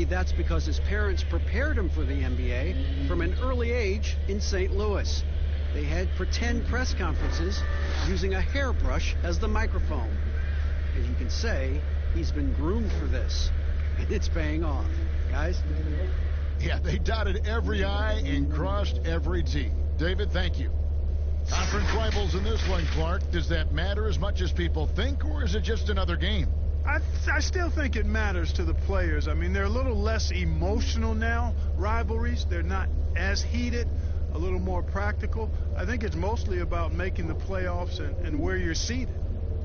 maybe that's because his parents prepared him for the NBA from an early age in St. Louis. They had pretend press conferences using a hairbrush as the microphone. As you can say, he's been groomed for this, and it's paying off. Guys? Yeah, they dotted every I and crossed every T. David, thank you. Conference rivals in this one, Clark. Does that matter as much as people think, or is it just another game? I still think it matters to the players. I mean, they're a little less emotional now, rivalries. They're not as heated, a little more practical. I think it's mostly about making the playoffs and where you're seated.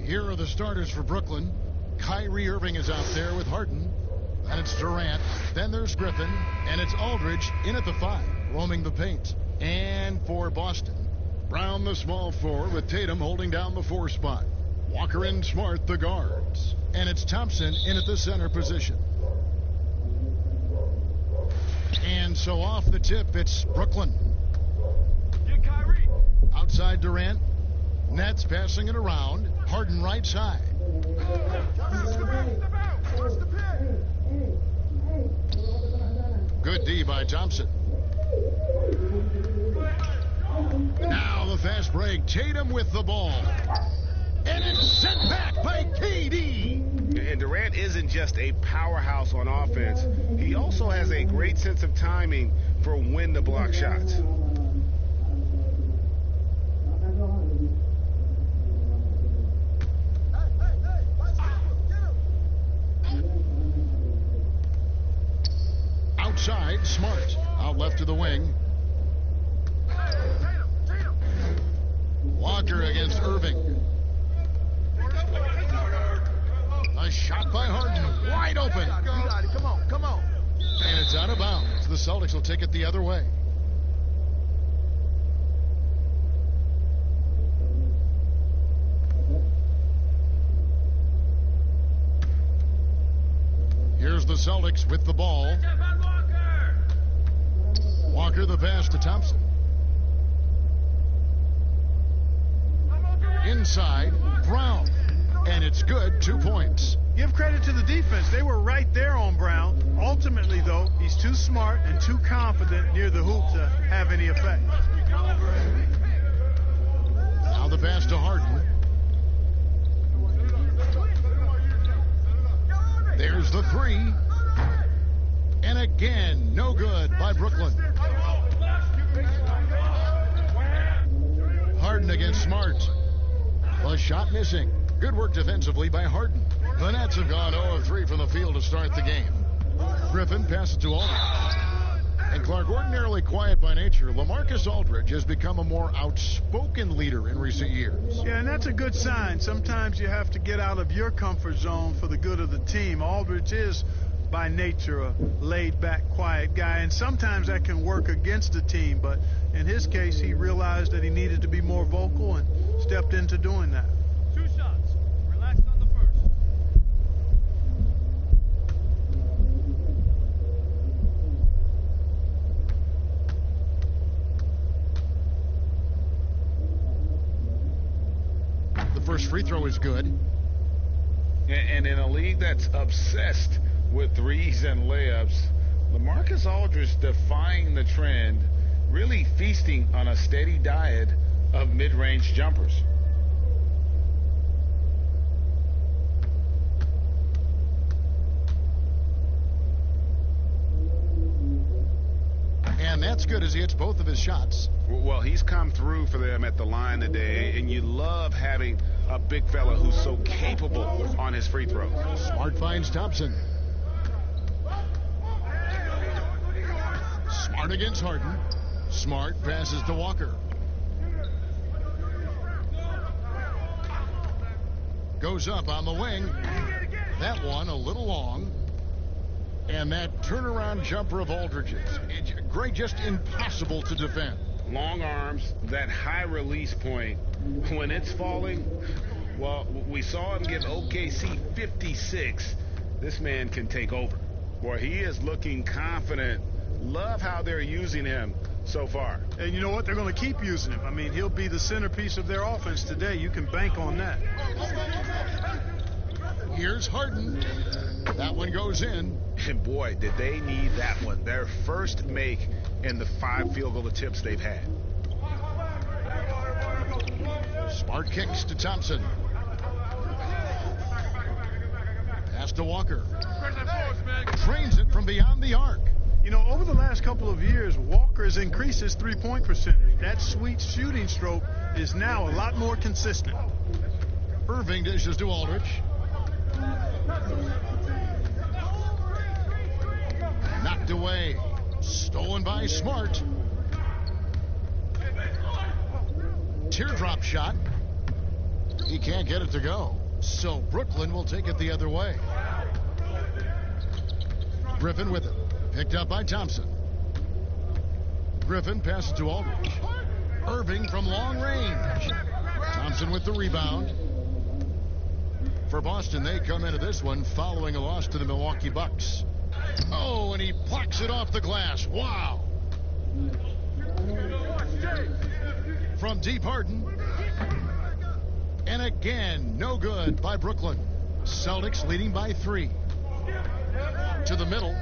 Here are the starters for Brooklyn. Kyrie Irving is out there with Harden. Then it's Durant. Then there's Griffin. And it's Aldridge in at the 5, roaming the paint. And for Boston, Brown the small forward with Tatum holding down the 4 spot. Walker and Smart the guards. And it's Thompson in at the center position. And so off the tip, it's Brooklyn. Get Kyrie. Outside Durant. Nets passing it around. Harden right side. Good D by Thompson. Now the fast break. Tatum with the ball. And it's sent back by KD. And Durant isn't just a powerhouse on offense. He also has a great sense of timing for when to block shots. Outside, Smart. Out left to the wing. Walker against Irving. A shot by Harden. Wide open. You got it. Come on. Come on. And it's out of bounds. The Celtics will take it the other way. Here's the Celtics with the ball. Walker the pass to Thompson. Inside, Brown. And it's good, 2 points. Give credit to the defense. They were right there on Brown. Ultimately, though, he's too smart and too confident near the hoop to have any effect. Now the pass to Harden. There's the 3. And again, no good by Brooklyn. Harden against Smart. The shot missing. Good work defensively by Harden. The Nets have gone 0 of 3 from the field to start the game. Griffin passes to Aldridge. And Clark, ordinarily quiet by nature, LaMarcus Aldridge has become a more outspoken leader in recent years. Yeah, and that's a good sign. Sometimes you have to get out of your comfort zone for the good of the team. Aldridge is, by nature, a laid-back, quiet guy, and sometimes that can work against the team. But in his case, he realized that he needed to be more vocal and stepped into doing that. 2 shots. Relax on the first. The first free throw is good. And in a league that's obsessed with threes and layups, LaMarcus Aldridge defying the trend, really feasting on a steady diet of mid-range jumpers. And that's good as he hits both of his shots. Well, he's come through for them at the line today, and you love having a big fella who's so capable on his free throws. Smart finds Thompson. Smart against Harden. Smart passes to Walker. Goes up on the wing. That one a little long. And that turnaround jumper of Aldridge's. Great, just impossible to defend. Long arms, that high release point, when it's falling, well, we saw him give OKC 56. This man can take over. Boy, he is looking confident. Love how they're using him so far. And you know what? They're going to keep using him. I mean, he'll be the centerpiece of their offense today. You can bank on that. Here's Harden. That one goes in. And boy, did they need that one. Their first make in the 5 field goal attempts they've had. Smart kicks to Thompson. Pass to Walker. Trains it from beyond the arc. You know, over the last couple of years, Walker has increased his three-point percentage. That sweet shooting stroke is now a lot more consistent. Irving dishes to Aldridge. Knocked away. Stolen by Smart. Teardrop shot. He can't get it to go. So Brooklyn will take it the other way. Griffin with it. Picked up by Thompson. Griffin passes to Aldridge. Irving from long range. Thompson with the rebound. For Boston, they come into this one following a loss to the Milwaukee Bucks. Oh, and he plucks it off the glass. Wow. From deep, Harden. And again, no good by Brooklyn. Celtics leading by 3. To the middle.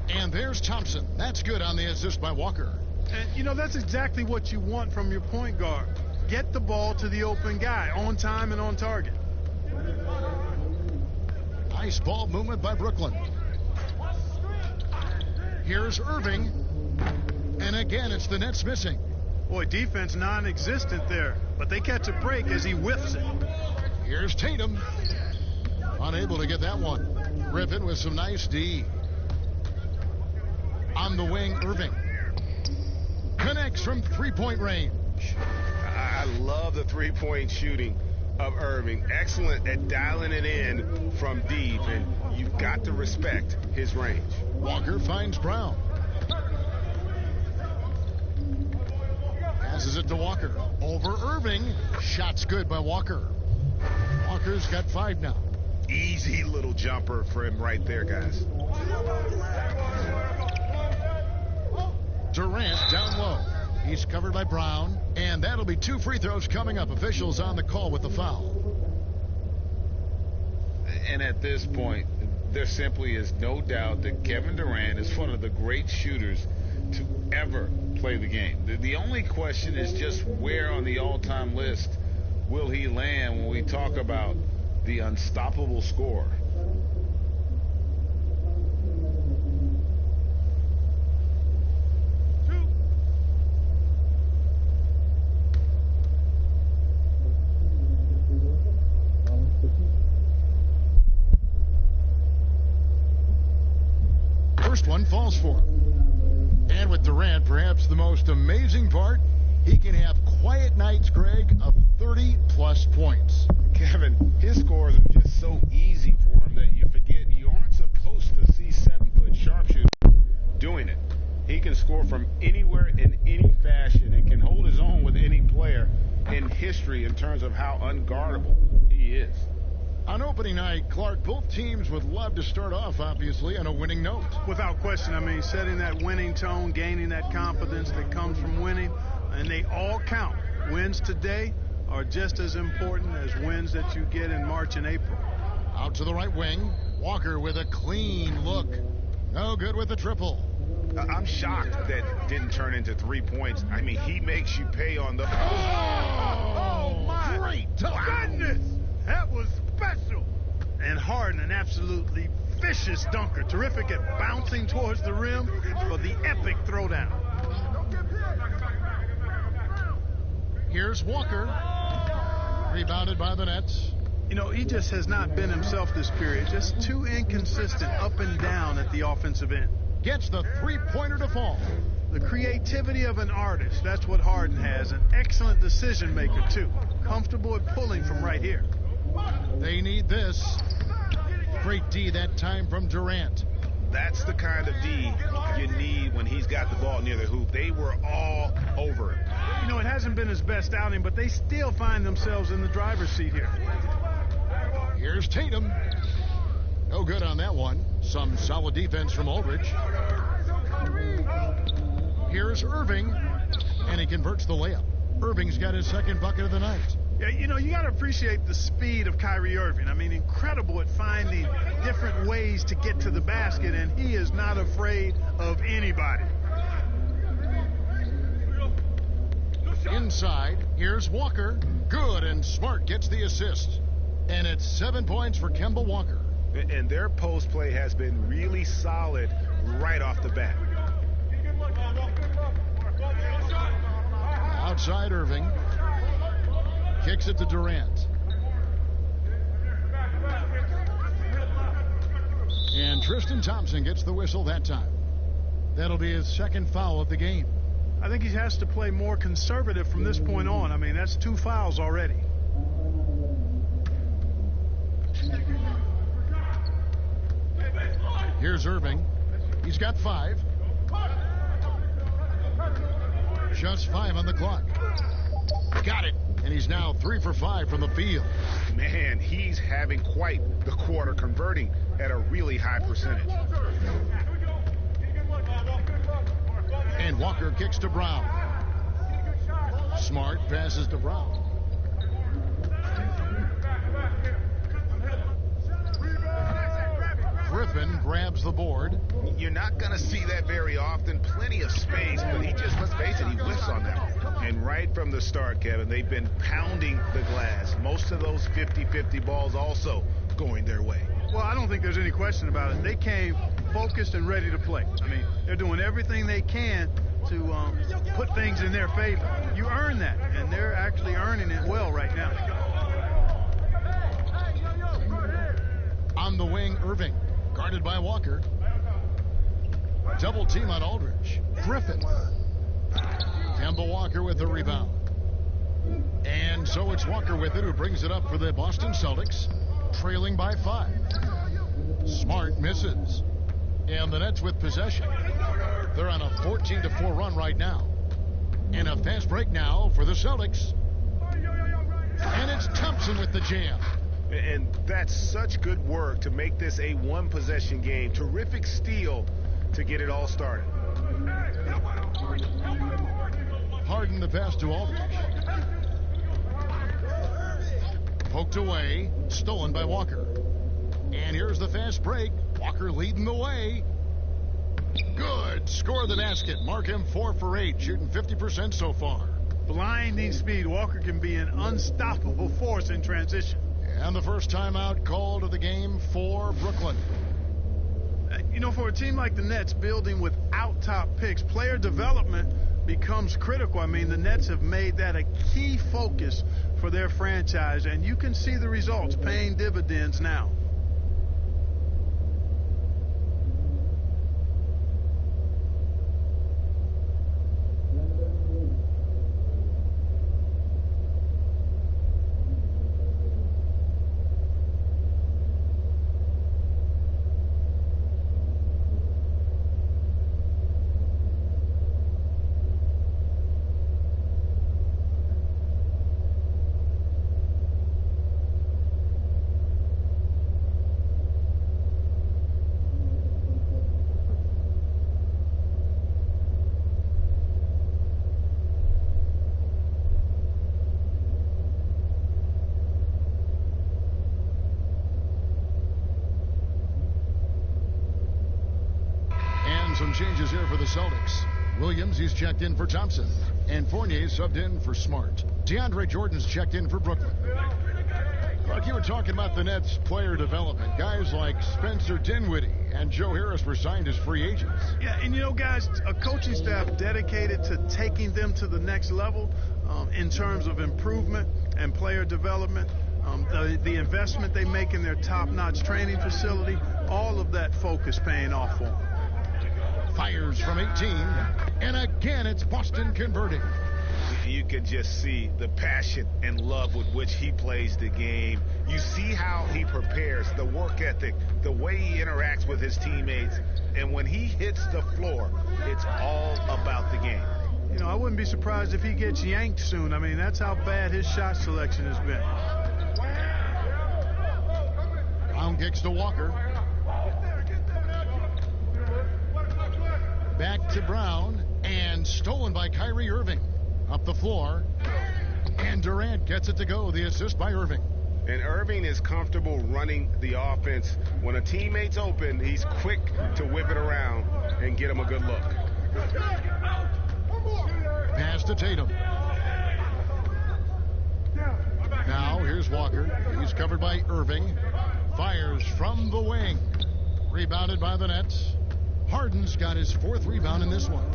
And there's Thompson. That's good on the assist by Walker. And, you know, that's exactly what you want from your point guard. Get the ball to the open guy on time and on target. Nice ball movement by Brooklyn. Here's Irving. And again, it's the Nets missing. Boy, defense non-existent there. But they catch a break as he whiffs it. Here's Tatum. Unable to get that one. Griffin with some nice D. On the wing, Irving. Connects from three-point range. I love the three-point shooting of Irving. Excellent at dialing it in from deep, and you've got to respect his range. Walker finds Brown. Passes it to Walker. Over Irving. Shot's good by Walker. Walker's got 5 now. Easy little jumper for him right there, guys. Durant down low. He's covered by Brown. And that'll be 2 free throws coming up. Officials on the call with the foul. And at this point, there simply is no doubt that Kevin Durant is one of the great shooters to ever play the game. The only question is just where on the all-time list will he land when we talk about the unstoppable scorer. First one falls for him. And with Durant, perhaps the most amazing part, he can have quiet nights, Greg, of 30-plus points. Kevin, his scores are just so easy for him that you forget you aren't supposed to see 7-foot sharpshooters doing it. He can score from anywhere in any fashion and can hold his own with any player in history in terms of how unguardable he is. On opening night, Clark, both teams would love to start off, obviously, on a winning note. Without question, I mean, setting that winning tone, gaining that confidence that comes from winning, and they all count. Wins today are just as important as wins that you get in March and April. Out to the right wing, Walker with a clean look. No good with the triple. I'm shocked that didn't turn into 3 points. I mean, he makes you pay on the... Oh my great goodness! That was special. And Harden, an absolutely vicious dunker. Terrific at bouncing towards the rim for the epic throwdown. Here's Walker. Rebounded by the Nets. You know, he just has not been himself this period. Just too inconsistent up and down at the offensive end. Gets the three-pointer to fall. The creativity of an artist, that's what Harden has. An excellent decision maker, too. Comfortable at pulling from right here. They need this. Great D that time from Durant. That's the kind of D you need when he's got the ball near the hoop. They were all over him. You know, it hasn't been his best outing, but they still find themselves in the driver's seat here. Here's Tatum. No good on that one. Some solid defense from Aldridge. Here's Irving, and he converts the layup. Irving's got his second bucket of the night. Yeah, you know, you got to appreciate the speed of Kyrie Irving. I mean, incredible at finding different ways to get to the basket, and he is not afraid of anybody. Inside, here's Walker. Good, and Smart gets the assist. And it's 7 points for Kimber Walker. And their post play has been really solid right off the bat. Outside Irving. Kicks it to Durant. And Tristan Thompson gets the whistle that time. That'll be his second foul of the game. I think he has to play more conservative from this point on. I mean, that's 2 fouls already. Here's Irving. He's got 5. Just 5 on the clock. Got it. And he's now 3 for 5 from the field. Man, he's having quite the quarter, converting at a really high percentage. And Walker kicks to Brown. Smart passes to Brown. Griffin grabs the board. You're not going to see that very often. Plenty of space, but he just, let's face it, he whiffs on that one. And right from the start, Kevin, they've been pounding the glass. Most of those 50-50 balls also going their way. Well, I don't think there's any question about it. They came focused and ready to play. I mean, they're doing everything they can to put things in their favor. You earn that, and they're actually earning it well right now. On the wing, Irving. Guarded by Walker. Double team on Aldridge. Griffin. Kimber Walker with the rebound. And so it's Walker with it, who brings it up for the Boston Celtics, trailing by 5. Smart misses. And the Nets with possession. They're on a 14-4 run right now. And a fast break now for the Celtics. And it's Thompson with the jam. And that's such good work to make this a one-possession game. Terrific steal to get it all started. Harden the pass to Aldridge. Poked away, stolen by Walker. And here's the fast break. Walker leading the way. Good. Score the basket. Mark him 4 for 8, shooting 50% so far. Blinding speed. Walker can be an unstoppable force in transition. And the first timeout called of the game for Brooklyn. You know, for a team like the Nets, building without top picks, player development becomes critical. I mean, the Nets have made that a key focus for their franchise, and you can see the results paying dividends now. Some changes here for the Celtics. Williams, he's checked in for Thompson. And Fournier subbed in for Smart. DeAndre Jordan's checked in for Brooklyn. Look, you were talking about the Nets player development. Guys like Spencer Dinwiddie and Joe Harris were signed as free agents. Yeah, and you know, guys, a coaching staff dedicated to taking them to the next level in terms of improvement and player development. The investment they make in their top-notch training facility, all of that focus paying off for them. Fires from 18, and again it's Boston converting. You can just see the passion and love with which he plays the game. You see how he prepares, the work ethic, the way he interacts with his teammates. And when he hits the floor, it's all about the game. You know, I wouldn't be surprised if he gets yanked soon. I mean, that's how bad his shot selection has been. Brown kicks to Walker. Back to Brown, and stolen by Kyrie Irving. Up the floor. And Durant gets it to go. The assist by Irving. And Irving is comfortable running the offense. When a teammate's open, he's quick to whip it around and get him a good look. Pass to Tatum. Now here's Walker. He's covered by Irving. Fires from the wing. Rebounded by the Nets. Harden's got his 4th rebound in this one.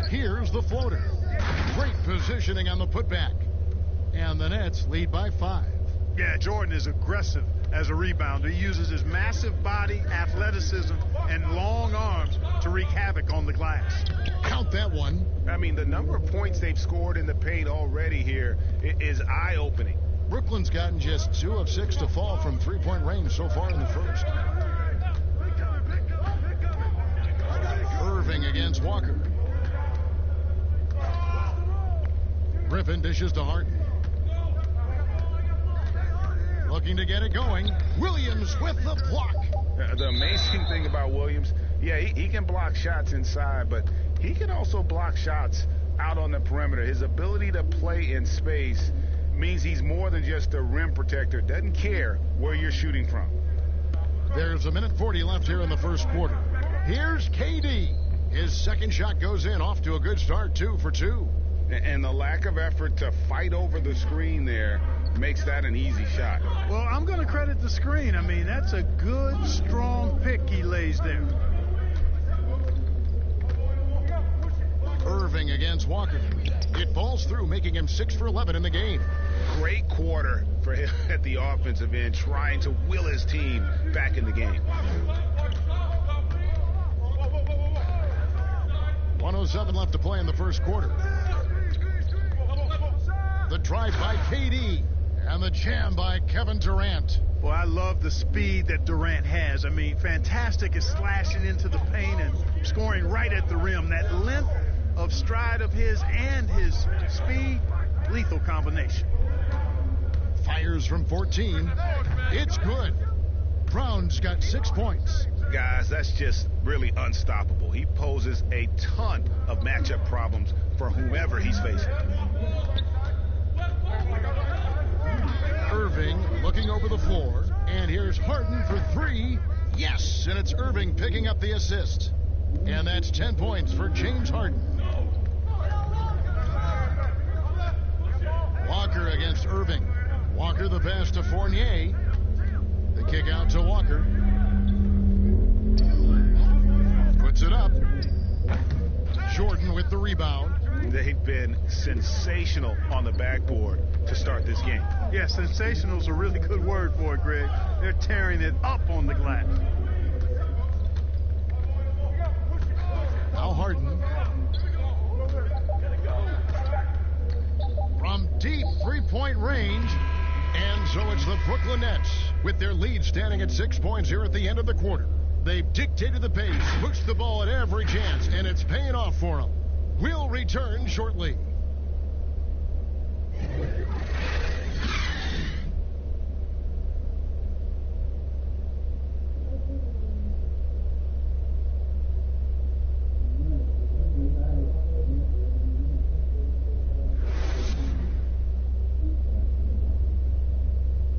Here's the floater. Great positioning on the putback. And the Nets lead by 5. Yeah, Jordan is aggressive as a rebounder. He uses his massive body, athleticism, and long arms to wreak havoc on the glass. Count that one. I mean, the number of points they've scored in the paint already here is eye-opening. Brooklyn's gotten just 2 of 6 to fall from three-point range so far in the first. Irving against Walker. Griffin dishes to Harden. Looking to get it going. Williams with the block. The amazing thing about Williams, yeah, he can block shots inside, but he can also block shots out on the perimeter. His ability to play in space means he's more than just a rim protector. Doesn't care where you're shooting from. There's 1:40 left here in the first quarter. Here's KD. His second shot goes in, off to a good start, 2 for 2. And the lack of effort to fight over the screen there makes that an easy shot. Well, I'm going to credit the screen. I mean, that's a good, strong pick he lays there. Irving against Walker. It falls through, making him 6 for 11 in the game. Great quarter for him at the offensive end, trying to will his team back in the game. 1:07 left to play in the first quarter. The drive by KD and the jam by Kevin Durant. Well, I love the speed that Durant has. I mean, fantastic at slashing into the paint and scoring right at the rim. That length of stride of his and his speed, lethal combination. Fires from 14. It's good. Brown's got 6 points. Guys, that's just really unstoppable. He poses a ton of matchup problems for whomever he's facing. Irving looking over the floor, and here's Harden for 3. Yes, and it's Irving picking up the assist. And that's 10 points for James Harden. Walker against Irving. Walker the pass to Fournier. The kick out to Walker. Puts it up. Jordan with the rebound. They've been sensational on the backboard to start this game. Yeah, sensational is a really good word for it, Greg. They're tearing it up on the glass. Now Harden. From deep three-point range. And so it's the Brooklyn Nets with their lead standing at 6 points here at the end of the quarter. They've dictated the pace, pushed the ball at every chance, and it's paying off for them. We'll return shortly.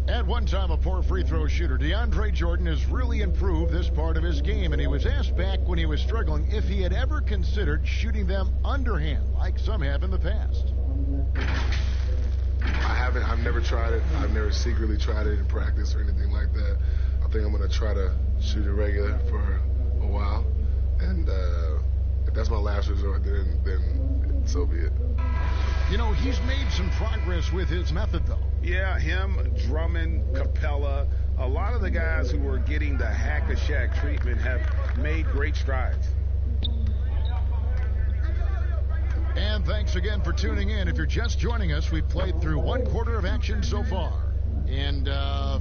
At one time a poor free throw shooter, DeAndre Jordan has really improved this part of his game, and he was asked back when he was struggling if he had ever considered shooting them underhand like some have in the past. I haven't. I've never tried it. I've never secretly tried it in practice or anything like that. I think I'm going to try to shoot it regular for a while, and if that's my last resort, then so be it. You know, he's made some progress with his method, though. Yeah, him, Drummond, Capella, a lot of the guys who were getting the hack-a-shack treatment have made great strides. And thanks again for tuning in. If you're just joining us, we've played through one quarter of action so far. And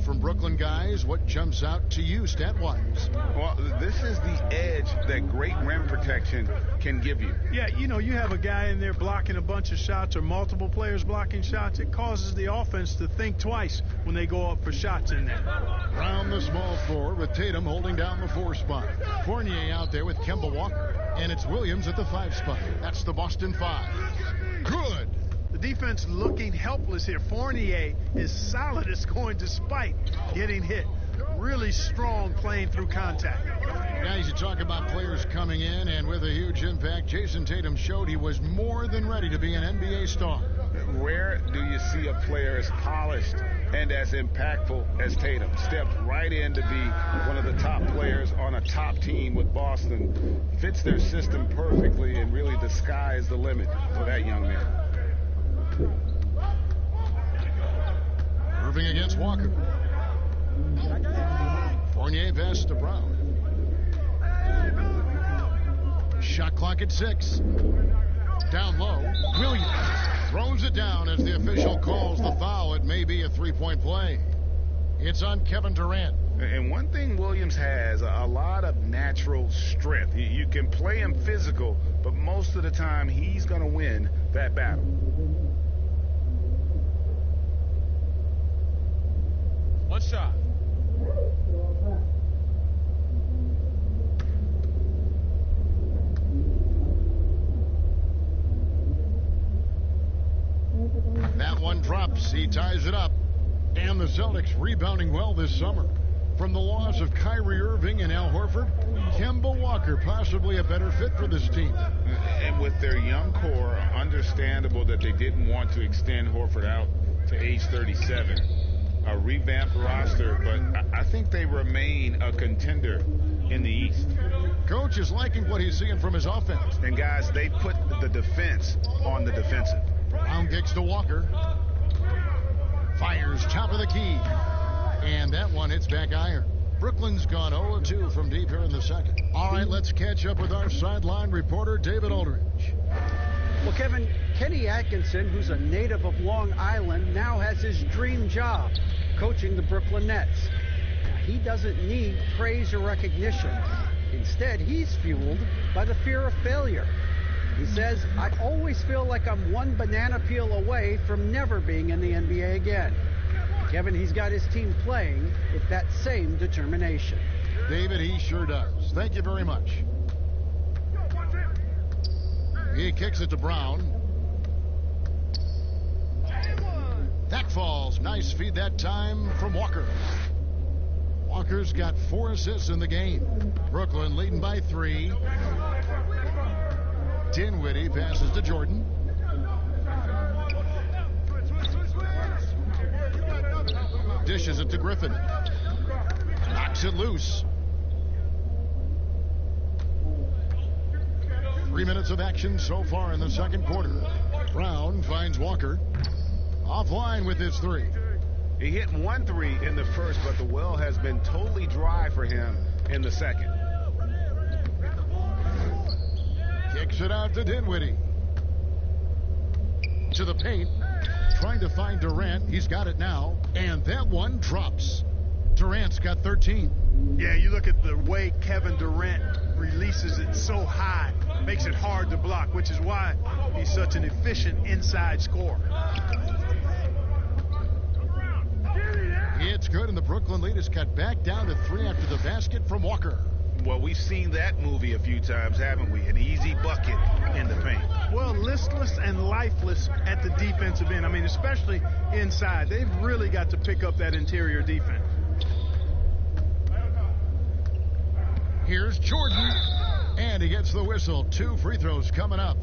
from Brooklyn guys, guys, what jumps out to you stat-wise? Well, this is the edge that great rim protection can give you. Yeah, you know, you have a guy in there blocking a bunch of shots or multiple players blocking shots. It causes the offense to think twice when they go up for shots in there. Round the small floor with Tatum holding down the 4 spot. Fournier out there with Kimber Walker. And it's Williams at the 5 spot. That's the Boston 5. Good. The defense looking helpless here. Fournier is solid as going despite getting hit. Really strong playing through contact. Guys, you talk about players coming in and with a huge impact. Jason Tatum showed he was more than ready to be an NBA star. Rare do you see a player as polished and as impactful as Tatum. Stepped right in to be one of the top players on a top team with Boston. Fits their system perfectly, and really the sky is the limit for that young man. Irving against Walker. Fournier pass to Brown. Shot clock at 6. Down low. Williams throws it down as the official calls the foul. It may be a 3-point play. It's on Kevin Durant. And one thing Williams has, a lot of natural strength. You can play him physical, but most of the time he's going to win that battle. One shot. That one drops. He ties it up. And the Celtics rebounding well this summer. From the loss of Kyrie Irving and Al Horford, Kimber Walker possibly a better fit for this team. And with their young core, understandable that they didn't want to extend Horford out to age 37. A revamped roster, but I think they remain a contender in the East. Coach is liking what he's seeing from his offense. And guys, they put the defense on the defensive. Brown kicks to Walker. Fires top of the key. And that one hits back iron. Brooklyn's gone 0-2 from deep here in the second. All right, let's catch up with our sideline reporter, David Aldridge. Well, Kevin, Kenny Atkinson, who's a native of Long Island, now has his dream job, coaching the Brooklyn Nets. Now, he doesn't need praise or recognition. Instead, he's fueled by the fear of failure. He says, I always feel like I'm one banana peel away from never being in the NBA again. Kevin, he's got his team playing with that same determination. David, he sure does. Thank you very much. He kicks it to Brown. That falls. Nice feed that time from Walker. Walker's got 4 assists in the game. Brooklyn leading by 3. Dinwiddie passes to Jordan. Dishes it to Griffin. Knocks it loose. 3 minutes of action so far in the second quarter. Brown finds Walker. Offline with his 3. He hit 1 3 in the first, but the well has been totally dry for him in the second. Kicks it out to Dinwiddie. To the paint. Trying to find Durant. He's got it now. And that one drops. Durant's got 13. Yeah, you look at the way Kevin Durant releases it so high. Makes it hard to block, which is why he's such an efficient inside scorer. It's good, and the Brooklyn lead is cut back down to 3 after the basket from Walker. Well, we've seen that movie a few times, haven't we? An easy bucket in the paint. Well, listless and lifeless at the defensive end. I mean, especially inside. They've really got to pick up that interior defense. Here's Jordan, and he gets the whistle. 2 free throws coming up.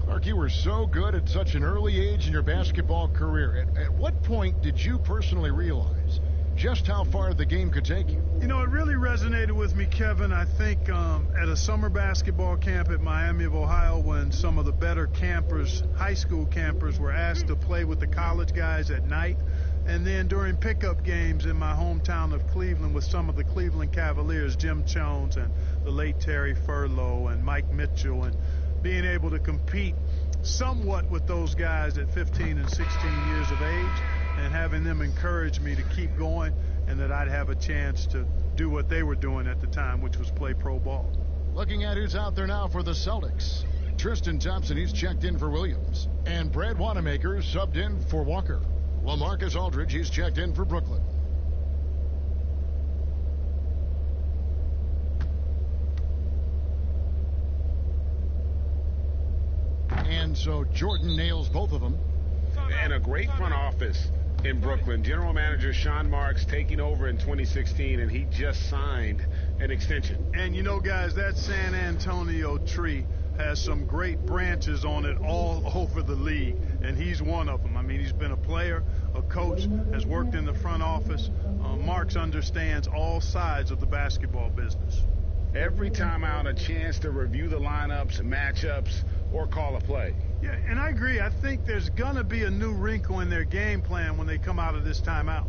Clark, you were so good at such an early age in your basketball career. At what point did you personally realize just how far the game could take you? You know, it really resonated with me, Kevin, I think at a summer basketball camp at Miami of Ohio, when some of the better campers, high school campers, were asked to play with the college guys at night. And then during pickup games in my hometown of Cleveland with some of the Cleveland Cavaliers, Jim Jones and the late Terry Furlow and Mike Mitchell, and being able to compete somewhat with those guys at 15 and 16 years of age. and having them encourage me to keep going and that I'd have a chance to do what they were doing at the time, which was play pro ball. Looking at who's out there now for the Celtics. Tristan Thompson, he's checked in for Williams. And Brad Wanamaker subbed in for Walker. LaMarcus Aldridge, he's checked in for Brooklyn. And so Jordan nails both of them. And a great front office in Brooklyn. General Manager Sean Marks taking over in 2016, and he just signed an extension. And you know, guys, that San Antonio tree has some great branches on it all over the league, and he's one of them. I mean, he's been a player, a coach, has worked in the front office. Marks understands all sides of the basketball business. Every time out, a chance to review the lineups, matchups, or call a play. Yeah, and I agree. I think there's going to be a new wrinkle in their game plan when they come out of this timeout.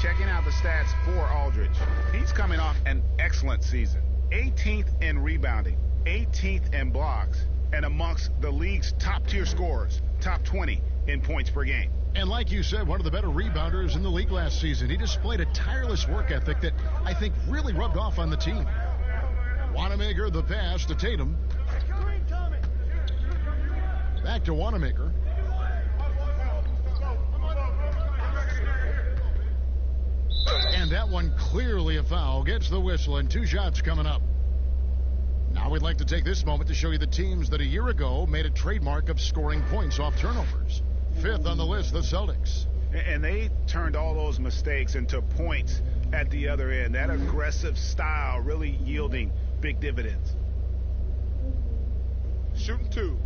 Checking out the stats for Aldridge. He's coming off an excellent season. 18th in rebounding, 18th in blocks, and amongst the league's top-tier scorers, top 20 in points per game. And like you said, one of the better rebounders in the league last season. He displayed a tireless work ethic that I think really rubbed off on the team. Wanamaker the pass to Tatum. Back to Wanamaker. And that one clearly a foul. Gets the whistle, and 2 shots coming up. Now we'd like to take this moment to show you the teams that a year ago made a trademark of scoring points off turnovers. 5th on the list, the Celtics. And they turned all those mistakes into points at the other end. That aggressive style really yielding big dividends. Shooting 2.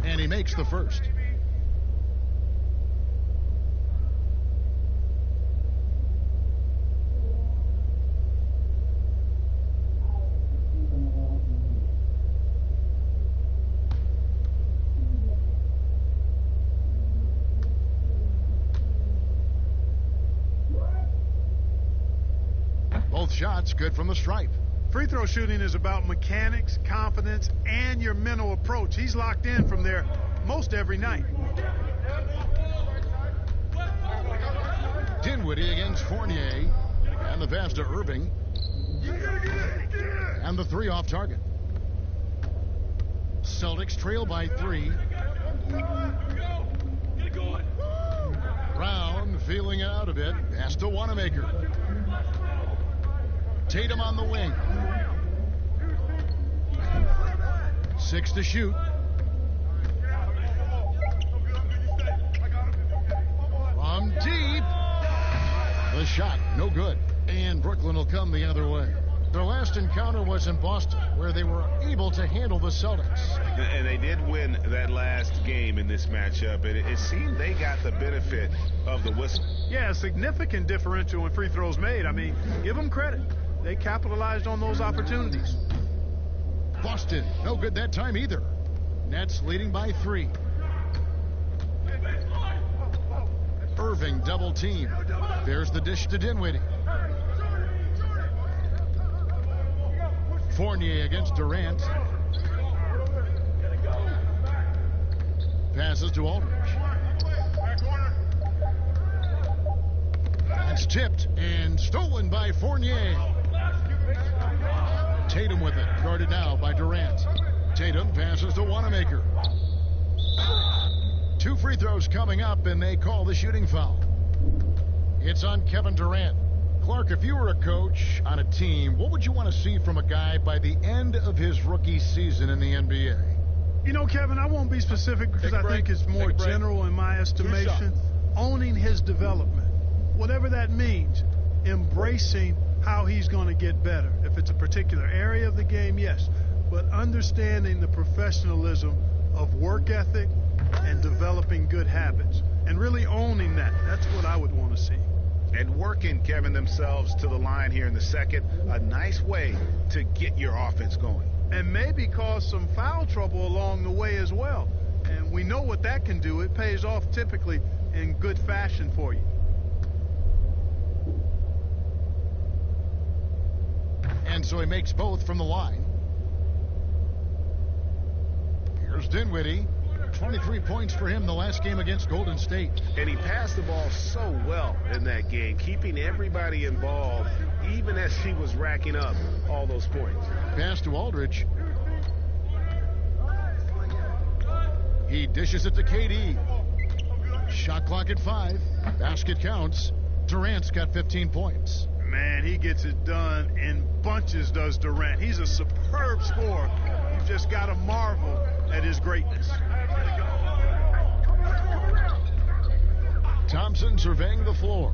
And he makes the first. Both shots good from the stripe. Free throw shooting is about mechanics, confidence, and your mental approach. He's locked in from there most every night. Dinwiddie against Fournier. And the pass to Irving. And the 3 off target. Celtics trail by 3. Brown feeling it out a bit. Pass to Wanamaker. Tatum on the wing. 6 to shoot. From deep. The shot, no good. And Brooklyn will come the other way. Their last encounter was in Boston, where they were able to handle the Celtics. And they did win that last game in this matchup. And it seemed they got the benefit of the whistle. Yeah, a significant differential in free throws made. I mean, give them credit. They capitalized on those opportunities. Boston, no good that time either. Nets leading by 3. Irving double team. There's the dish to Dinwiddie. Fournier against Durant. Passes to Aldridge. That's tipped and stolen by Fournier. Tatum with it, guarded now by Durant. Tatum passes to Wanamaker. 2 free throws coming up, and they call the shooting foul. It's on Kevin Durant. Clark, if you were a coach on a team, what would you want to see from a guy by the end of his rookie season in the NBA? You know, Kevin, I won't be specific because I think it's more general in my estimation. Owning his development, whatever that means, embracing how he's going to get better. If it's a particular area of the game, yes. But understanding the professionalism of work ethic and developing good habits and really owning that. That's what I would want to see. And working, Kevin, themselves to the line here in the second. A nice way to get your offense going. And maybe cause some foul trouble along the way as well. And we know what that can do. It pays off typically in good fashion for you. And so he makes both from the line. Here's Dinwiddie. 23 points for him the last game against Golden State. And he passed the ball so well in that game, keeping everybody involved, even as he was racking up all those points. Pass to Aldridge. He dishes it to KD. Shot clock at 5. Basket counts. Durant's got 15 points. Man, he gets it done in bunches, does Durant. He's a superb scorer. You just got to marvel at his greatness. Thompson surveying the floor.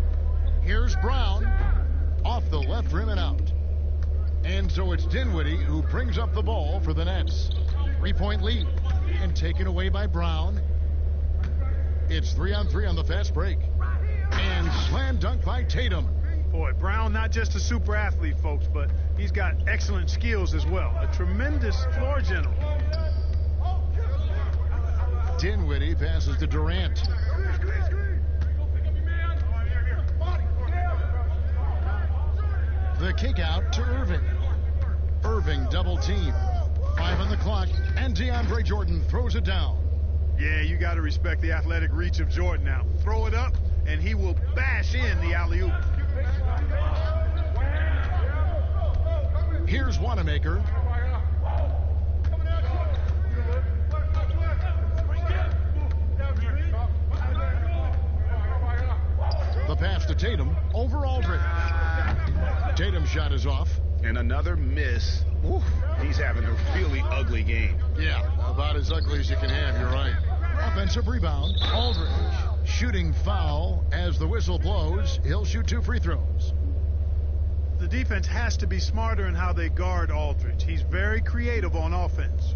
Here's Brown. Off the left rim and out. And so it's Dinwiddie who brings up the ball for the Nets. 3-point lead. And taken away by Brown. It's 3-on-3 on the fast break. And slam dunk by Tatum. Boy, Brown not just a super athlete, folks, but he's got excellent skills as well. A tremendous floor general. Dinwiddie passes to Durant. The kick out to Irving. Irving double team. 5 on the clock, and DeAndre Jordan throws it down. Yeah, you got to respect the athletic reach of Jordan now. Throw it up, and he will bash in the alley-oop. Here's Wanamaker. The pass to Tatum over Aldridge. Tatum's shot is off. And another miss. Oof, he's having a really ugly game. Yeah, about as ugly as you can have, you're right. Offensive rebound, Aldridge. Shooting foul as the whistle blows. He'll shoot 2 free throws. The defense has to be smarter in how they guard Aldridge. He's very creative on offense.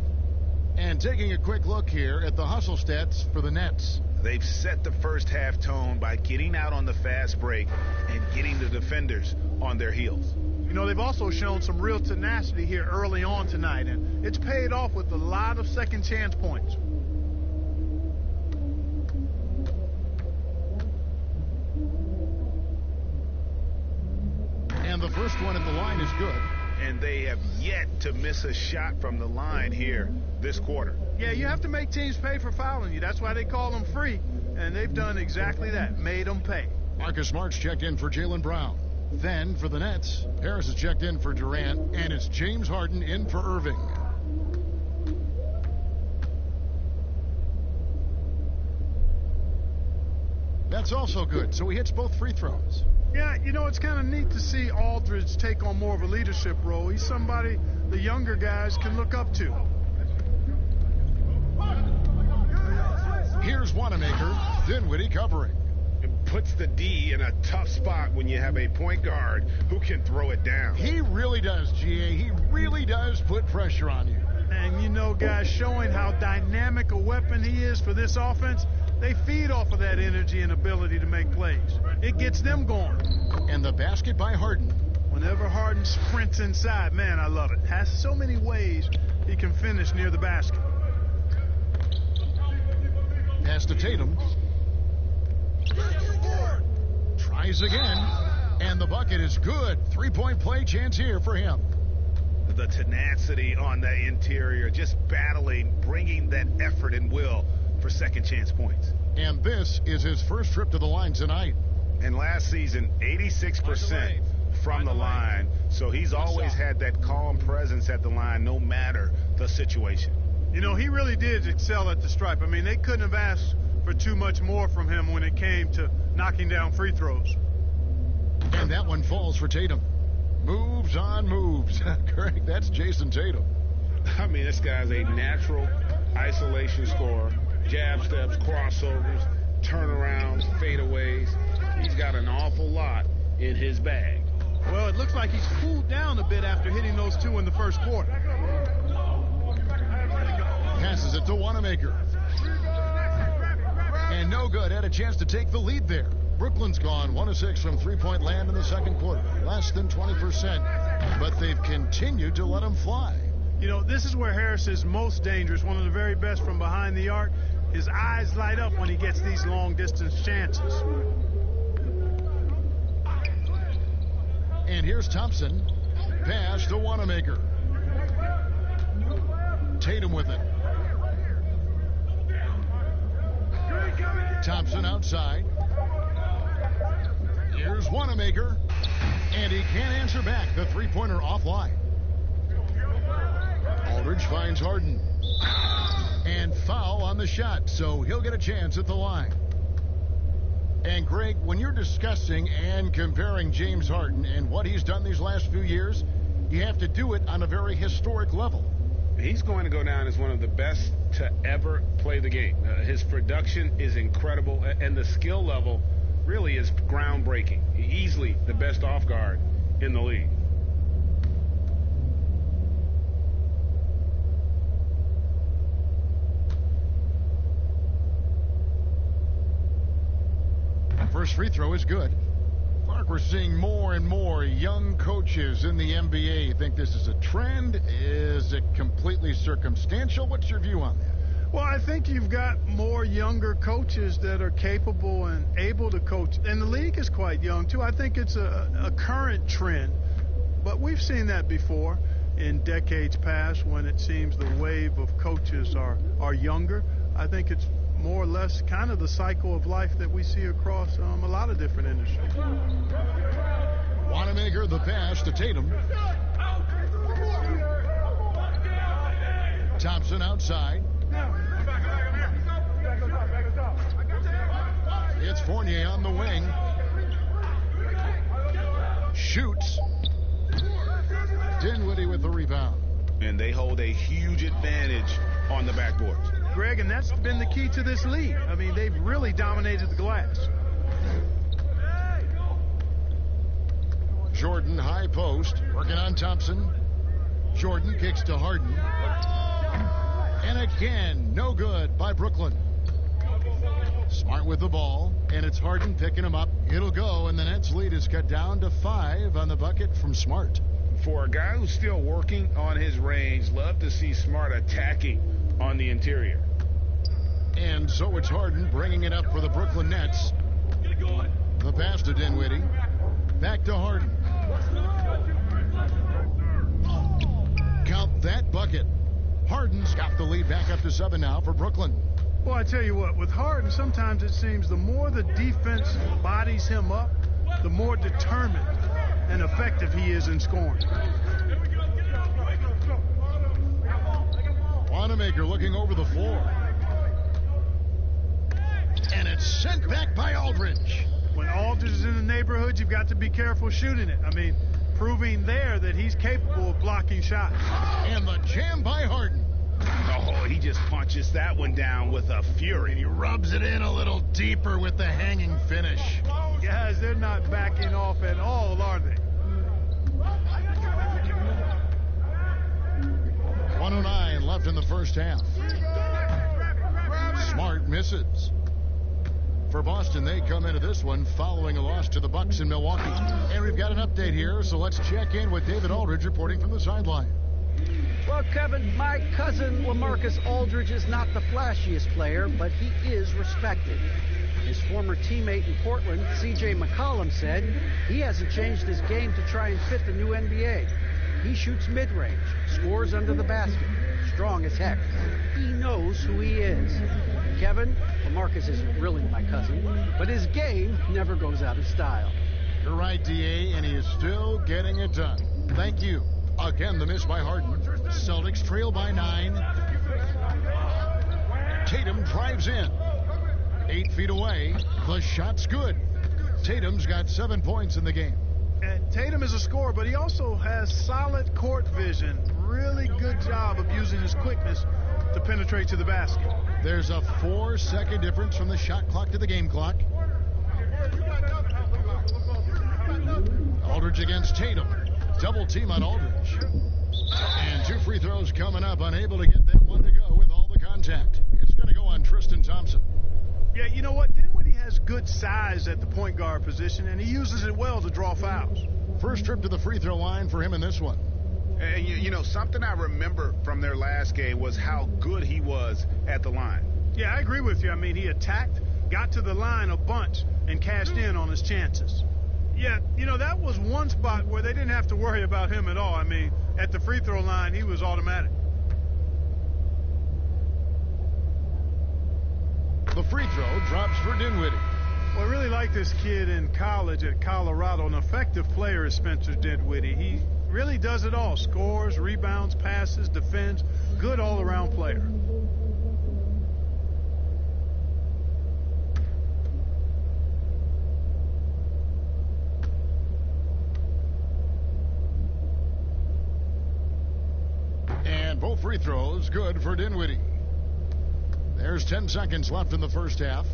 And taking a quick look here at the hustle stats for the Nets. They've set the first half tone by getting out on the fast break and getting the defenders on their heels. You know, they've also shown some real tenacity here early on tonight, and it's paid off with a lot of second chance points. And the first one at the line is good. And they have yet to miss a shot from the line here this quarter. Yeah, you have to make teams pay for fouling you. That's why they call them free. And they've done exactly that, made them pay. Marcus Smart's checked in for Jaylen Brown. Then for the Nets, Harris is checked in for Durant, and it's James Harden in for Irving. That's also good, so he hits both free throws. Yeah, you know, it's kind of neat to see Aldridge take on more of a leadership role. He's somebody the younger guys can look up to. Here's Wanamaker, Dinwiddie covering. It puts the D in a tough spot when you have a point guard who can throw it down. He really does, GA. He really does put pressure on you. And, you know, guys, showing how dynamic a weapon he is for this offense, they feed off of that energy and ability to make plays. It gets them going. And the basket by Harden. Whenever Harden sprints inside, man, I love it. Has so many ways he can finish near the basket. Pass to Tatum. Tries again. And the bucket is good. 3-point play chance here for him. The tenacity on the interior, just battling, bringing that effort and will for second chance points. And this is his first trip to the line tonight. And last season, 86% from the line. So he's always had that calm presence at the line, no matter the situation. You know, he really did excel at the stripe. I mean, they couldn't have asked for too much more from him when it came to knocking down free throws. And that one falls for Tatum. Moves on moves. Correct. That's Jason Tatum. I mean, this guy's a natural isolation scorer, jab steps, crossovers, turnarounds, fadeaways. He's got an awful lot in his bag. Well, it looks like he's cooled down a bit after hitting those two in the first quarter. Passes it to Wanamaker. And no good. Had a chance to take the lead there. Brooklyn's gone 1 of 6 from three-point land in the second quarter. Less than 20%. But they've continued to let him fly. You know, this is where Harris is most dangerous, one of the very best from behind the arc. His eyes light up when he gets these long-distance chances. And here's Thompson. Pass to Wanamaker. Tatum with it. Thompson outside. Here's Wanamaker. And he can't answer back. The three-pointer offline. Aldridge finds Harden. And foul on the shot, so he'll get a chance at the line. And Greg, when you're discussing and comparing James Harden and what he's done these last few years, you have to do it on a very historic level. He's going to go down as one of the best to ever play the game. His production is incredible, and the skill level really is groundbreaking. Easily the best off guard in the league. First free throw is good. Mark, we're seeing more and more young coaches in the NBA. You think this is a trend? Is it completely circumstantial? What's your view on that? Well, I think you've got more younger coaches that are capable and able to coach. And the league is quite young, too. I think it's a current trend. But we've seen that before in decades past when it seems the wave of coaches are younger. I think it's more or less kind of the cycle of life that we see across a lot of different industries. Wanamaker, the pass to Tatum. Thompson outside. It's Fournier on the wing. Shoots. Dinwiddie with the rebound. And they hold a huge advantage on the backboards. Greg, and that's been the key to this league. I mean, they've really dominated the glass. Jordan, high post, working on Thompson. Jordan kicks to Harden. And again, no good by Brooklyn. Smart with the ball, and it's Harden picking him up. It'll go, and the Nets lead is cut down to 5 on the bucket from Smart. For a guy who's still working on his range, love to see Smart attacking on the interior. And so it's Harden bringing it up for the Brooklyn Nets. The pass to Dinwiddie. Back to Harden. Count that bucket. Harden's got the lead back up to 7 now for Brooklyn. Well, I tell you what, with Harden, sometimes it seems the more the defense bodies him up, the more determined and effective he is in scoring. Wanamaker looking over the floor. And it's sent back by Aldridge. When Aldridge is in the neighborhood, you've got to be careful shooting it. I mean, proving there that he's capable of blocking shots. And the jam by Harden. Oh, he just punches that one down with a fury. He rubs it in a little deeper with the hanging finish. Guys, they're not backing off at all, are they? 1:09 left in the first half. Smart misses. For Boston, they come into this one following a loss to the Bucks in Milwaukee. And we've got an update here, so let's check in with David Aldridge reporting from the sideline. Well, Kevin, my cousin LaMarcus Aldridge is not the flashiest player, but he is respected. His former teammate in Portland, C.J. McCollum, said he hasn't changed his game to try and fit the new NBA. He shoots mid-range, scores under the basket, strong as heck. He knows who he is. Kevin, LaMarcus isn't really my cousin, but his game never goes out of style. You're right, D.A., and he is still getting it done. Thank you. Again, the miss by Harden. Celtics trail by 9. Tatum drives in. 8 feet away. The shot's good. Tatum's got 7 points in the game. And Tatum is a scorer, but he also has solid court vision. Really good job of using his quickness to penetrate to the basket. There's a 4-second difference from the shot clock to the game clock. Aldridge against Tatum. Double team on Aldridge. And 2 free throws coming up. Unable to get that one to go with all the contact. It's going to go on Tristan Thompson. Yeah, you know what? Dinwiddie has good size at the point guard position, and he uses it well to draw fouls. First trip to the free throw line for him in this one. And you know, something I remember from their last game was how good he was at the line. Yeah, I agree with you. I mean, he attacked, got to the line a bunch, and cashed in on his chances. Yeah, you know, that was one spot where they didn't have to worry about him at all. I mean, at the free throw line, he was automatic. The free throw drops for Dinwiddie. Well, I really like this kid in college at Colorado. An effective player is Spencer Dinwiddie. He really does it all. Scores, rebounds, passes, defends. Good all-around player. And both free throws good for Dinwiddie. There's 10 seconds left in the first half.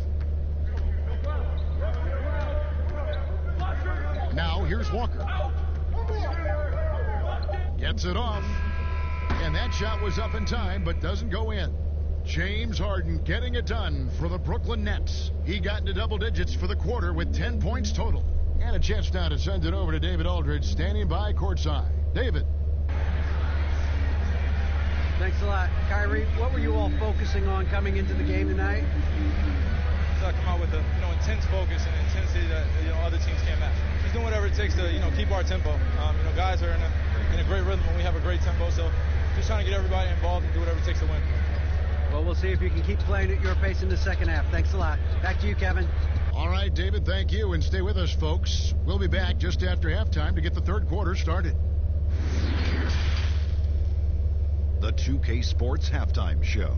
Now here's Walker. Gets it off. And that shot was up in time, but doesn't go in. James Harden getting it done for the Brooklyn Nets. He got into double digits for the quarter with 10 points total. And a chance now to send it over to David Aldridge, standing by courtside. David. Thanks a lot. Kyrie, what were you all focusing on coming into the game tonight? So I come out with a intense focus and intensity that other teams can't match. Just doing whatever it takes to keep our tempo. Guys are in a great rhythm and we have a great tempo. So just trying to get everybody involved and do whatever it takes to win. Well, we'll see if you can keep playing at your pace in the second half. Thanks a lot. Back to you, Kevin. All right, David, thank you. And stay with us, folks. We'll be back just after halftime to get the third quarter started. The 2K Sports Halftime Show.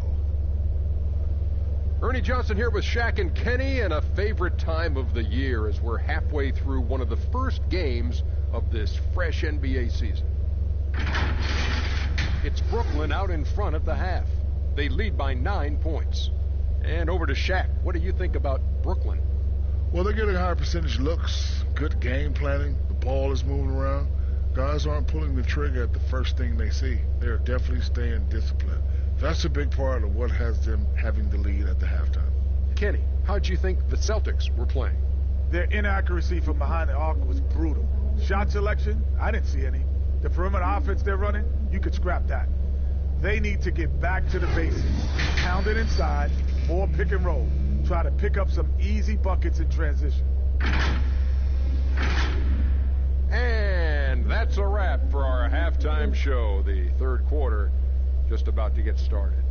Ernie Johnson here with Shaq and Kenny, and a favorite time of the year as we're halfway through one of the first games of this fresh NBA season. It's Brooklyn out in front at the half. They lead by 9 points. And over to Shaq. What do you think about Brooklyn? Well, they're getting higher percentage looks, good game planning. The ball is moving around. Guys aren't pulling the trigger at the first thing they see. They're definitely staying disciplined. That's a big part of what has them having the lead at the halftime. Kenny, how'd you think the Celtics were playing? Their inaccuracy from behind the arc was brutal. Shot selection, I didn't see any. The perimeter offense they're running, you could scrap that. They need to get back to the basics. Pound it inside, more pick and roll. Try to pick up some easy buckets in transition. And that's a wrap for our halftime show. The third quarter just about to get started.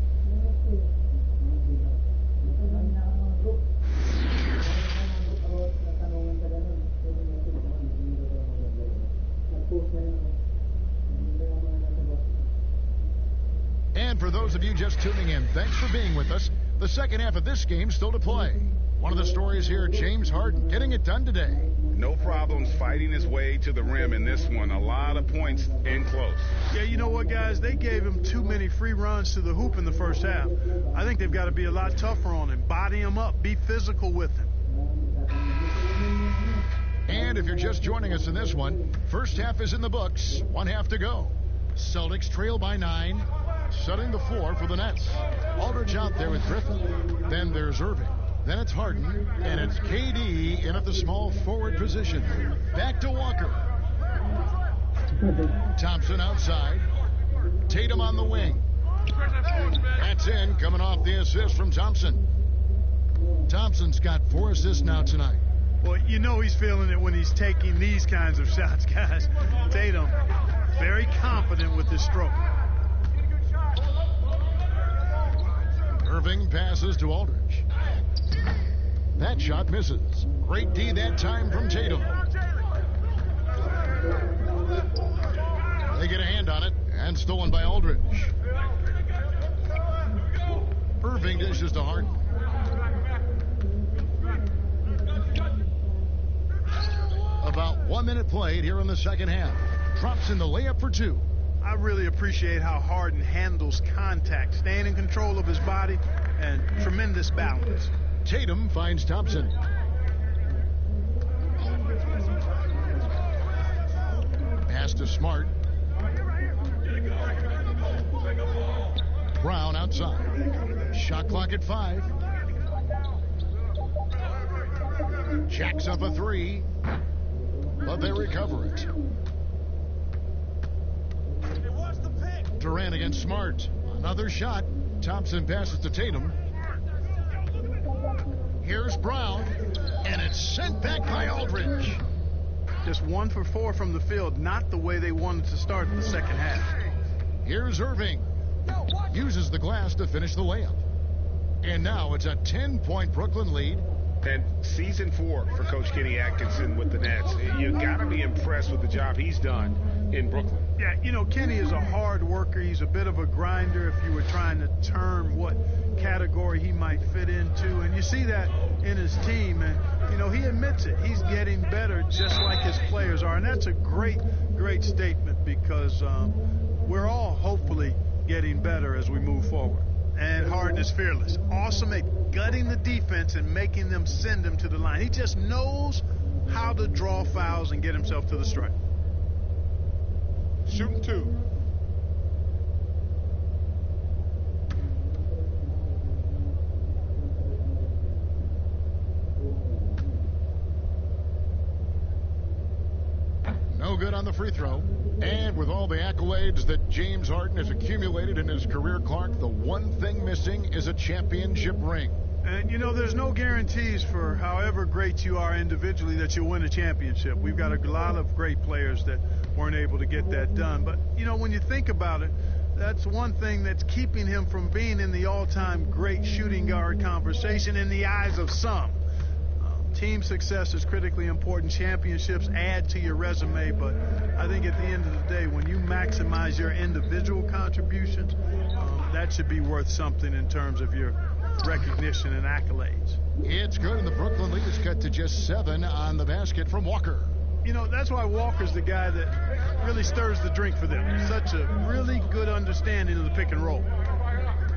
And for those of you just tuning in, thanks for being with us. The second half of this game still to play. One of the stories here, James Harden getting it done today. No problems fighting his way to the rim in this one. A lot of points in close. Yeah, you know what, guys? They gave him too many free runs to the hoop in the first half. I think they've got to be a lot tougher on him. Body him up. Be physical with him. And if you're just joining us in this one, first half is in the books. 1 half to go. Celtics trail by 9, setting the floor for the Nets. Aldridge out there with Griffin. Then there's Irving. Then it's Harden, and it's KD in at the small forward position. Back to Walker. Thompson outside. Tatum on the wing. That's in, coming off the assist from Thompson. Thompson's got 4 assists now tonight. Well, you know he's feeling it when he's taking these kinds of shots, guys. Tatum, very confident with his stroke. Irving passes to Aldridge. That shot misses. Great D that time from Tatum. They get a hand on it, and stolen by Aldridge. Irving dishes to Harden. About 1 minute played here in the second half. Drops in the layup for 2. I really appreciate how Harden handles contact, staying in control of his body, and tremendous balance. Tatum finds Thompson. Pass to Smart. Brown outside. Shot clock at 5. Jacks up a 3, but they recover it. Durant against Smart. Another shot. Thompson passes to Tatum. Here's Brown, and it's sent back by Aldridge. Just 1 for 4 from the field, not the way they wanted to start the second half. Here's Irving. Uses the glass to finish the layup. And now it's a 10-point Brooklyn lead. And season 4 for Coach Kenny Atkinson with the Nets. You got to be impressed with the job he's done in Brooklyn. Yeah, you know, Kenny is a hard worker. He's a bit of a grinder if you were trying to term what category he might fit into. And you see that in his team. And, you know, he admits it. He's getting better just like his players are. And that's a great, great statement because we're all hopefully getting better as we move forward. And Harden is fearless. Awesome at gutting the defense and making them send him to the line. He just knows how to draw fouls and get himself to the stripe. Shooting 2. No good on the free throw. And with all the accolades that James Harden has accumulated in his career, Clark, the one thing missing is a championship ring. And, you know, there's no guarantees for however great you are individually that you'll win a championship. We've got a lot of great players that weren't able to get that done. But, you know, when you think about it, that's one thing that's keeping him from being in the all-time great shooting guard conversation in the eyes of some. Team success is critically important. Championships add to your resume, but I think at the end of the day, when you maximize your individual contributions, that should be worth something in terms of your recognition and accolades. It's good, and the Brooklyn lead is cut to just 7 on the basket from Walker. You know, that's why Walker's the guy that really stirs the drink for them. Such a really good understanding of the pick and roll.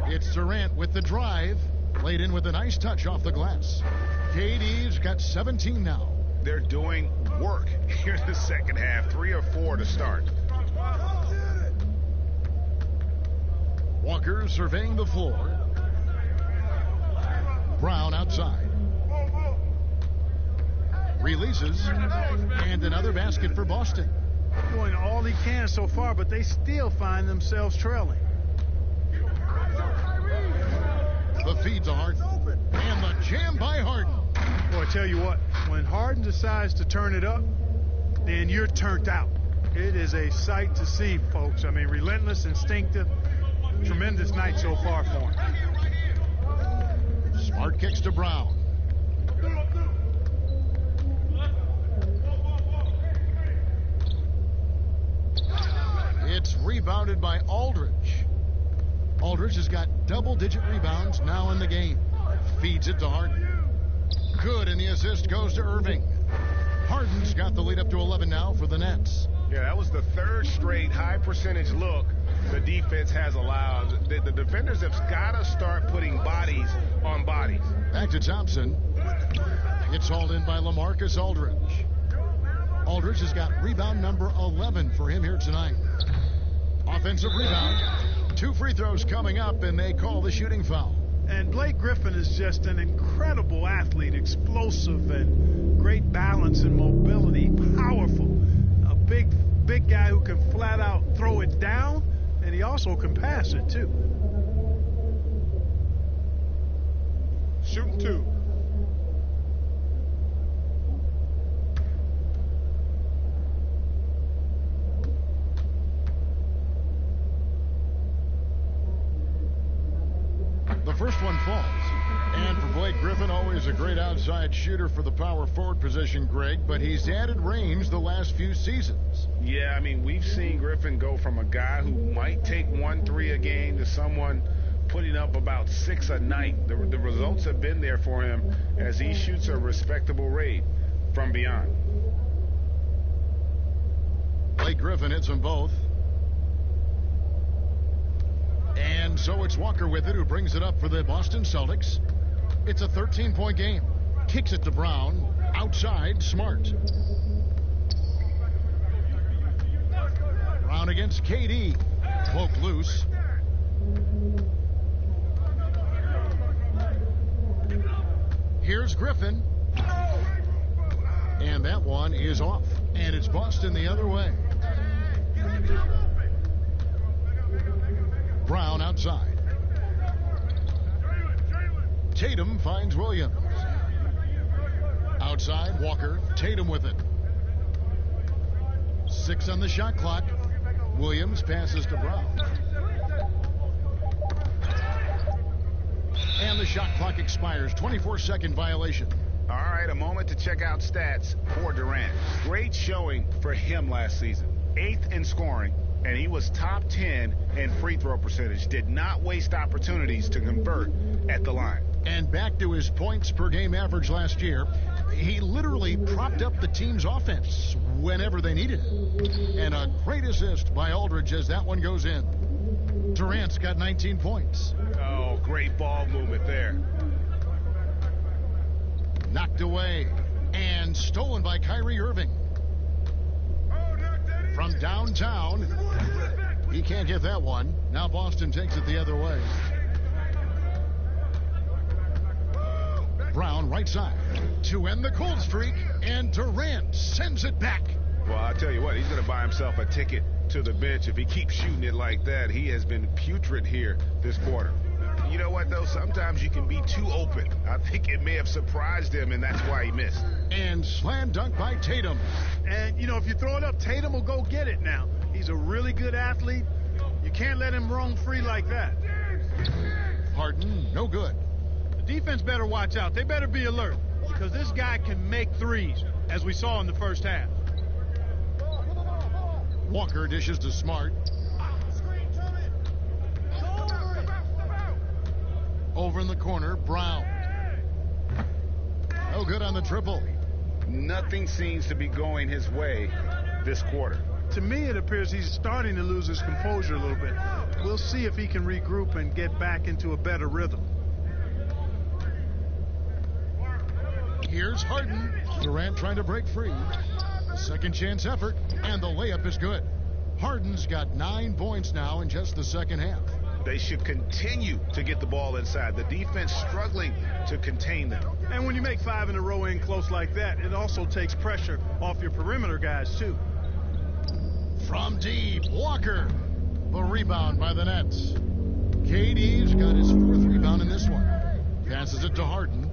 It's Durant with the drive, laid in with a nice touch off the glass. KD's got 17 now. They're doing work here in the second half, 3 or 4 to start. Walker surveying the floor. Brown outside. Releases, and another basket for Boston. Doing all he can so far, but they still find themselves trailing. The feed to Harden, and the jam by Harden. Boy, I tell you what, when Harden decides to turn it up, then you're turned out. It is a sight to see, folks. I mean, relentless, instinctive, tremendous night so far for him. Smart kicks to Brown. It's rebounded by Aldridge. Aldridge has got double-digit rebounds now in the game. Feeds it to Harden. Good, and the assist goes to Irving. Harden's got the lead up to 11 now for the Nets. Yeah, that was the 3rd straight high-percentage look the defense has allowed. The defenders have got to start putting bodies on bodies. Back to Thompson. It's hauled in by LaMarcus Aldridge. Aldridge has got rebound number 11 for him here tonight. Offensive rebound. 2 free throws coming up, and they call the shooting foul. And Blake Griffin is just an incredible athlete, explosive and great balance and mobility, powerful. A big guy who can flat out throw it down, and he also can pass it too. Shooting 2. The first one falls. And for Blake Griffin, always a great outside shooter for the power forward position, Greg, but he's added range the last few seasons. Yeah, I mean, we've seen Griffin go from a guy who might take 1 3 a game to someone putting up about 6 a night. The results have been there for him as he shoots a respectable rate from beyond. Blake Griffin hits them both. And so it's Walker with it, who brings it up for the Boston Celtics. It's a 13-point game. Kicks it to Brown. Outside, Smart. Brown against KD. Poke loose. Here's Griffin. And that one is off. And it's Boston the other way. Brown outside. Tatum finds Williams. Outside, Walker. Tatum with it. 6 on the shot clock. Williams passes to Brown. And the shot clock expires. 24-second violation. All right, a moment to check out stats for Durant. Great showing for him last season. 8th in scoring, and he was top 10 in free throw percentage. Did not waste opportunities to convert at the line. And back to his points per game average last year, he literally propped up the team's offense whenever they needed it. And a great assist by Aldridge as that one goes in. Durant's got 19 points. Oh, great ball movement there. Knocked away and stolen by Kyrie Irving. From downtown, he can't get that one. Now Boston takes it the other way. Brown right side to end the cold streak, and Durant sends it back. Well, I'll tell you what, he's going to buy himself a ticket to the bench if he keeps shooting it like that. He has been putrid here this quarter. You know what, though? Sometimes you can be too open. I think it may have surprised him, and that's why he missed. And slam dunk by Tatum. And, you know, if you throw it up, Tatum will go get it now. He's a really good athlete. You can't let him roam free like that. Harden, no good. The defense better watch out. They better be alert, because this guy can make threes, as we saw in the first half. Walker dishes to Smart. Over in the corner, Brown. No good on the triple. Nothing seems to be going his way this quarter. To me, it appears he's starting to lose his composure a little bit. We'll see if he can regroup and get back into a better rhythm. Here's Harden. Durant trying to break free. Second chance effort, and the layup is good. Harden's got 9 points now in just the second half. They should continue to get the ball inside. The defense struggling to contain them. And when you make 5 in a row in close like that, it also takes pressure off your perimeter guys, too. From deep, Walker. The rebound by the Nets. KD's got his 4th rebound in this one. Passes it to Harden.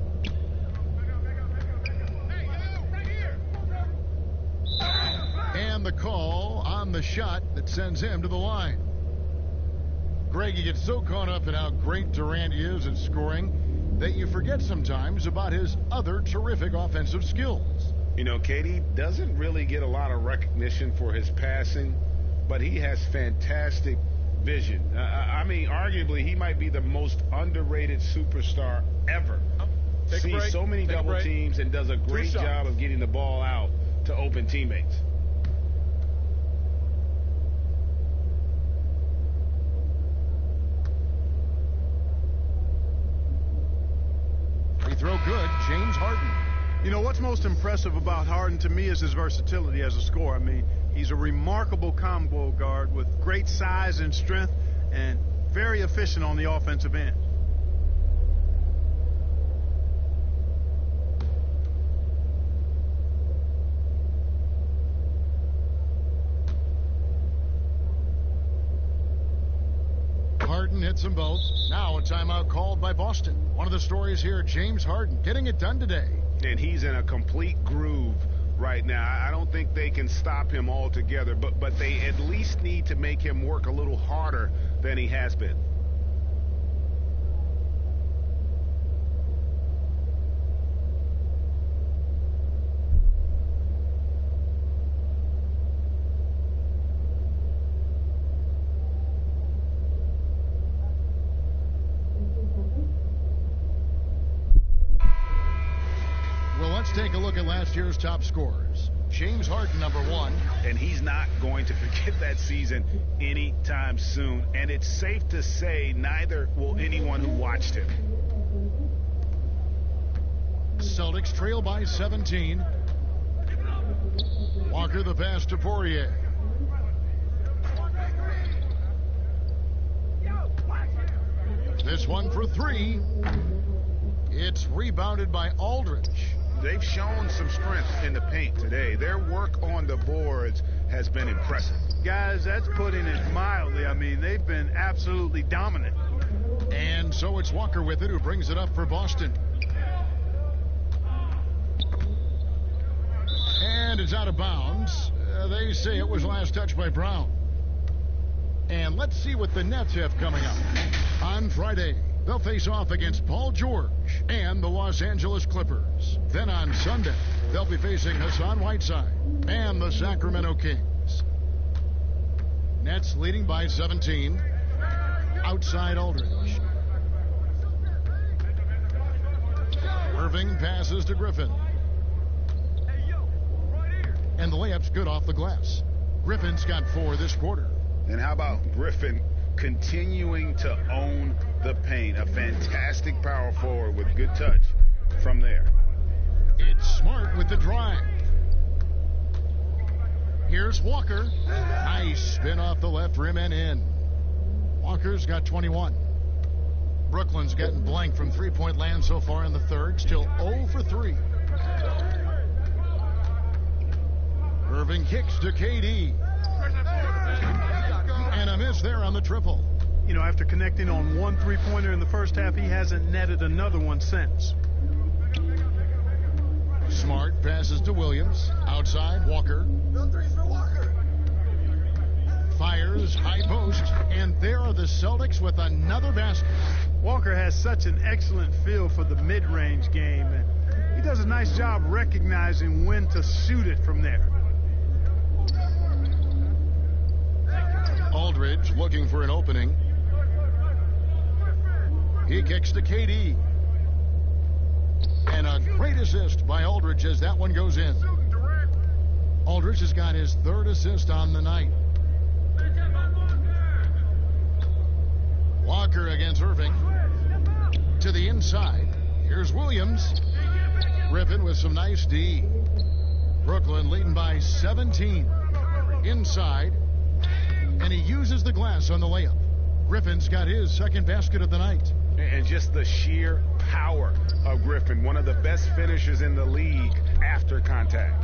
And the call on the shot that sends him to the line. Greg, you get so caught up in how great Durant is at scoring that you forget sometimes about his other terrific offensive skills. You know, KD doesn't really get a lot of recognition for his passing, but he has fantastic vision. I mean, arguably, he might be the most underrated superstar ever. Sees so many double teams and does a great job of getting the ball out to open teammates. Free throw good, James Harden. You know, what's most impressive about Harden to me is his versatility as a scorer. I mean, he's a remarkable combo guard with great size and strength and very efficient on the offensive end. Harden hits them both. Now a timeout called by Boston. One of the stories here, James Harden getting it done today. And he's in a complete groove right now. I don't think they can stop him altogether, but they at least need to make him work a little harder than he has been. Well, let's take a look at last year's top scorers. James Harden, number 1. And he's not going to forget that season anytime soon. And it's safe to say neither will anyone who watched him. Celtics trail by 17. Walker the pass to Poirier. This one for 3. It's rebounded by Aldridge. They've shown some strength in the paint today. Their work on the boards has been impressive. Guys, that's putting it mildly. I mean, they've been absolutely dominant. And so it's Walker with it, who brings it up for Boston. And it's out of bounds. They say it was last touched by Brown. And let's see what the Nets have coming up. On Friday, they'll face off against Paul George and the Los Angeles Clippers. Then on Sunday, they'll be facing Hassan Whiteside and the Sacramento Kings. Nets leading by 17. Outside Aldridge. Irving passes to Griffin. And the layup's good off the glass. Griffin's got 4 this quarter. And how about Griffin continuing to own the paint? A fantastic power forward with good touch from there. It's Smart with the drive. Here's Walker. Nice spin off the left rim and in. Walker's got 21. Brooklyn's gotten blank from three-point land so far in the third. Still 0 for 3. Irving kicks to KD. And a miss there on the triple. You know, after connecting on 1 3-pointer in the first half, he hasn't netted another one since. Smart passes to Williams. Outside, Walker. No threes for Walker. Fires, high post. And there are the Celtics with another basket. Walker has such an excellent feel for the mid-range game, and he does a nice job recognizing when to shoot it from there. Aldridge looking for an opening. He kicks to KD. And a great assist by Aldridge as that one goes in. Aldridge has got his 3rd assist on the night. Walker against Irving. To the inside. Here's Williams. Griffin with some nice D. Brooklyn leading by 17. Inside. And he uses the glass on the layup. Griffin's got his 2nd basket of the night. And just the sheer power of Griffin, one of the best finishers in the league after contact.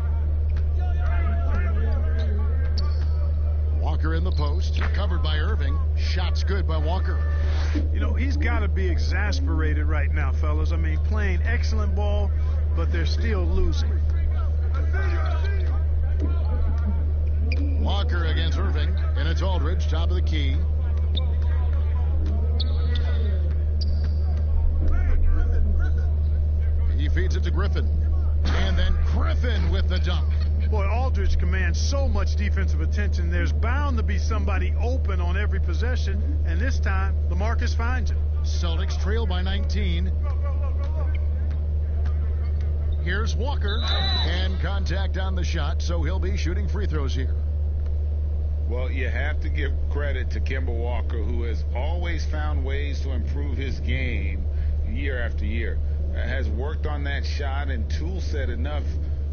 Walker in the post, covered by Irving. Shot's good by Walker. You know, he's got to be exasperated right now, fellas. I mean, playing excellent ball, but they're still losing. Walker against Irving, and it's Aldridge, top of the key. He feeds it to Griffin. And then Griffin with the dunk. Boy, Aldridge commands so much defensive attention. There's bound to be somebody open on every possession, and this time, LaMarcus finds it. Celtics trail by 19. Here's Walker, and contact on the shot, so he'll be shooting free throws here. Well, you have to give credit to Kimber Walker, who has always found ways to improve his game year after year. Has worked on that shot and tool set enough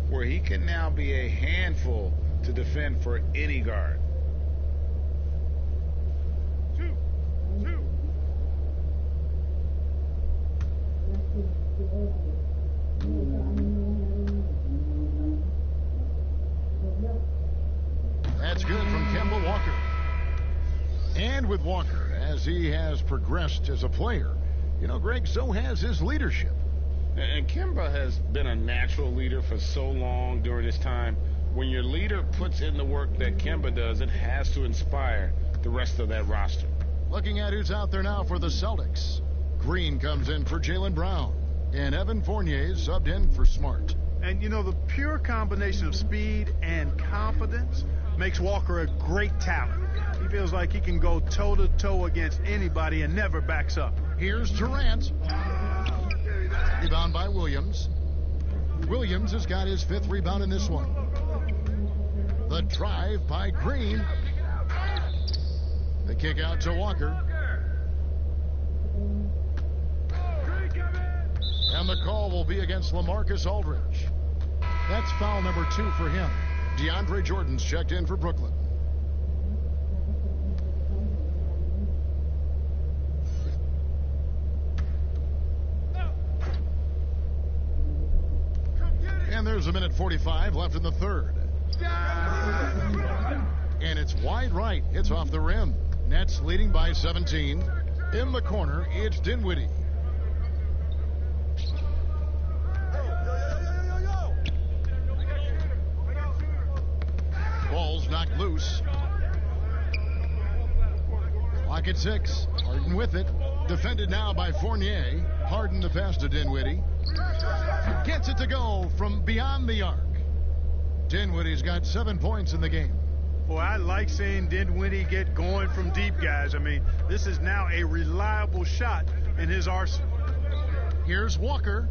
where he can now be a handful to defend for any guard. That's good from Kimber Walker. And with Walker, as he has progressed as a player, you know, Greg, so has his leadership. And Kimber has been a natural leader for so long during his time. When your leader puts in the work that Kimber does, it has to inspire the rest of that roster. Looking at who's out there now for the Celtics. Green comes in for Jaylen Brown. And Evan Fournier subbed in for Smart. And, you know, the pure combination of speed and confidence makes Walker a great talent. He feels like he can go toe-to-toe against anybody and never backs up. Here's Durant. Rebound by Williams. Williams has got his 5th rebound in this one. The drive by Green. The kick out to Walker. And the call will be against LaMarcus Aldridge. That's foul number 2 for him. DeAndre Jordan's checked in for Brooklyn. And there's a minute 45 left in the third. And it's wide right. It's off the rim. Nets leading by 17. In the corner, it's Dinwiddie. Ball's knocked loose. Clock at 6. Harden with it. Defended now by Fournier. Harden the pass to Dinwiddie. Gets it to go from beyond the arc. Dinwiddie's got 7 points in the game. Boy, I like seeing Dinwiddie get going from deep, guys. I mean, this is now a reliable shot in his arsenal. Here's Walker.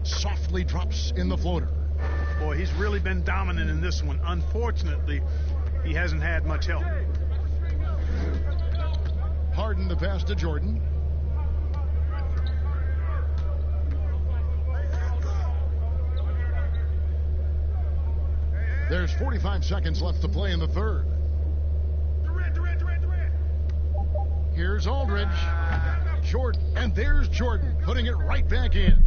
Softly drops in the floater. Boy, he's really been dominant in this one. Unfortunately, he hasn't had much help. Harden the pass to Jordan. There's 45 seconds left to play in the third. Durant. Here's Aldridge. Jordan. And there's Jordan putting it right back in.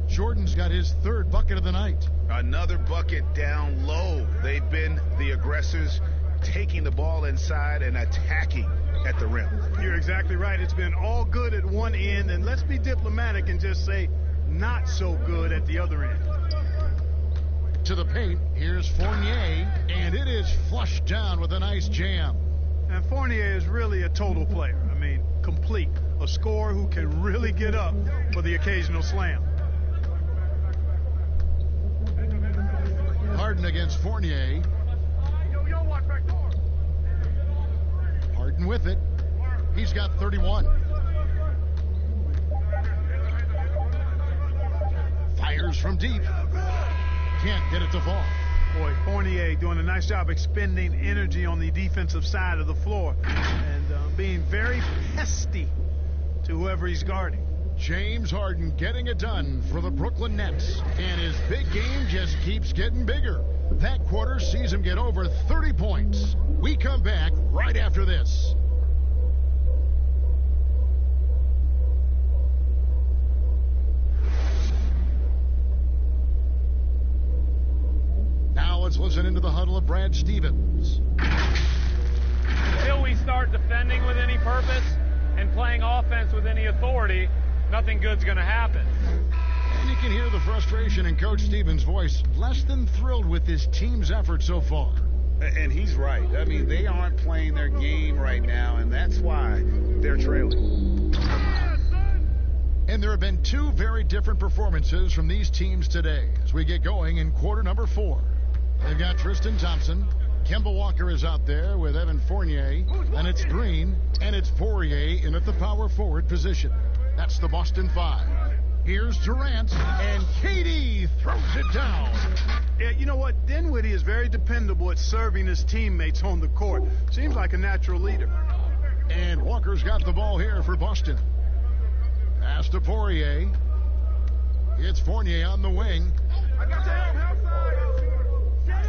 Jordan's got his third bucket of the night. Another bucket down low. They've been the aggressors, taking the ball inside and attacking at the rim. You're exactly right. It's been all good at one end, and let's be diplomatic and just say not so good at the other end. To the paint, here's Fournier, and it is flushed down with a nice jam. And Fournier is really a total player. I mean, complete. A scorer who can really get up for the occasional slam. Harden against Fournier. Harden with it. He's got 31. Fires from deep. Can't get it to fall. Boy, Fournier doing a nice job expending energy on the defensive side of the floor and being very pesky to whoever he's guarding. James Harden getting it done for the Brooklyn Nets. And his big game just keeps getting bigger. That quarter sees him get over 30 points. We come back right after this. Now let's listen into the huddle of Brad Stevens. Until we start defending with any purpose and playing offense with any authority, nothing good's going to happen. And you can hear the frustration in Coach Stevens' voice, less than thrilled with his team's effort so far. And he's right. I mean, they aren't playing their game right now, and that's why they're trailing. And there have been 2 very different performances from these teams today as we get going in quarter number 4. They've got Tristan Thompson. Kimber Walker is out there with Evan Fournier. And it's Green, and it's Poirier in at the power forward position. That's the Boston 5. Here's Durant, and KD throws it down. Yeah, you know what? Dinwiddie is very dependable at serving his teammates on the court. Seems like a natural leader. And Walker's got the ball here for Boston. Pass to Poirier. It's Fournier on the wing.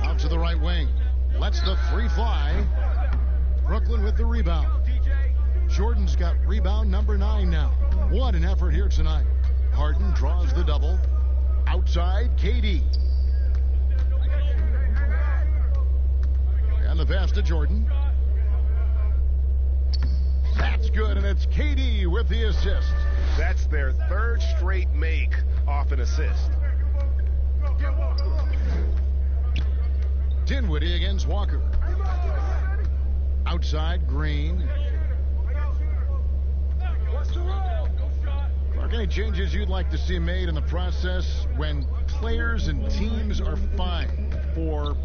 Out to the right wing. Lets the 3 fly. Brooklyn with the rebound. Jordan's got rebound number 9 now. What an effort here tonight. Harden draws the double. Outside, KD. And the pass to Jordan. That's good, and it's KD with the assist. That's their 3rd straight make off an assist. Dinwiddie against Walker. Outside, Green. Clark, any changes you'd like to see made in the process when players and teams are fined for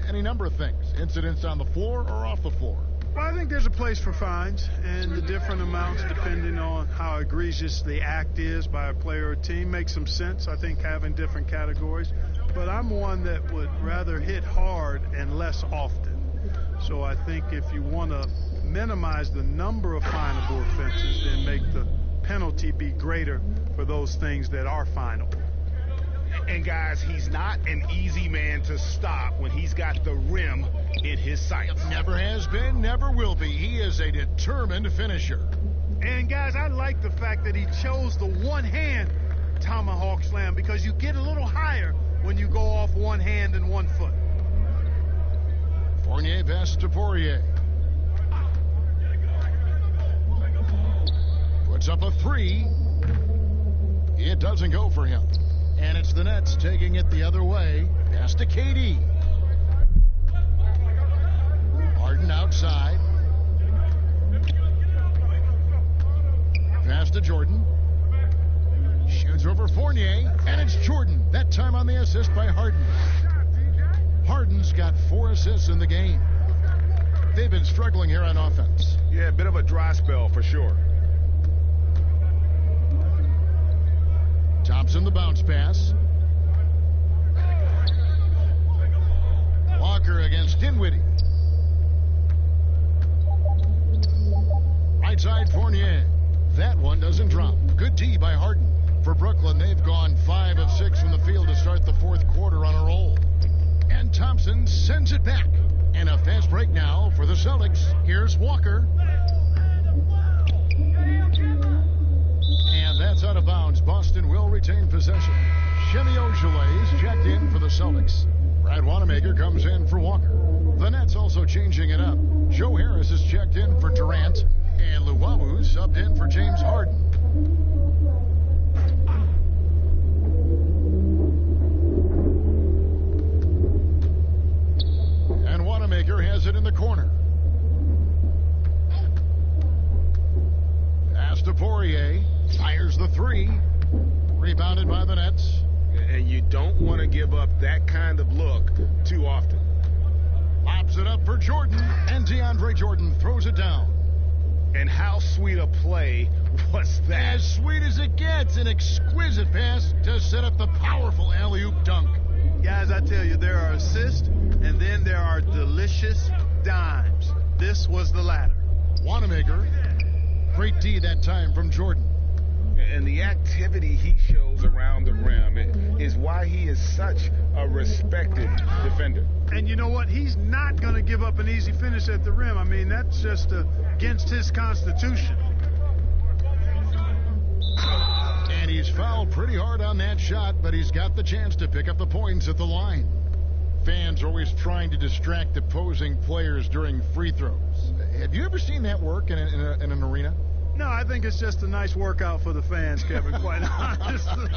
any number of things? Incidents on the floor or off the floor? Well, I think there's a place for fines, and the different amounts depending on how egregious the act is by a player or team makes some sense. I think having different categories, but I'm one that would rather hit hard and less often. So I think if you want to minimize the number of finable offenses, then make the penalty be greater for those things that are finable. And guys, he's not an easy man to stop when he's got the rim in his sights. Never has been, never will be. He is a determined finisher. And guys, I like the fact that he chose the one-hand tomahawk slam, because you get a little higher when you go off one hand and 1 foot. Fournier passes to Poirier. Puts up a 3. It doesn't go for him. And it's the Nets taking it the other way. Pass to KD. Harden outside. Pass to Jordan. Shoots over Fournier. And it's Jordan. That time on the assist by Harden. Harden's got 4 assists in the game. They've been struggling here on offense. Yeah, a bit of a dry spell for sure. Thompson the bounce pass. Walker against Dinwiddie. Right side Fournier. That one doesn't drop. Good D by Harden. For Brooklyn, they've gone 5 of 6 from the field to start the 4th quarter on a roll. And Thompson sends it back. And a fast break now for the Celtics. Here's Walker. And that's out of bounds. Boston will retain possession. Shemi Ojeleye is checked in for the Celtics. Brad Wanamaker comes in for Walker. The Nets also changing it up. Joe Harris is checked in for Durant. And Luwawu subbed in for James Harden. And Wanamaker has it in the corner. Pass to Poirier. Fires the 3. Rebounded by the Nets. And you don't want to give up that kind of look too often. Lobs it up for Jordan. And DeAndre Jordan throws it down. And how sweet a play was that? As sweet as it gets. An exquisite pass to set up the powerful alley-oop dunk. Guys, I tell you, there are assists, and then there are delicious dimes. This was the latter. Wanamaker. Great D that time from Jordan. And the activity he shows around the rim is why he is such a respected defender. And you know what? He's not going to give up an easy finish at the rim. I mean, that's just against his constitution. And he's fouled pretty hard on that shot, but he's got the chance to pick up the points at the line. Fans are always trying to distract opposing players during free throws. Have you ever seen that work in an arena? No, I think it's just a nice workout for the fans, Kevin, quite honestly.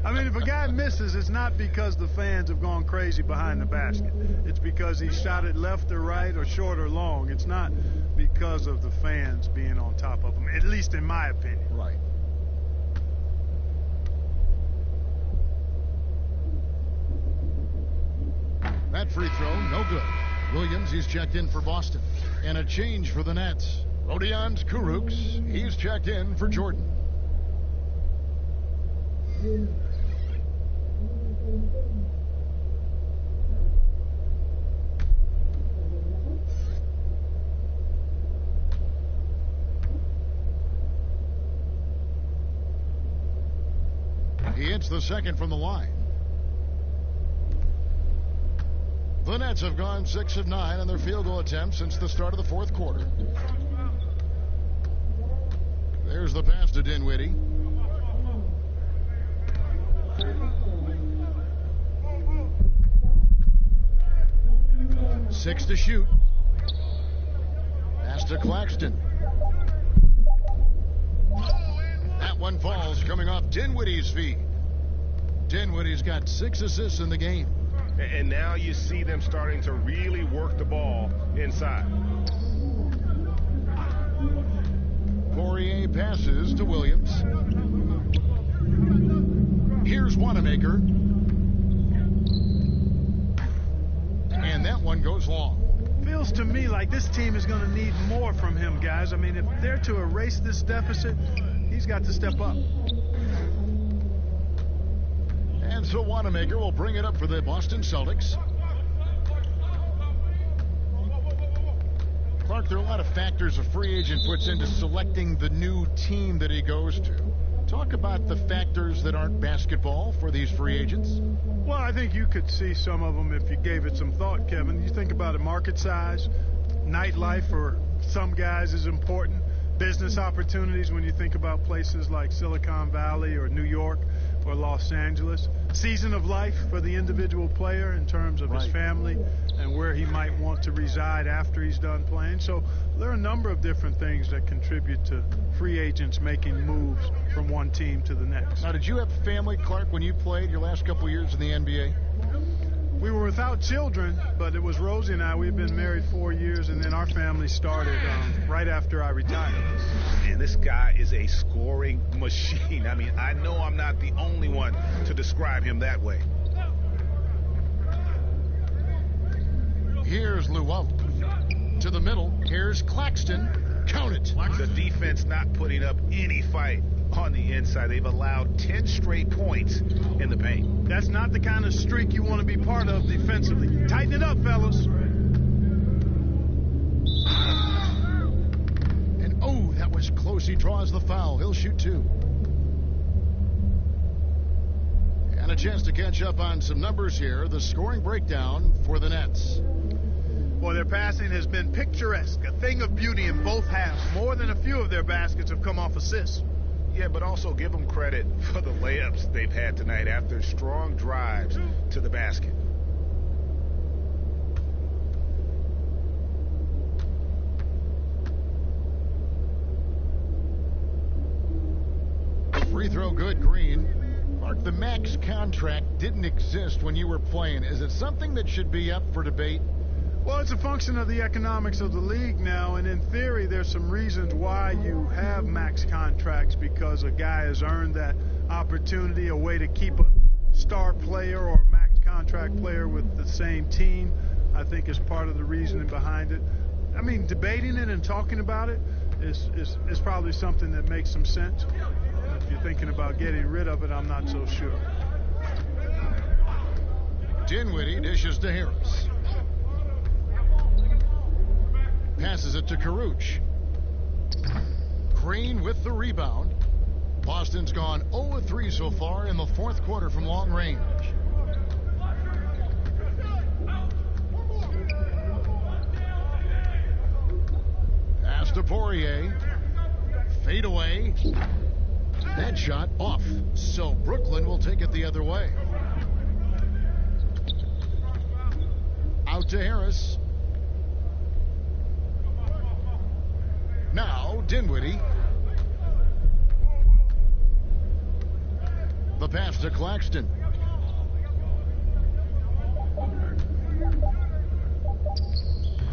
I mean, if a guy misses, it's not because the fans have gone crazy behind the basket. It's because he shot it left or right or short or long. It's not because of the fans being on top of him, at least in my opinion. Right. That free throw, no good. Williams, he's checked in for Boston. And a change for the Nets. Rodions Kurucs, he's checked in for Jordan. He hits the second from the line. The Nets have gone 6 of 9 on their field goal attempts since the start of the 4th quarter. There's the pass to Dinwiddie. Six to shoot. Pass to Claxton. That one falls coming off Dinwiddie's feet. Dinwiddie's got 6 assists in the game. And now you see them starting to really work the ball inside. Poirier passes to Williams. Here's Wanamaker. And that one goes long. feels to me like this team is going to need more from him, guys. I mean, if they're to erase this deficit, he's got to step up. And so Wanamaker will bring it up for the Boston Celtics. Clark, there are a lot of factors a free agent puts into selecting the new team that he goes to. Talk about the factors that aren't basketball for these free agents. Well, I think you could see some of them if you gave it some thought, Kevin. You think about a market size, nightlife for some guys is important, business opportunities when you think about places like Silicon Valley or New York or Los Angeles, season of life for the individual player in terms of his family and where he might want to reside after he's done playing. So there are a number of different things that contribute to free agents making moves from one team to the next. Now, did you have family, Clark, when you played your last couple years in the NBA? We were without children, but it was Rosie and I. We've been married 4 years, and then our family started right after I retired. Man, this guy is a scoring machine. I mean, I know I'm not the only one to describe him that way. Here's Luau. To the middle, here's Claxton. Count it. The defense not putting up any fight on the inside. They've allowed 10 straight points in the paint. That's not the kind of streak you want to be part of defensively. Tighten it up, fellas. And oh, that was close. He draws the foul. He'll shoot two. And a chance to catch up on some numbers here. The scoring breakdown for the Nets. Well, their passing has been picturesque, a thing of beauty in both halves. More than a few of their baskets have come off assists. Yeah, but also give them credit for the layups they've had tonight after strong drives to the basket. Free throw good, Green. Mark, the max contract didn't exist when you were playing. Is it something that should be up for debate? Well, it's a function of the economics of the league now, and in theory, there's some reasons why you have max contracts, because a guy has earned that opportunity, a way to keep a star player or a max contract player with the same team, I think is part of the reasoning behind it. I mean, debating it and talking about it is probably something that makes some sense. If you're thinking about getting rid of it, I'm not so sure. Dinwiddie dishes to Harris. Passes it to Caruch. Green with the rebound. Boston's gone 0-3 so far in the fourth quarter from long range. Pass to Poirier. Fade away. That shot off. So Brooklyn will take it the other way. Out to Harris. Now, Dinwiddie. The pass to Claxton.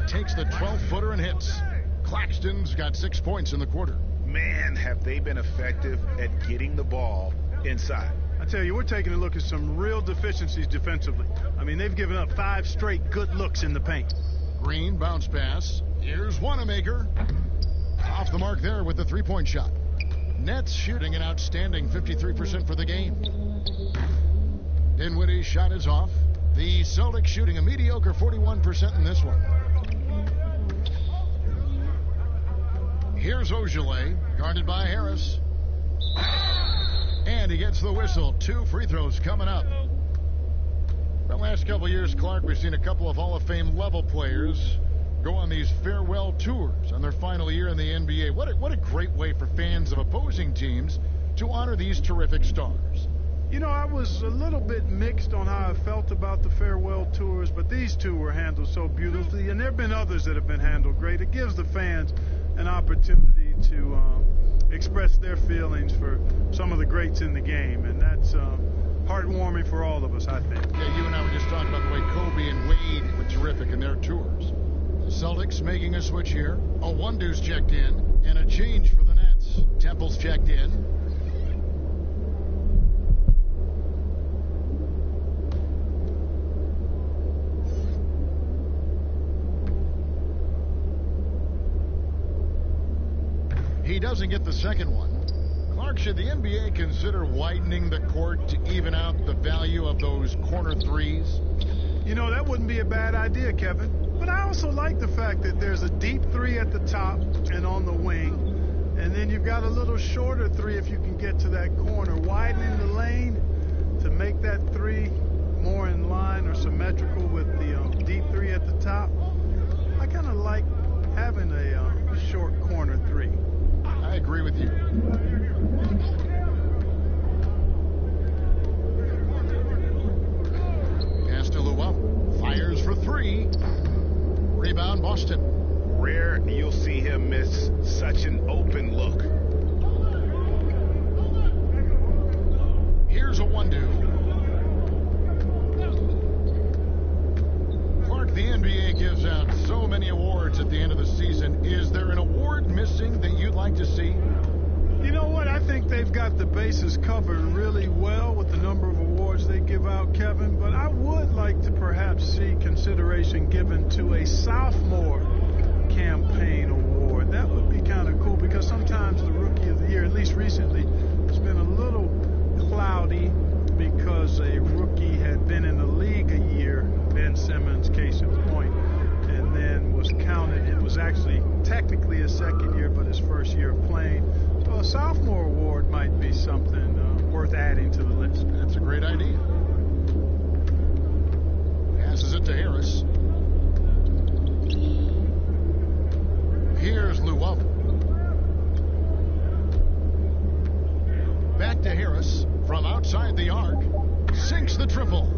Takes the 12-footer and hits. Claxton's got 6 points in the quarter. Man, have they been effective at getting the ball inside. I tell you, we're taking a look at some real deficiencies defensively. I mean, they've given up 5 straight good looks in the paint. Green bounce pass. Here's Wanamaker. Off the mark there with the three-point shot. Nets shooting an outstanding 53% for the game. Dinwiddie's shot is off. The Celtics shooting a mediocre 41% in this one. Here's Ogilvy, guarded by Harris. And he gets the whistle. 2 free throws coming up. The last couple years, Clark, we've seen a couple of Hall of Fame level players go on these farewell tours on their final year in the NBA. What a great way for fans of opposing teams to honor these terrific stars. You know, I was a little bit mixed on how I felt about the farewell tours, but these two were handled so beautifully, and there have been others that have been handled great. It gives the fans an opportunity to express their feelings for some of the greats in the game, and that's heartwarming for all of us, I think. Yeah, you and I were just talking about the way Kobe and Wade were terrific in their tours. Celtics making a switch here. A one-deuce checked in, and a change for the Nets. Temple's checked in. doesn't get the second one. Clark, should the NBA consider widening the court to even out the value of those corner threes? You know, that wouldn't be a bad idea, Kevin. But I also like the fact that there's a deep three at the top and on the wing. And then you've got a little shorter three if you can get to that corner. Widening the lane to make that three more in line or symmetrical with the deep three at the top. I kind of like having a short corner three. I agree with you. Pass to Luau. Fires for three. Rebound Boston. Rare you'll see him miss such an open look. Here's a 1-2. Clark, the NBA gives out so many awards at the end of the season. Is there an award missing that you'd like to see? You know what? I think they've got the bases covered really well with the number of awards they give out, Kevin. But I would like to perhaps see consideration given to a sophomore campaign award. That would be kind of cool because sometimes the Rookie of the Year, at least recently, has been a little cloudy because a rookie had been in the league a year, Ben Simmons, case in point, and then was counted. It was actually technically his second year, but his first year of playing. So a sophomore award might be something worth adding to the list. That's a great idea. Passes it to Harris. Here's Luau. Back to Harris from outside the arc. Sinks the triple.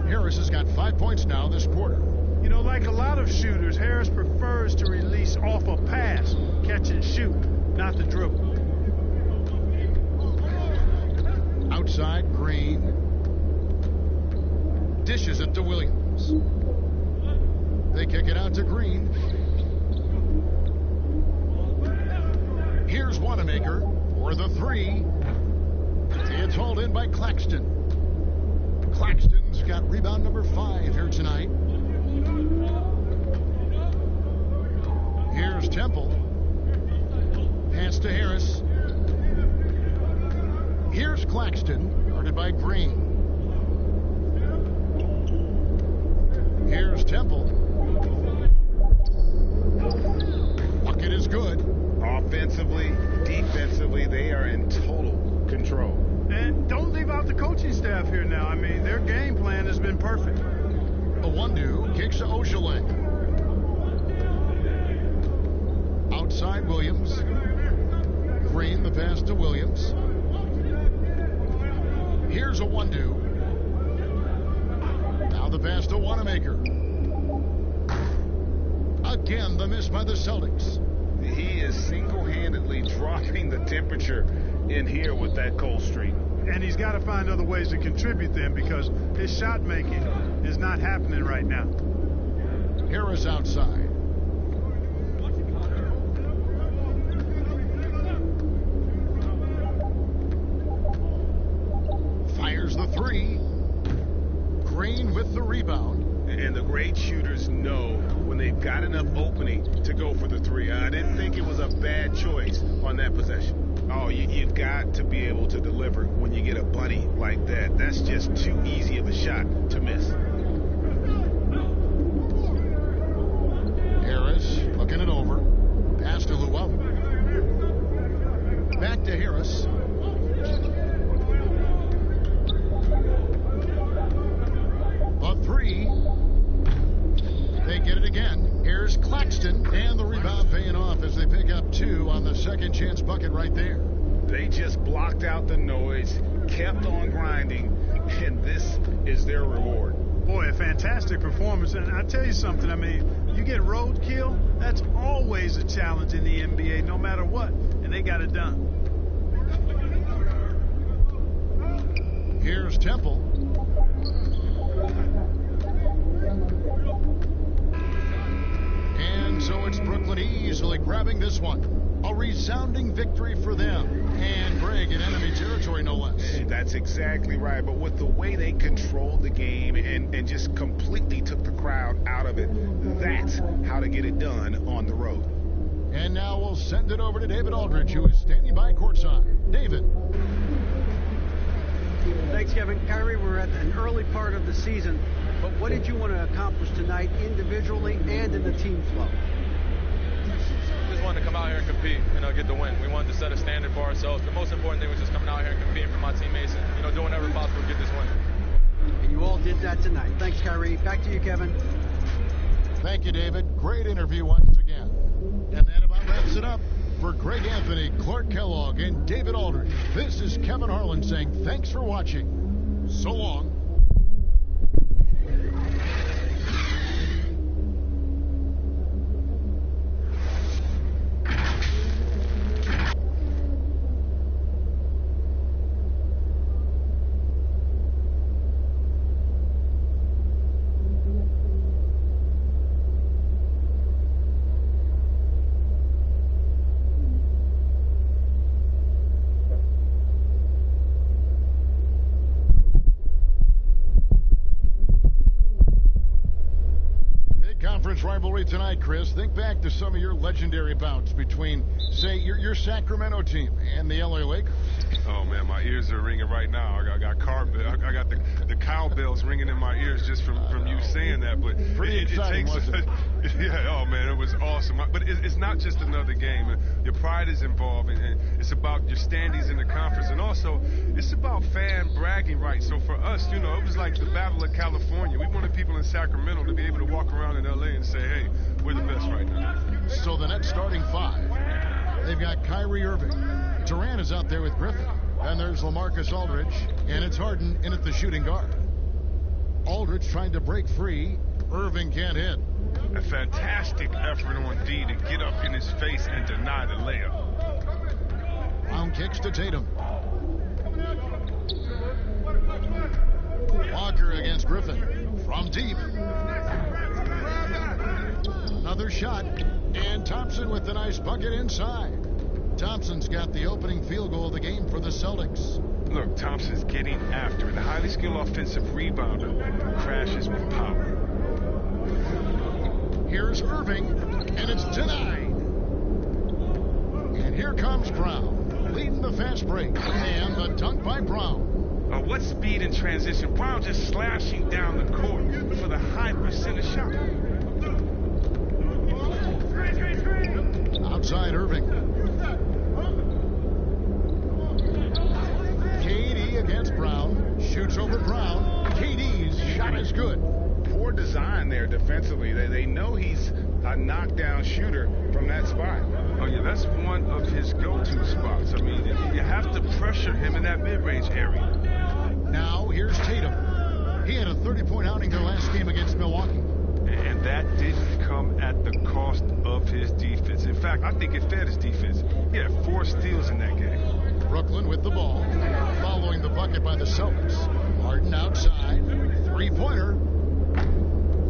Harris has got 5 points now this quarter. You know, like a lot of shooters, Harris prefers to release off a pass, catch and shoot, not the dribble. Outside, Green. Dishes it to Williams. They kick it out to Green. Here's Wanamaker for the three. It's hauled in by Claxton. Claxton's got rebound number 5 here tonight. Here's Temple. Pass to Harris. Here's Claxton, guarded by Green. Here's Temple. Bucket is good. Offensively, defensively, they are in total control. And don't leave out the coaching staff here now. I mean, their game plan has been perfect. The 1-2 kicks to Oshale. Outside Williams. Green, the pass to Williams. Here's a 1-2. Now the pass to Wanamaker. Again, the miss by the Celtics. He is single-handedly dropping the temperature in here with that cold streak. And he's got to find other ways to contribute then because his shot making is not happening right now. Harris outside. Fires the three. Green with the rebound. And the great shooters know when they've got enough opening to go for the three. I didn't think it was a bad choice on that possession. Oh, you've got to be able to deliver when you get a bunny like that. That's just too easy of a shot to miss. Harris looking it over. Pass to Luau. Back to Harris. The three. They get it again. Here's Claxton, and the rebound paying off as they pick up 2 on the second chance bucket right there. They just blocked out the noise, kept on grinding, and this is their reward. Boy, a fantastic performance. And I tell you something, I mean, you get roadkill, that's always a challenge in the NBA, no matter what, and they got it done. Here's Temple. And so it's Brooklyn easily grabbing this one. A resounding victory for them. And Greg in enemy territory, no less. That's exactly right. But with the way they controlled the game and just completely took the crowd out of it, that's how to get it done on the road. And now we'll send it over to David Aldridge, who is standing by courtside. David. Thanks, Kevin. Kyrie, we're at an early part of the season, but what did you want to accomplish tonight individually and in the team flow? Just wanted to come out here and compete and get the win. We wanted to set a standard for ourselves. The most important thing was just coming out here and competing for my teammates and doing whatever possible to get this win. And you all did that tonight. Thanks, Kyrie. Back to you, Kevin. Thank you, David. Great interview once again. And that about wraps it up. For Greg Anthony, Clark Kellogg, and David Aldridge, this is Kevin Harlan saying thanks for watching. So long. Conference rivalry tonight, Chris. Think back to some of your legendary bouts between, say, your Sacramento team and the LA Lakers. Oh man, my ears are ringing right now. I got the cowbells ringing in my ears just from you saying that. But pretty exciting, wasn't it? Yeah, oh man, it was awesome. But it's not just another game. Your pride is involved, and it's about your standings in the conference, and also it's about fan bragging rights. So for us, it was like the Battle of California. We wanted people in Sacramento to be able to walk around in LA and say, hey, we're the best right now. So the Nets starting five. They've got Kyrie Irving. Durant is out there with Griffin. And there's LaMarcus Aldridge. And it's Harden in at the shooting guard. Aldridge trying to break free. Irving can't hit. A fantastic effort on D to get up in his face and deny the layup. Brown kicks to Tatum. Walker against Griffin. From deep. Another shot. And Thompson with the nice bucket inside. Thompson's got the opening field goal of the game for the Celtics. Look, Thompson's getting after it. The highly skilled offensive rebounder crashes with power. Here's Irving, and it's denied. And here comes Brown, leading the fast break. And the dunk by Brown. What speed in transition. Brown just slashing down the court for the high percentage shot. Outside Irving. KD against Brown. Shoots over Brown. KD's shot is good. Poor design there defensively. They know he's a knockdown shooter from that spot. Oh, yeah, that's one of his go-to spots. I mean, you have to pressure him in that mid-range area. Now, here's Tatum. He had a 30-point outing their last game against Milwaukee. And that didn't come at the cost of his defense. In fact, I think it fed his defense. He had 4 steals in that game. Brooklyn with the ball, following the bucket by the Celtics. Harden outside, three-pointer.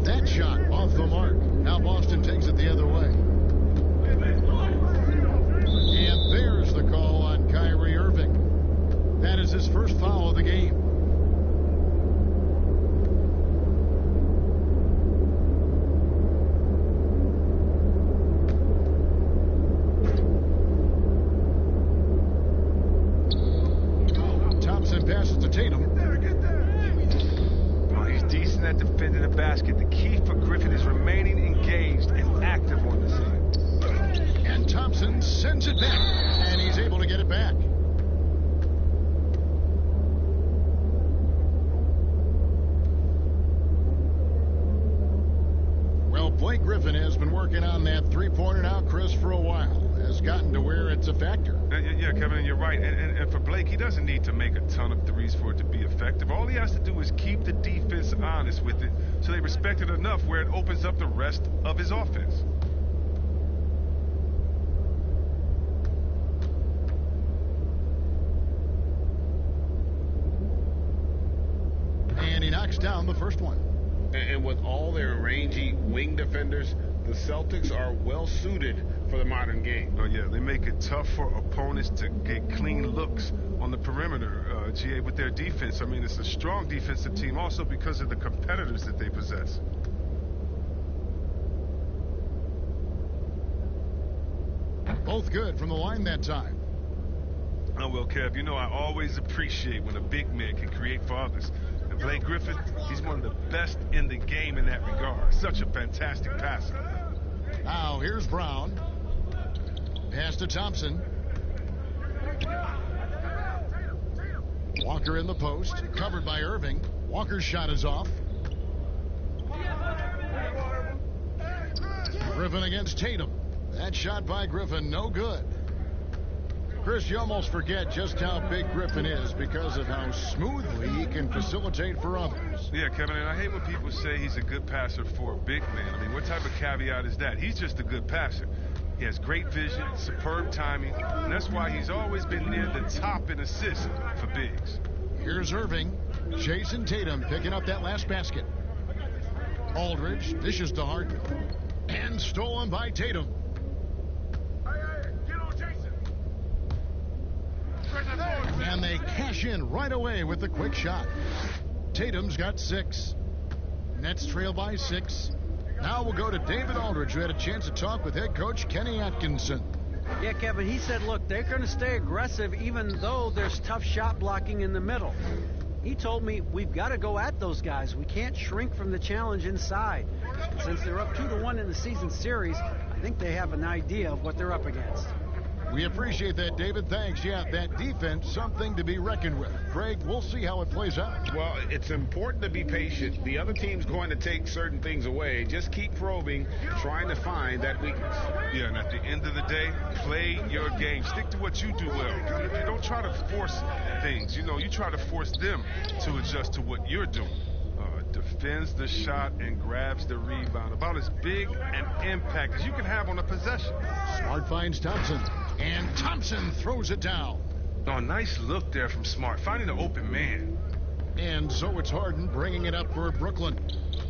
That shot off the mark. Now Boston takes it the other way. And there's the call on Kyrie Irving. That is his first foul of the game. Passes to Tatum. Oh, he's decent at defending the basket. The key for Griffin is remaining engaged and active on the side. And Thompson sends it back, and he's able to get it back. Well, Blake Griffin has been working on that three-pointer now, Chris, for a while. Has gotten to where it's a factor. Yeah, Kevin, you're right. And for Blake, he doesn't need to make a ton of threes for it to be effective. All he has to do is keep the defense honest with it so they respect it enough where it opens up the rest of his offense. And he knocks down the first one. And with all their rangy wing defenders, the Celtics are well suited for the modern game. Oh, yeah, they make it tough for opponents to get clean looks on the perimeter, GA, with their defense. I mean, it's a strong defensive team also because of the competitors that they possess. Both good from the line that time. Oh, well, Kev, you know I always appreciate when a big man can create for others. And Blake Griffin, he's one of the best in the game in that regard. Such a fantastic passer. Now here's Brown. Pass to Thompson. Walker in the post, covered by Irving. Walker's shot is off. Griffin against Tatum. That shot by Griffin, no good. Chris, you almost forget just how big Griffin is because of how smoothly he can facilitate for others. Yeah, Kevin, and I hate when people say he's a good passer for a big man. I mean, what type of caveat is that? He's just a good passer. He has great vision, superb timing, and that's why he's always been near the top in assists for bigs. Here's Irving. Jason Tatum picking up that last basket. Aldridge dishes to Harden. And stolen by Tatum. And they cash in right away with the quick shot. Tatum's got 6. Nets trail by 6. Now we'll go to David Aldridge, who had a chance to talk with head coach Kenny Atkinson. Yeah, Kevin, he said, look, they're going to stay aggressive even though there's tough shot blocking in the middle. He told me we've got to go at those guys. We can't shrink from the challenge inside. And since they're up 2-1 in the season series, I think they have an idea of what they're up against. We appreciate that, David. Thanks. Yeah, that defense, something to be reckoned with. Craig, we'll see how it plays out. Well, it's important to be patient. The other team's going to take certain things away. Just keep probing, trying to find that weakness. Yeah, and at the end of the day, play your game. Stick to what you do well. You don't try to force things. You know, you try to force them to adjust to what you're doing. Defends the shot and grabs the rebound. About as big an impact as you can have on a possession. Smart finds Thompson. And Thompson throws it down. Oh, nice look there from Smart, finding an open man. And so it's Harden bringing it up for Brooklyn.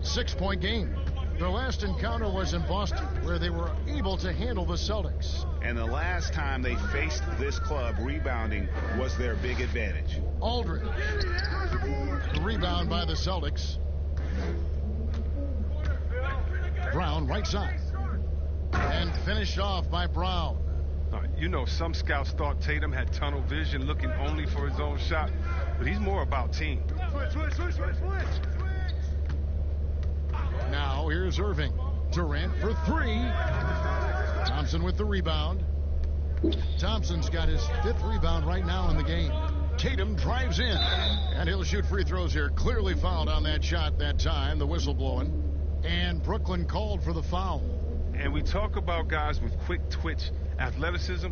6-point game. Their last encounter was in Boston, where they were able to handle the Celtics. And the last time they faced this club, rebounding was their big advantage. Aldridge. The rebound by the Celtics. Brown, right side. And finished off by Brown. You know, some scouts thought Tatum had tunnel vision, looking only for his own shot, but he's more about team. Now here's Irving. Durant for 3. Thompson with the rebound. Thompson's got his 5th rebound right now in the game. Tatum drives in, and he'll shoot free throws here. Clearly fouled on that shot that time, the whistle blowing. And Brooklyn called for the foul. And we talk about guys with quick twitch athleticism.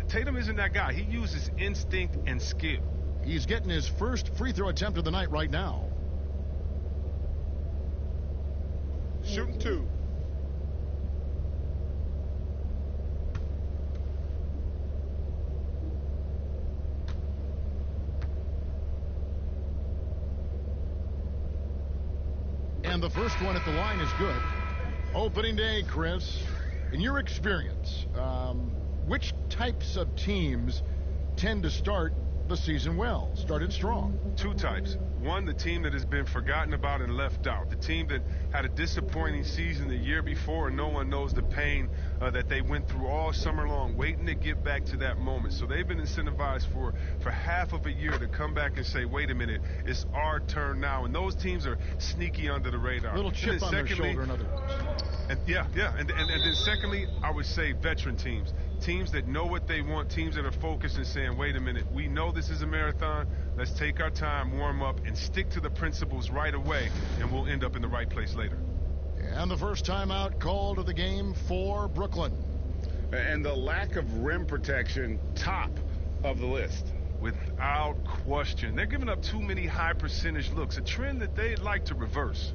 Tatum isn't that guy. He uses instinct and skill. He's getting his first free throw attempt of the night right now. Shooting 2. And the first one at the line is good. Opening day, Chris, in your experience, which types of teams tend to start the season well, started strong? 2 types. One, the team that has been forgotten about and left out. The team that had a disappointing season the year before, and no one knows the pain that they went through all summer long, waiting to get back to that moment. So they've been incentivized for half of a year to come back and say, wait a minute, it's our turn now. And those teams are sneaky under the radar. A little chip on their shoulder, in other words. And then secondly, I would say veteran teams. Teams that know what they want, teams that are focused and saying, wait a minute, we know this is a marathon. Let's take our time, warm up, and stick to the principles right away, and we'll end up in the right place later. And the first timeout called of the game for Brooklyn. And the lack of rim protection, top of the list. Without question. They're giving up too many high percentage looks, a trend that they'd like to reverse.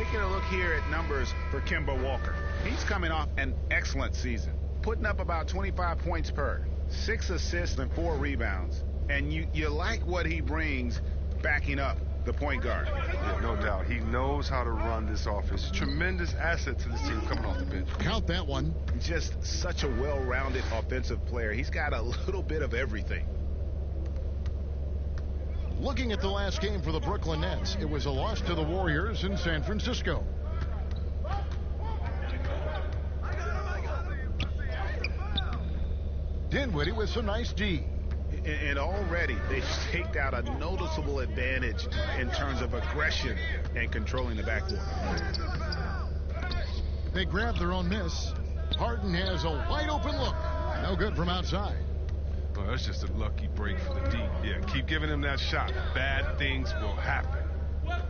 taking a look here at numbers for Kimber Walker. He's coming off an excellent season, putting up about 25 points per, 6 assists and 4 rebounds. And you like what he brings backing up the point guard. Yeah, no doubt. He knows how to run this offense. Tremendous asset to this team coming off the bench. Count that one. Just such a well-rounded offensive player. He's got a little bit of everything. Looking at the last game for the Brooklyn Nets, it was a loss to the Warriors in San Francisco. Dinwiddie with some nice D. And already they've staked out a noticeable advantage in terms of aggression and controlling the backcourt. They grab their own miss. Harden has a wide open look. No good from outside. Well, that's just a lucky break for the D. Yeah, keep giving him that shot. Bad things will happen.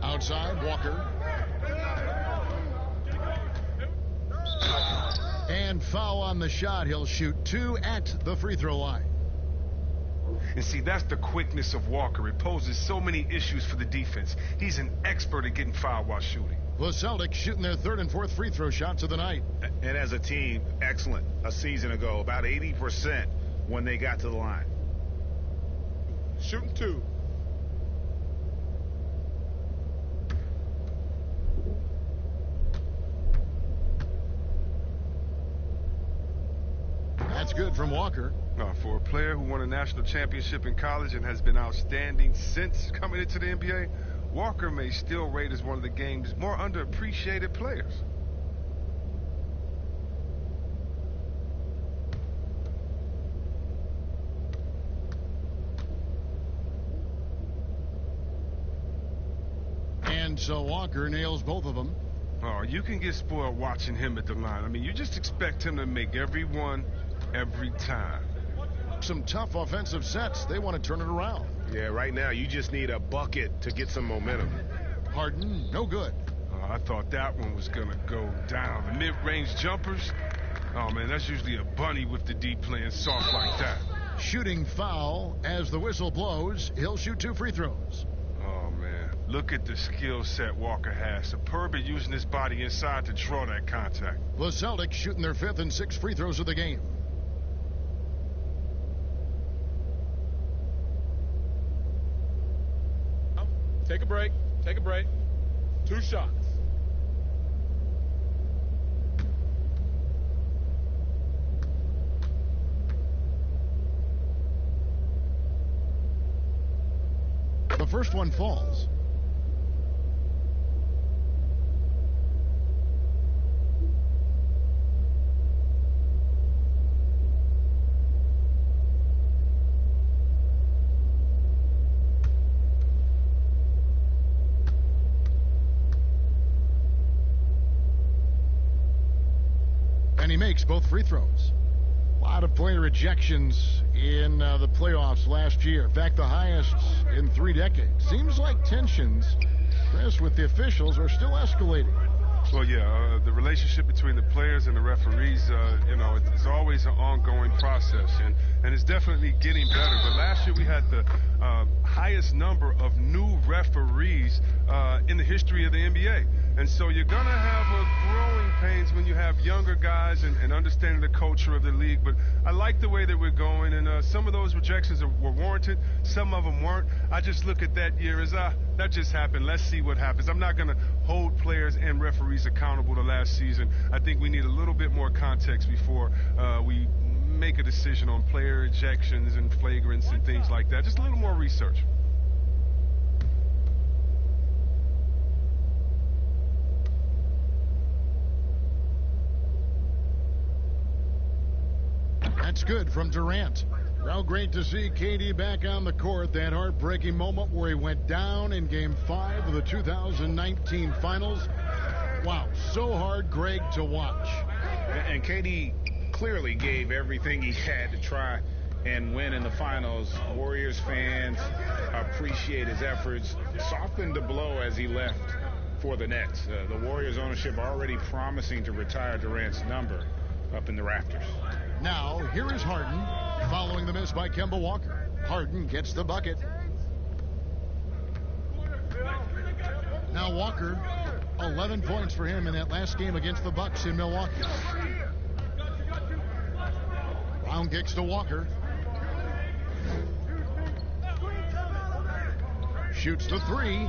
Outside, Walker. And foul on the shot. He'll shoot 2 at the free throw line. And see, that's the quickness of Walker. It poses so many issues for the defense. He's an expert at getting fouled while shooting. The Celtics shooting their 3rd and 4th free throw shots of the night. And as a team, excellent. A season ago, about 80% when they got to the line. Shooting 2. That's good from Walker. For a player who won a national championship in college and has been outstanding since coming into the NBA, Walker may still rate as one of the game's more underappreciated players. And so Walker nails both of them. Oh, you can get spoiled watching him at the line. I mean, you just expect him to make every one, every time. Some tough offensive sets. They want to turn it around. Yeah, right now you just need a bucket to get some momentum. Harden, no good. I thought that one was going to go down. The mid-range jumpers, oh, man, that's usually a bunny with the D playing soft like that. Shooting foul as the whistle blows. He'll shoot 2 free throws. Oh, man, look at the skill set Walker has. Superb at using his body inside to draw that contact. The Celtics shooting their 5th and 6th free throws of the game. Take a break. Take a break. 2 shots. The first one falls. And he makes both free throws. A lot of player ejections in the playoffs last year. In fact, the highest in 3 decades. Seems like tensions, Chris, with the officials are still escalating. Well, yeah, the relationship between the players and the referees, you know, it's always an ongoing process, and it's definitely getting better. But last year we had the highest number of new referees in the history of the NBA. And so you're going to have growing pains when you have younger guys and understanding the culture of the league. But I like the way that we're going, and some of those rejections were warranted. Some of them weren't. I just look at that year as, that just happened. Let's see what happens. I'm not going to hold players and referees accountable to last season. I think we need a little bit more context before we make a decision on player ejections and flagrants and things like that. Just a little more research. That's good from Durant. Well, great to see KD back on the court. That heartbreaking moment where he went down in Game 5 of the 2019 Finals. Wow, so hard, Greg, to watch. And KD clearly gave everything he had to try and win in the finals. Warriors fans appreciate his efforts. Softened the blow as he left for the Nets. The Warriors ownership already promising to retire Durant's number up in the rafters. Now, here is Harden, following the miss by Kimber Walker. Harden gets the bucket. Now Walker 11 points for him in that last game against the Bucks in Milwaukee. Brown kicks to Walker. Shoots the three.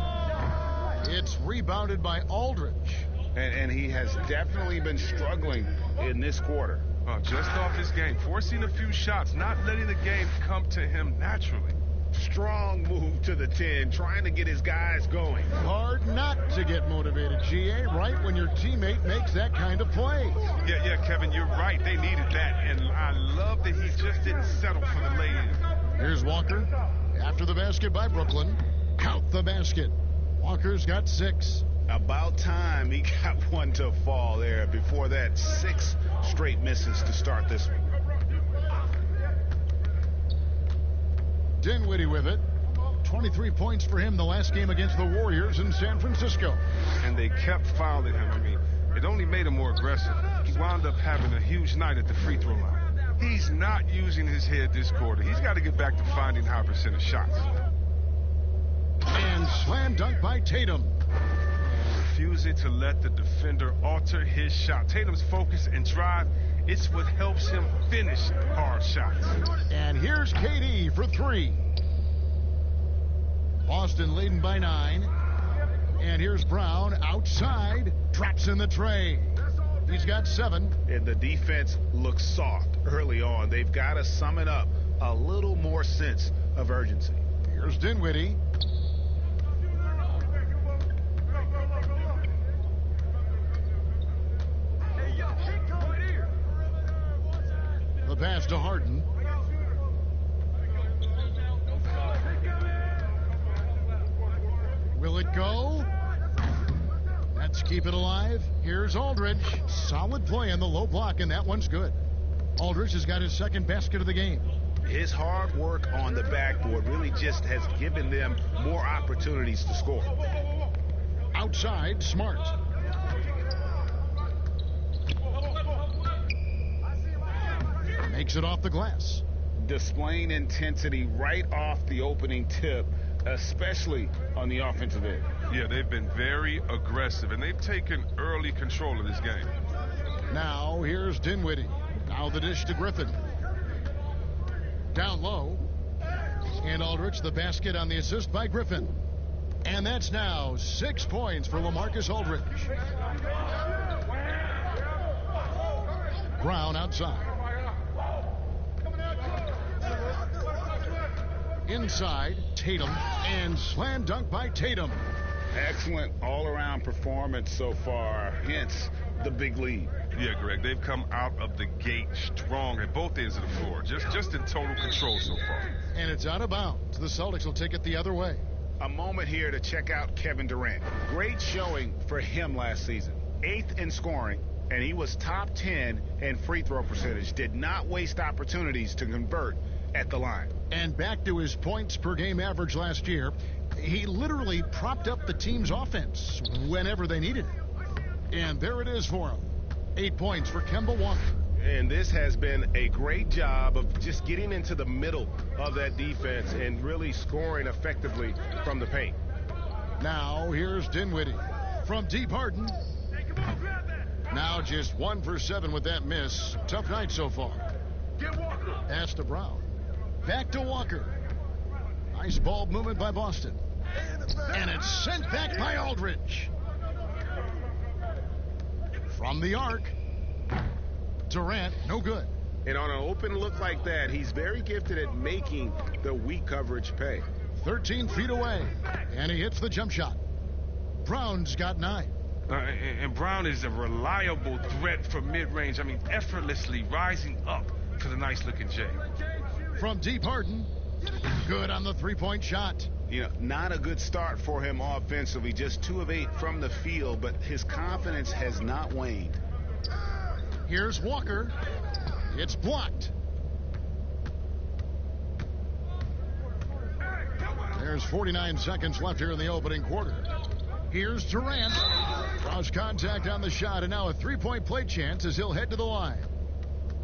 It's rebounded by Aldridge. And he has definitely been struggling in this quarter. Just off his game, forcing a few shots, not letting the game come to him naturally. Strong move to the 10, trying to get his guys going. Hard not to get motivated, GA, right when your teammate makes that kind of play. Yeah, Kevin, you're right. They needed that, and I love that he just didn't settle for the lay-in. Here's Walker. After the basket by Brooklyn. Count the basket. Walker's got 6. About time he got one to fall there. Before that, 6 straight misses to start this one. Dinwiddie with it. 23 points for him the last game against the Warriors in San Francisco. And they kept fouling him. I mean, it only made him more aggressive. He wound up having a huge night at the free throw line. He's not using his head this quarter. He's got to get back to finding high percentage shots. And slam dunk by Tatum. Refusing to let the defender alter his shot. Tatum's focus and drive, it's what helps him finish hard shots. And here's KD for 3. Boston leading by 9. And here's Brown outside. Drops in the tray. He's got 7. And the defense looks soft early on. They've got to summon up a little more sense of urgency. Here's Dinwiddie. The pass to Harden. Will it go? Let's keep it alive. Here's Aldridge. Solid play in the low block, and that one's good. Aldridge has got his second basket of the game. His hard work on the backboard really just has given them more opportunities to score. Outside, Smart. Makes it off the glass. Displaying intensity right off the opening tip, especially on the offensive end. Yeah, they've been very aggressive, and they've taken early control of this game. Now, here's Dinwiddie. Now the dish to Griffin. Down low. And Aldridge, the basket on the assist by Griffin. And that's now 6 points for LaMarcus Aldridge. Brown outside. Inside, Tatum, and slam dunk by Tatum. Excellent all-around performance so far, hence the big lead. Yeah, Greg, they've come out of the gate strong at both ends of the floor, just in total control so far. And it's out of bounds. The Celtics will take it the other way. A moment here to check out Kevin Durant. Great showing for him last season. 8th in scoring, and he was top 10 in free throw percentage. Did not waste opportunities to convert at the line. And back to his points per game average last year, he literally propped up the team's offense whenever they needed it. And there it is for him. 8 points for Kimber Walker. And this has been a great job of just getting into the middle of that defense and really scoring effectively from the paint. Now here's Dinwiddie from deep. Harden. Now just 1 for 7 with that miss. Tough night so far. Pass to Brown. Back to Walker. Nice ball movement by Boston. And it's sent back by Aldridge. From the arc. Durant, no good. And on an open look like that, he's very gifted at making the weak coverage pay. 13 feet away. And he hits the jump shot. Brown's got 9. And Brown is a reliable threat from mid-range. I mean, effortlessly rising up to the nice-looking J. From deep, Harden. Good on the three-point shot. You know, not a good start for him offensively. Just 2 of 8 from the field, but his confidence has not waned. Here's Walker. It's blocked. There's 49 seconds left here in the opening quarter. Here's Durant. Draws contact on the shot, and now a three-point play chance as he'll head to the line.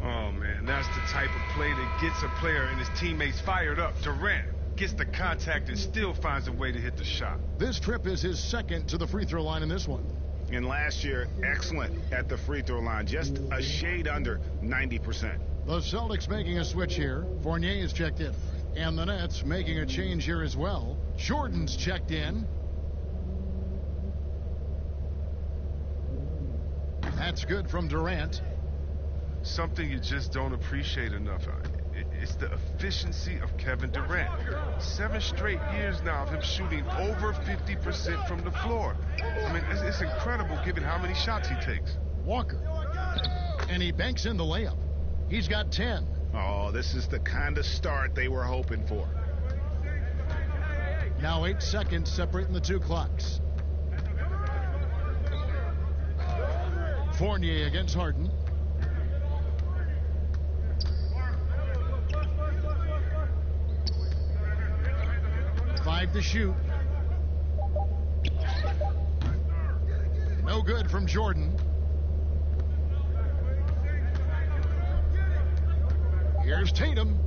Oh, man, that's the type of play that gets a player and his teammates fired up. Durant gets the contact and still finds a way to hit the shot. This trip is his second to the free throw line in this one. And last year, excellent at the free throw line, just a shade under 90%. The Celtics making a switch here. Fournier is checked in. And the Nets making a change here as well. Jordan's checked in. That's good from Durant. Something you just don't appreciate enough. It's the efficiency of Kevin Durant. 7 straight years now of him shooting over 50% from the floor. I mean, it's incredible given how many shots he takes. Walker. And he banks in the layup. He's got 10. Oh, this is the kind of start they were hoping for. Now 8 seconds separating the two clocks. Fournier against Harden. Five to shoot. No good from Jordan. Here's Tatum.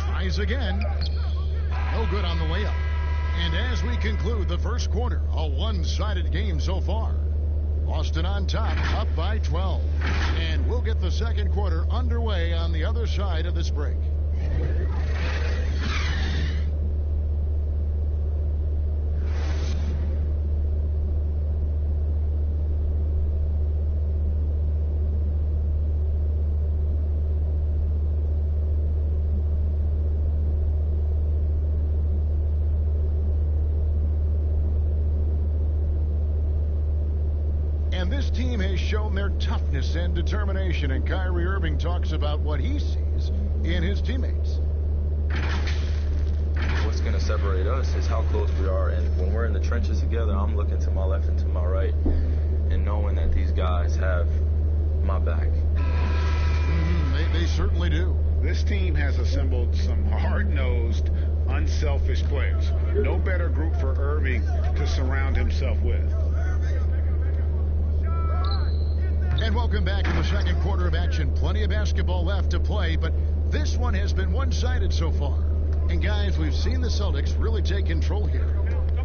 Tries again. No good on the layup. And as we conclude the first quarter, a one-sided game so far. Boston on top, up by 12. And we'll get the second quarter underway on the other side of this break. And this team has shown their toughness and determination, and Kyrie Irving talks about what he sees in his teammates. What's going to separate us is how close we are, and when we're in the trenches together, I'm looking to my left and to my right and knowing that these guys have my back. They certainly do. This team has assembled some hard-nosed, unselfish players. No better group for Irving to surround himself with. And welcome back to the second quarter of action. Plenty of basketball left to play, but this one has been one-sided so far. And guys, we've seen the Celtics really take control here.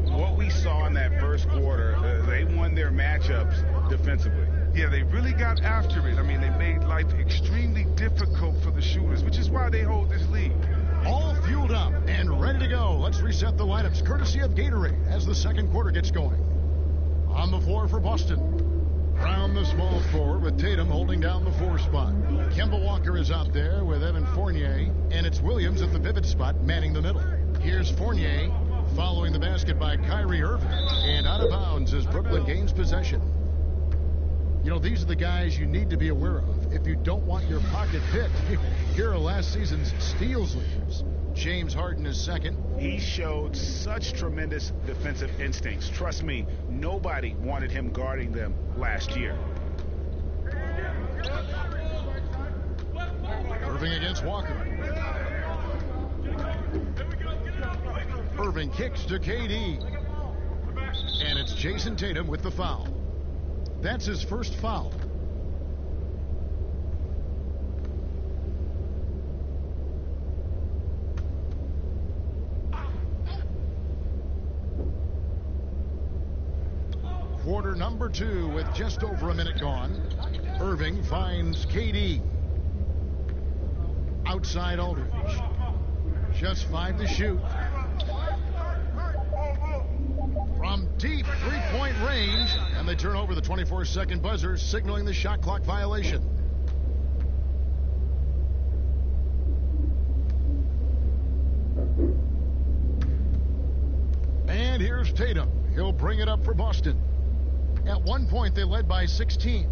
What we saw in that first quarter, they won their matchups defensively. Yeah, they really got after it. I mean, they made life extremely difficult for the shooters, which is why they hold this lead. All fueled up and ready to go. Let's reset the lineups courtesy of Gatorade as the second quarter gets going. On the floor for Boston. Brown the small forward with Tatum holding down the 4 spot. Kimber Walker is out there with Evan Fournier, and it's Williams at the pivot spot manning the middle. Here's Fournier following the basket by Kyrie Irving, and out of bounds as Brooklyn gains possession. You know, these are the guys you need to be aware of if you don't want your pocket picked. Here are last season's steals leaders. James Harden is second. He showed such tremendous defensive instincts. Trust me, nobody wanted him guarding them last year. Irving against Walker. Irving kicks to KD. And it's Jason Tatum with the foul. That's his first foul. Quarter number 2 with just over a minute gone. Irving finds KD. Outside Aldridge. Just 5 to shoot. From deep three-point range. And they turn over the 24-second buzzer, signaling the shot clock violation. And here's Tatum. He'll bring it up for Boston. At one point, they led by 16.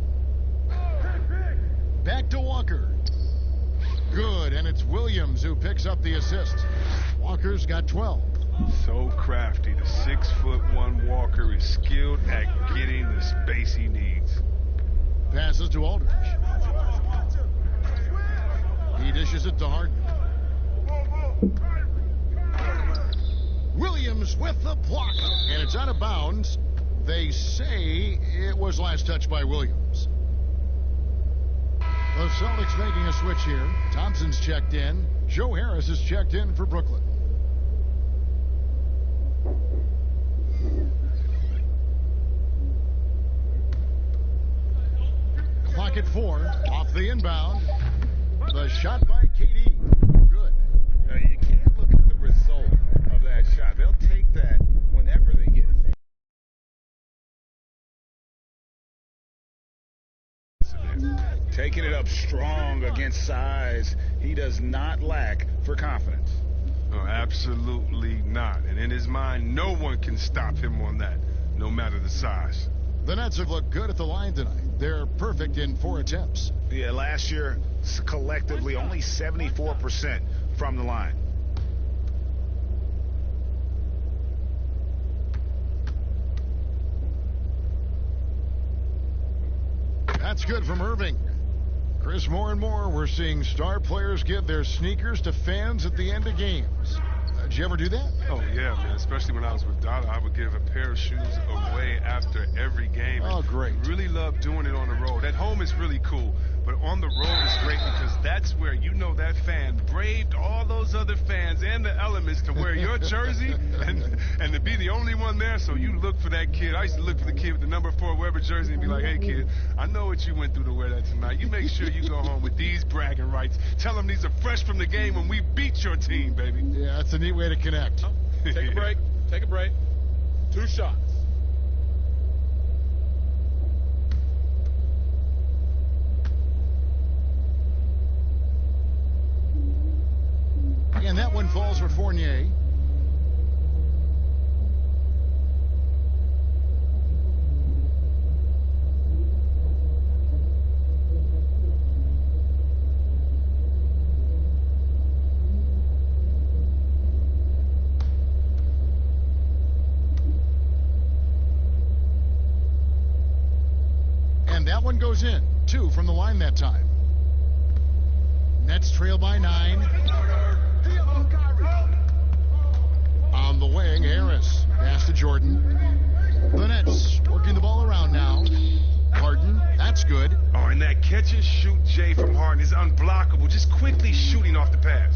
Back to Walker. Good, and it's Williams who picks up the assist. Walker's got 12. So crafty. The 6'1" Walker is skilled at getting the space he needs. Passes to Aldridge. He dishes it to Harden. Williams with the block, and it's out of bounds. They say it was last touched by Williams. The Celtics making a switch here. Thompson's checked in. Joe Harris is checked in for Brooklyn. basket 4 off the inbound. The shot by KD. Good. You can't look at the result of that shot. They'll take that whenever they get it. Taking it up strong against size. He does not lack for confidence. Oh, absolutely not. And in his mind, no one can stop him on that, no matter the size. The Nets have looked good at the line tonight. They're perfect in 4 attempts. Yeah, last year, collectively, only 74% from the line. That's good from Irving. Chris, more and more we're seeing star players give their sneakers to fans at the end of games. Did you ever do that? Oh, yeah, man. Especially when I was with Dada, I would give a pair of shoes away after every game. Oh, great. Really love doing it on the road. At home is really cool, but on the road is great because that's where you know that fan braved all those other fans and the elements to wear your jersey and to be the only one there. So you look for that kid. I used to look for the kid with the number 4 Weber jersey and be like, hey, kid, I know what you went through to wear that tonight. You make sure you go home with these bragging rights. Tell them these are fresh from the game when we beat your team, baby. Yeah, that's a neat way to connect. Take a break. Take a break. 2 shots. And that one falls for Fournier. And that one goes in. 2 from the line that time. Nets trail by 9. On the wing, Harris. Pass to Jordan. The Nets working the ball around now. Harden, that's good. Oh, and that catch and shoot, Jay, from Harden is unblockable. Just quickly shooting off the pass.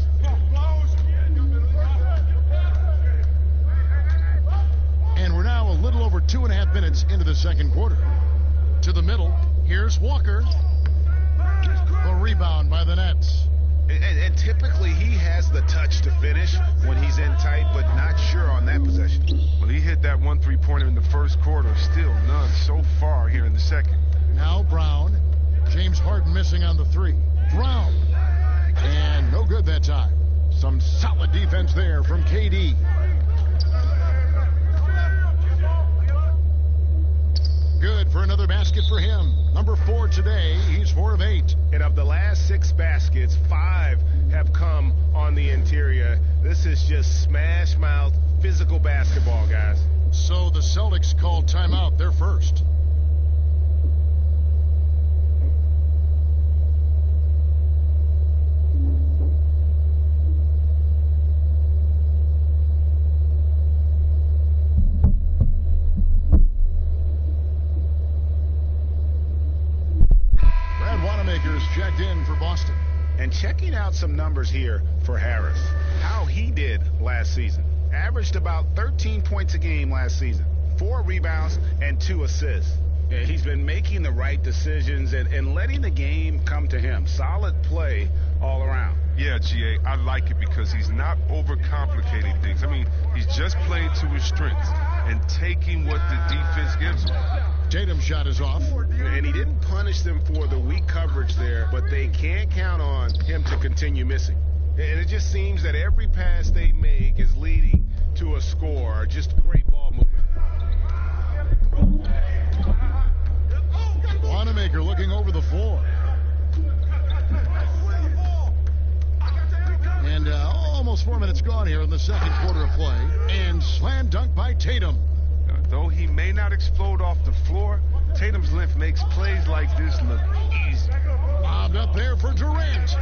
And we're now a little over 2.5 minutes into the second quarter. To the middle, here's Walker. The rebound by the Nets. And typically he has the touch to finish when he's in tight, but not sure on that possession. Well, he hit that 1 3-pointer in the first quarter. Still none so far here in the second. Now Brown. James Harden missing on the 3. Brown. And no good that time. Some solid defense there from KD. Good for another basket for him. Number 4 today. He's 4 of 8. And of the last 6 baskets, 5 have come on the interior. This is just smash mouth physical basketball, guys. So the Celtics called timeout. They're first. Checked in for Boston. And checking out some numbers here for Harris. How he did last season. Averaged about 13 points a game last season. 4 rebounds and 2 assists. And he's been making the right decisions and letting the game come to him. Solid play all around. Yeah, GA, I like it because he's not overcomplicating things. I mean, he's just playing to his strengths and taking what the defense gives him. Tatum's shot is off. And he didn't punish them for the weak coverage there, but they can't count on him to continue missing. And it just seems that every pass they make is leading to a score. Just great ball movement. Wanamaker looking over the floor. And almost 4 minutes gone here in the second quarter of play. And slam dunk by Tatum. Though he may not explode off the floor, Tatum's length makes plays like this look easy. Bobbed up there for Durant.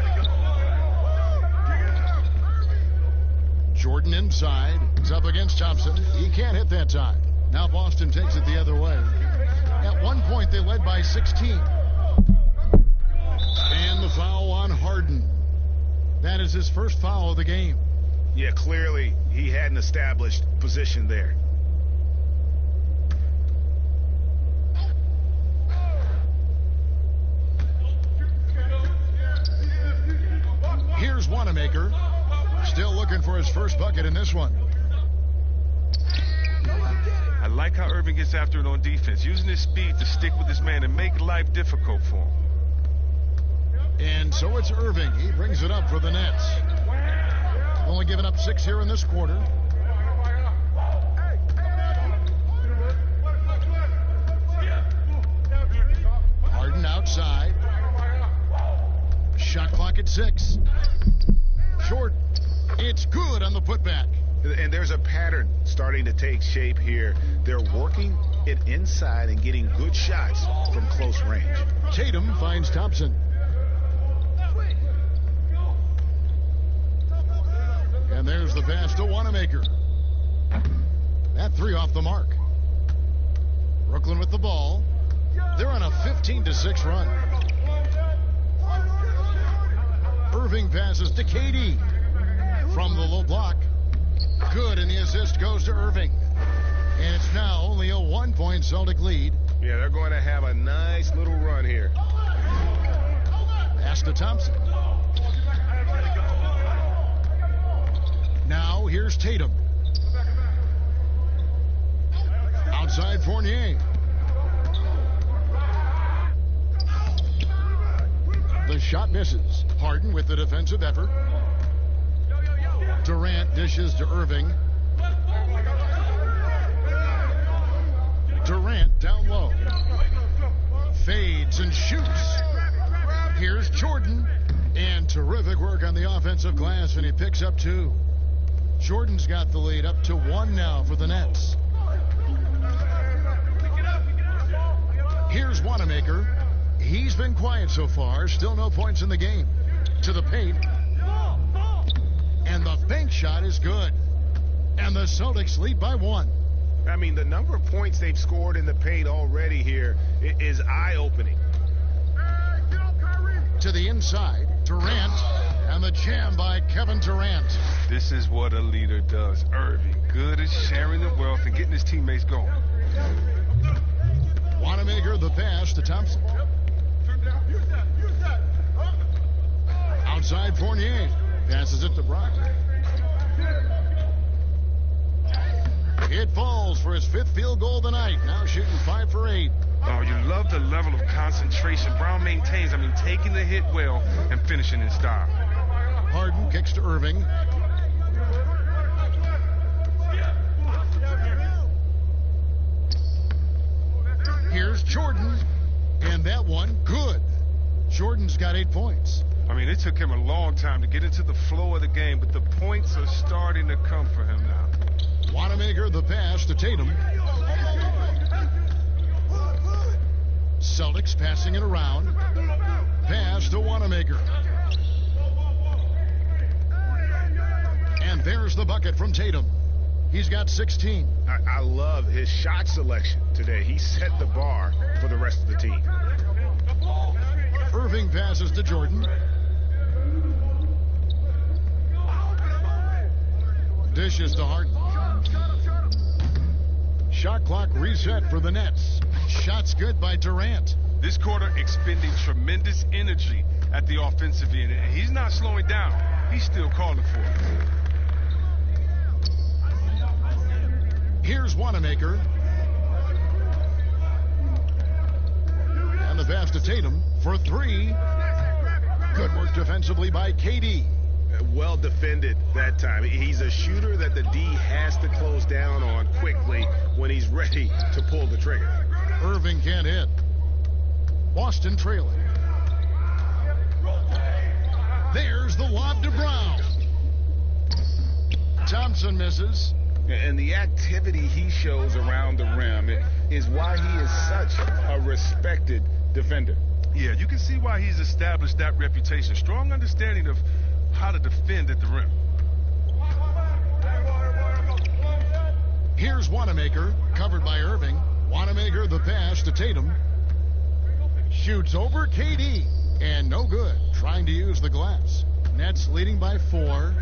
Jordan inside. He's up against Thompson. He can't hit that time. Now Boston takes it the other way. At one point, they led by 16. And the foul on Harden. That is his first foul of the game. Yeah, clearly he had an established position there. Wanamaker. Still looking for his first bucket in this one. I like how Irving gets after it on defense, using his speed to stick with his man and make life difficult for him. And so it's Irving. He brings it up for the Nets. Only giving up 6 here in this quarter. Harden outside. Shot clock at 6. Short. It's good on the putback. And there's a pattern starting to take shape here. They're working it inside and getting good shots from close range. Tatum finds Thompson. And there's the pass to Wanamaker. That 3 off the mark. Brooklyn with the ball. They're on a 15-6 run. Irving passes to KD. From the low block. Good, and the assist goes to Irving. And it's now only a 1-point Celtic lead. Yeah, they're going to have a nice little run here. Pass to Thompson. Now here's Tatum. Outside Fournier. The shot misses. Harden with the defensive effort. Durant dishes to Irving. Durant down low. Fades and shoots. Here's Jordan. And terrific work on the offensive glass, and he picks up 2. Jordan's got the lead up to 1 now for the Nets. Here's Wanamaker. He's been quiet so far. Still no points in the game. To the paint. And the bank shot is good. And the Celtics lead by 1. I mean, the number of points they've scored in the paint already here is eye-opening. To the inside, Durant, and the jam by Kevin Durant. This is what a leader does. Irving, good at sharing the wealth and getting his teammates going. Wanamaker the pass to Thompson. Outside Fournier. Passes it to Brock. It falls for his 5th field goal of the night. Now shooting 5 for 8. Oh, you love the level of concentration Brown maintains. I mean, taking the hit well and finishing in style. Harden kicks to Irving. Here's Jordan. And that one, good. Jordan's got 8 points. I mean, it took him a long time to get into the flow of the game, but the points are starting to come for him now. Wanamaker the pass to Tatum. Celtics passing it around. Pass to Wanamaker. And there's the bucket from Tatum. He's got 16. I love his shot selection today. He set the bar for the rest of the team. Irving passes to Jordan. Dishes to Harden. Shot clock reset for the Nets. Shots good by Durant. This quarter expending tremendous energy at the offensive end, and he's not slowing down. He's still calling for it. Here's Wanamaker. And the pass to Tatum for 3. Good work defensively by KD. Well defended that time. He's a shooter that the D has to close down on quickly when he's ready to pull the trigger. Irving can't hit. Boston trailing. There's the lob to Brown. Thompson misses. And the activity he shows around the rim is why he is such a respected defender. Yeah, you can see why he's established that reputation. Strong understanding of how to defend at the rim. Here's Wanamaker, covered by Irving. Wanamaker the pass to Tatum. Shoots over KD, and no good. Trying to use the glass. Nets leading by 4.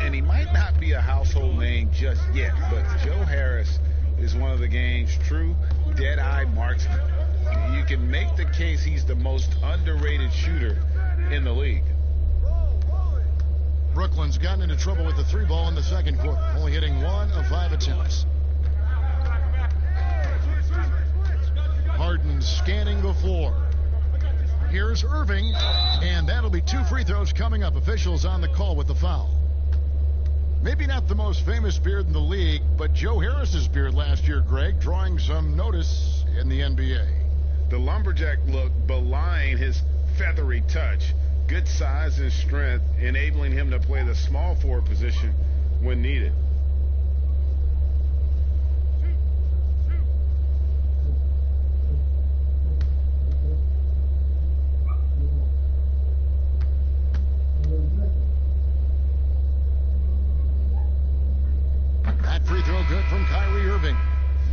And he might not be a household name just yet, but Joe Harris is one of the game's true dead-eye marksmen. You can make the case he's the most underrated shooter in the league. Brooklyn's gotten into trouble with the 3-ball in the second quarter, only hitting 1 of 5 attempts. Harden scanning the floor. Here's Irving, and that'll be 2 free throws coming up. Officials on the call with the foul. Maybe not the most famous beard in the league, but Joe Harris's beard last year, Greg, drawing some notice in the NBA. The lumberjack look belying his feathery touch. Good size and strength, enabling him to play the small forward position when needed. That free throw good from Kyrie Irving.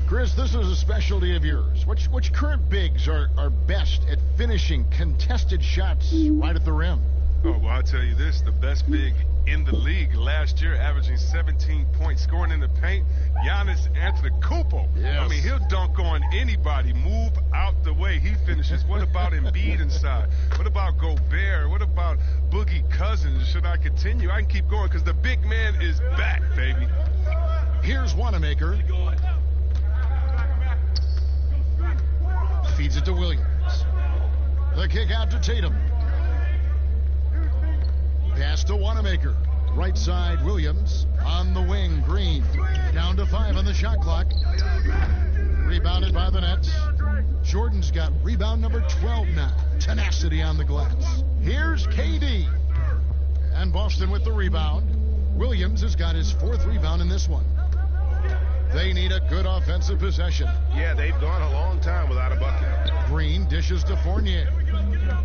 Chris, this is a specialty of yours. Which current bigs are best at finishing contested shots right at the rim? Oh, well, I'll tell you this. The best big in the league last year, averaging 17 points, scoring in the paint, Giannis Antetokounmpo. Yes. I mean, he'll dunk on anybody. Move out the way. He finishes. What about Embiid inside? What about Gobert? What about Boogie Cousins? Should I continue? I can keep going because the big man is back, baby. Here's Wanamaker. Feeds it to Williams. The kick out to Tatum. Pass to Wanamaker. Right side, Williams. On the wing, Green. Down to 5 on the shot clock. Rebounded by the Nets. Jordan's got rebound number 12 now. Tenacity on the glass. Here's KD. And Boston with the rebound. Williams has got his 4th rebound in this one. They need a good offensive possession. Yeah, they've gone a long time without a bucket. Green dishes to Fournier.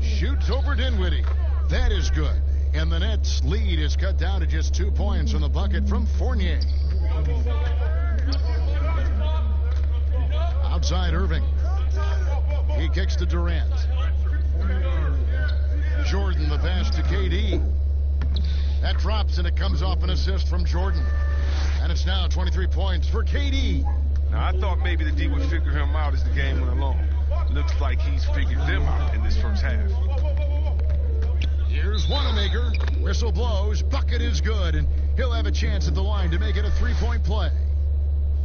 Shoots over Dinwiddie. That is good. And the Nets' lead is cut down to just 2 points from the bucket from Fournier. Outside Irving. He kicks to Durant. Jordan the pass to KD. That drops and it comes off an assist from Jordan. And it's now 23 points for KD. Now, I thought maybe the D would figure him out as the game went along. Looks like he's figured them out in this first half. Here's Wanamaker. Whistle blows. Bucket is good. And he'll have a chance at the line to make it a 3-point play.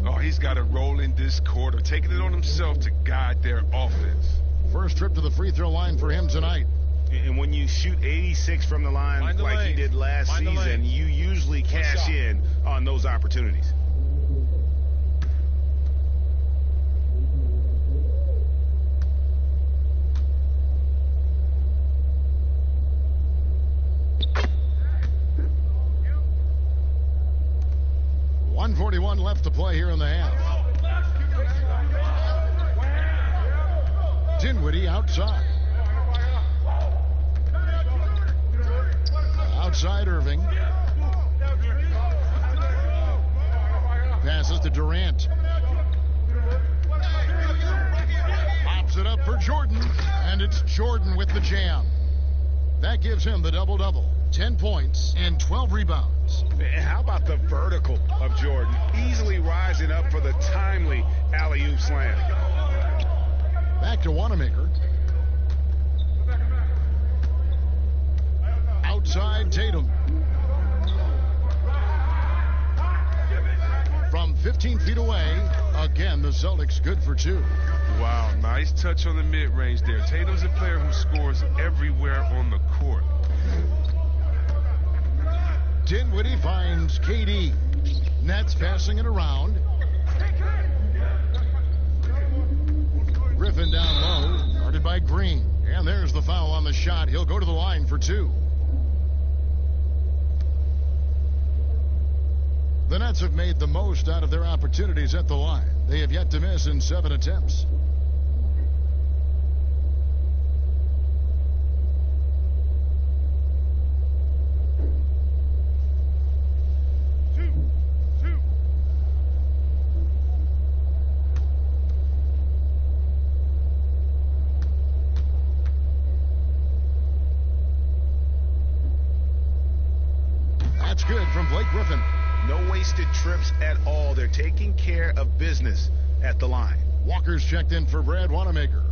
Oh, he's got to roll in this quarter, taking it on himself to guide their offense. First trip to the free throw line for him tonight. And when you shoot 86 from the line like he did last season, you usually cash in on those opportunities. .141 left to play here in the half. Dinwiddie outside. Outside Irving. Passes to Durant. Pops it up for Jordan. And it's Jordan with the jam. That gives him the double-double. 10 points and 12 rebounds. And how about the vertical of Jordan? Easily rising up for the timely alley-oop slam. Back to Wanamaker. Outside Tatum. From 15 feet away, again, the Celtics good for 2. Wow, nice touch on the mid-range there. Tatum's a player who scores everywhere on the court. Dinwiddie finds KD. Nets passing it around. Griffin down low, guarded by Green. And there's the foul on the shot. He'll go to the line for 2. The Nets have made the most out of their opportunities at the line. They have yet to miss in 7 attempts. That's good from Blake Griffin. No wasted trips at all. They're taking care of business at the line. Walker's checked in for Brad Wanamaker.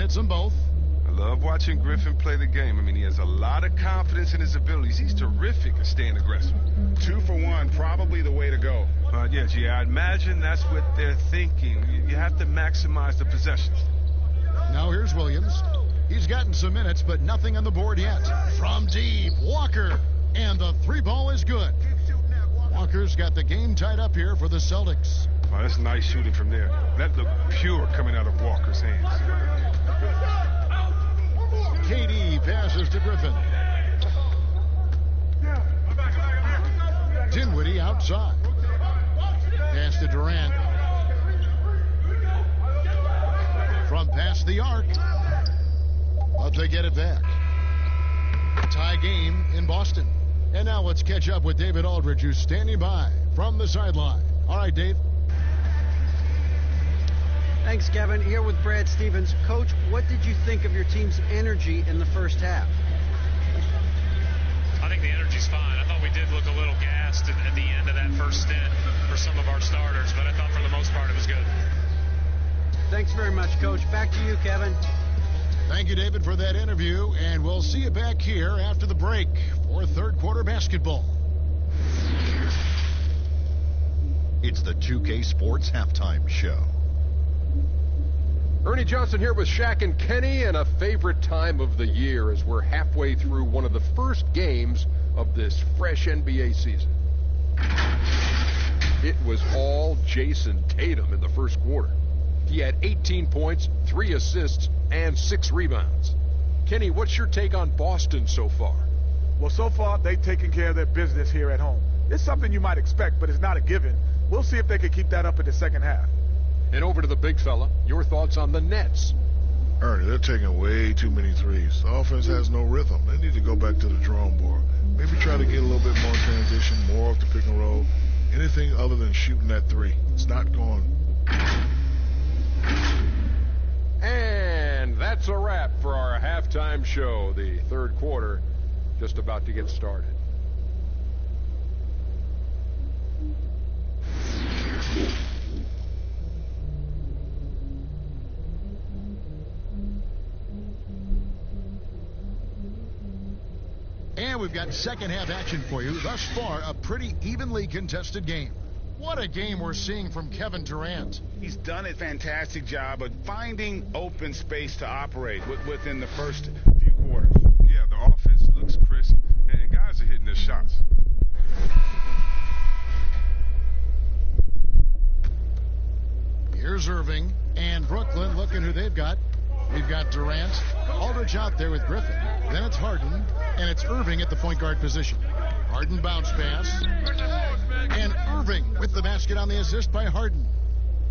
hits them both. I love watching Griffin play the game. I mean, he has a lot of confidence in his abilities. He's terrific at staying aggressive. 2 for 1, probably the way to go. Yes, I imagine that's what they're thinking. You have to maximize the possessions. Now here's Williams. He's gotten some minutes, but nothing on the board yet. From deep, Walker. And the 3-ball is good. Walker's got the game tied up here for the Celtics. Oh, that's nice shooting from there. That looked pure coming out of Walker's hands. KD passes to Griffin. Dinwiddie outside. Pass to Durant. From past the arc. But they get it back. Tie game in Boston. And now let's catch up with David Aldridge, who's standing by from the sideline. All right, Dave. Thanks, Kevin. Here with Brad Stevens. Coach, what did you think of your team's energy in the first half? I think the energy's fine. I thought we did look a little gassed at the end of that first stint for some of our starters, but I thought for the most part it was good. Thanks very much, Coach. Back to you, Kevin. Thank you, David, for that interview, and we'll see you back here after the break for third quarter basketball. It's the 2K Sports Halftime Show. Ernie Johnson here with Shaq and Kenny, and a favorite time of the year as we're halfway through one of the first games of this fresh NBA season. It was all Jason Tatum in the first quarter. He had 18 points, 3 assists, and 6 rebounds. Kenny, what's your take on Boston so far? Well, so far, they've taken care of their business here at home. It's something you might expect, but it's not a given. We'll see if they can keep that up in the second half. And over to the big fella, your thoughts on the Nets? Ernie, they're taking way too many threes. The offense has no rhythm. They need to go back to the drawing board. Maybe try to get a little bit more transition, more off the pick and roll. Anything other than shooting that three. It's not going. And that's a wrap for our halftime show. The third quarter just about to get started. And we've got second half action for you. Thus far, a pretty evenly contested game. What a game we're seeing from Kevin Durant. He's done a fantastic job of finding open space to operate within the first few quarters. Yeah, the offense looks crisp, and guys are hitting their shots. Here's Irving and Brooklyn looking who they've got. We've got Durant, Aldridge out there with Griffin. Then it's Harden, and it's Irving at the point guard position. Harden bounce pass. And Irving with the basket on the assist by Harden.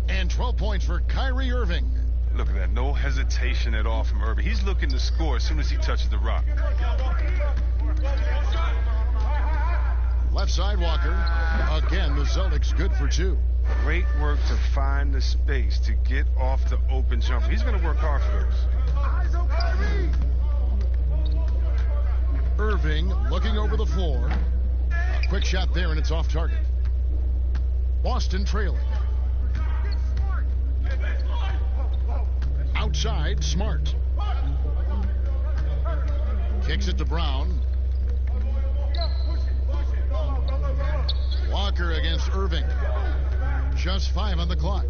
And 12 points for Kyrie Irving. Look at that. No hesitation at all from Irving. He's looking to score as soon as he touches the rock. Left side Walker. Again, the Celtics good for 2. Great work to find the space to get off the open jumper. He's going to work hard for those. Irving looking over the floor. A quick shot there, and it's off target. Boston trailing. Outside, Smart. Kicks it to Brown. Walker against Irving. Just 5 on the clock.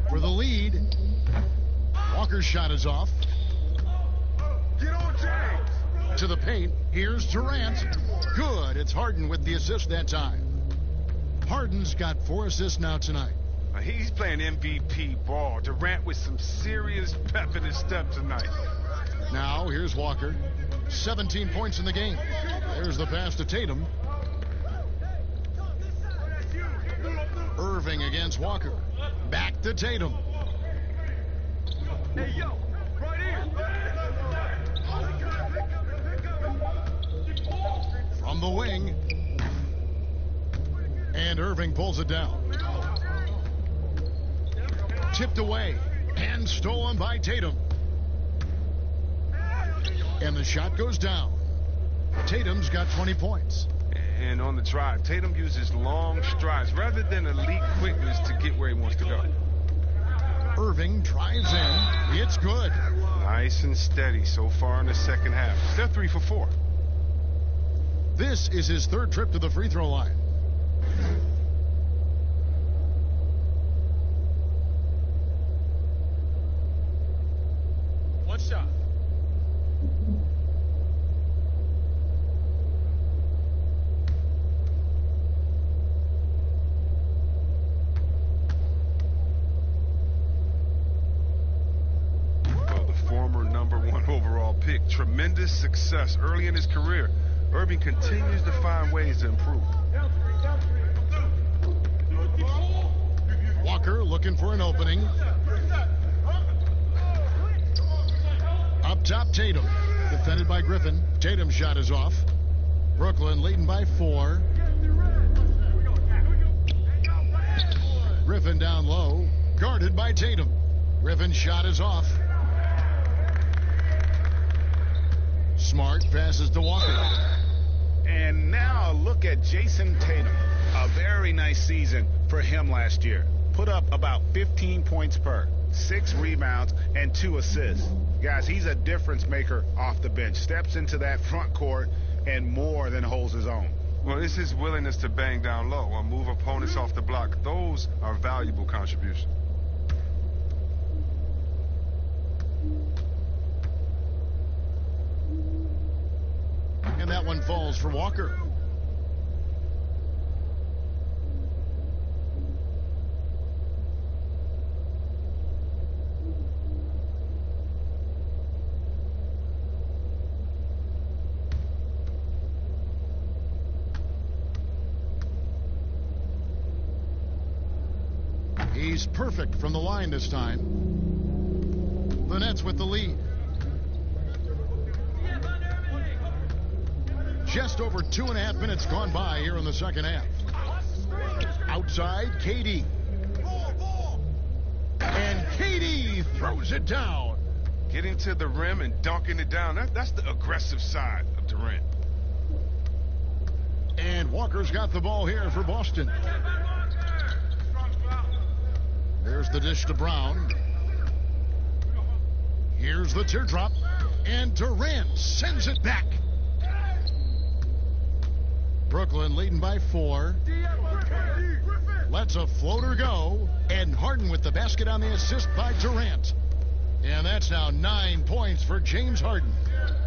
For the lead, Walker's shot is off. To the paint, here's Durant. Good, it's Harden with the assist that time. Harden's got 4 assists now tonight. He's playing MVP ball. Durant with some serious pep in his step tonight. Now, here's Walker. 17 points in the game. There's the pass to Tatum. Irving against Walker. Back to Tatum. Hey, yo, right here. From the wing. And Irving pulls it down. Tipped away and stolen by Tatum. And the shot goes down. Tatum's got 20 points. And on the drive, Tatum uses long strides rather than elite quickness to get where he wants to go. Irving drives in. It's good. Nice and steady so far in the second half. They're 3 for 4. This is his third trip to the free throw line. One shot. Well, the former #1 overall pick, tremendous success early in his career. Irving continues to find ways to improve. Walker looking for an opening. Up top, Tatum. Defended by Griffin. Tatum's shot is off. Brooklyn leading by 4. Griffin down low. Guarded by Tatum. Griffin's shot is off. Smart passes to Walker. And now look at Jason Tatum. A very nice season for him last year. Put up about 15 points per, 6 rebounds, and 2 assists. Guys, he's a difference maker off the bench. Steps into that front court and more than holds his own. Well, it's his willingness to bang down low or move opponents off the block. Those are valuable contributions. And that one falls for Walker. He's perfect from the line this time. The Nets with the lead. Just over 2.5 minutes gone by here in the second half. Outside, KD. And KD throws it down. Getting to the rim and dunking it down, that's the aggressive side of Durant. And Walker's got the ball here for Boston. There's the dish to Brown. Here's the teardrop. And Durant sends it back. Brooklyn leading by 4. Lets a floater go. And Harden with the basket on the assist by Durant. And that's now 9 points for James Harden.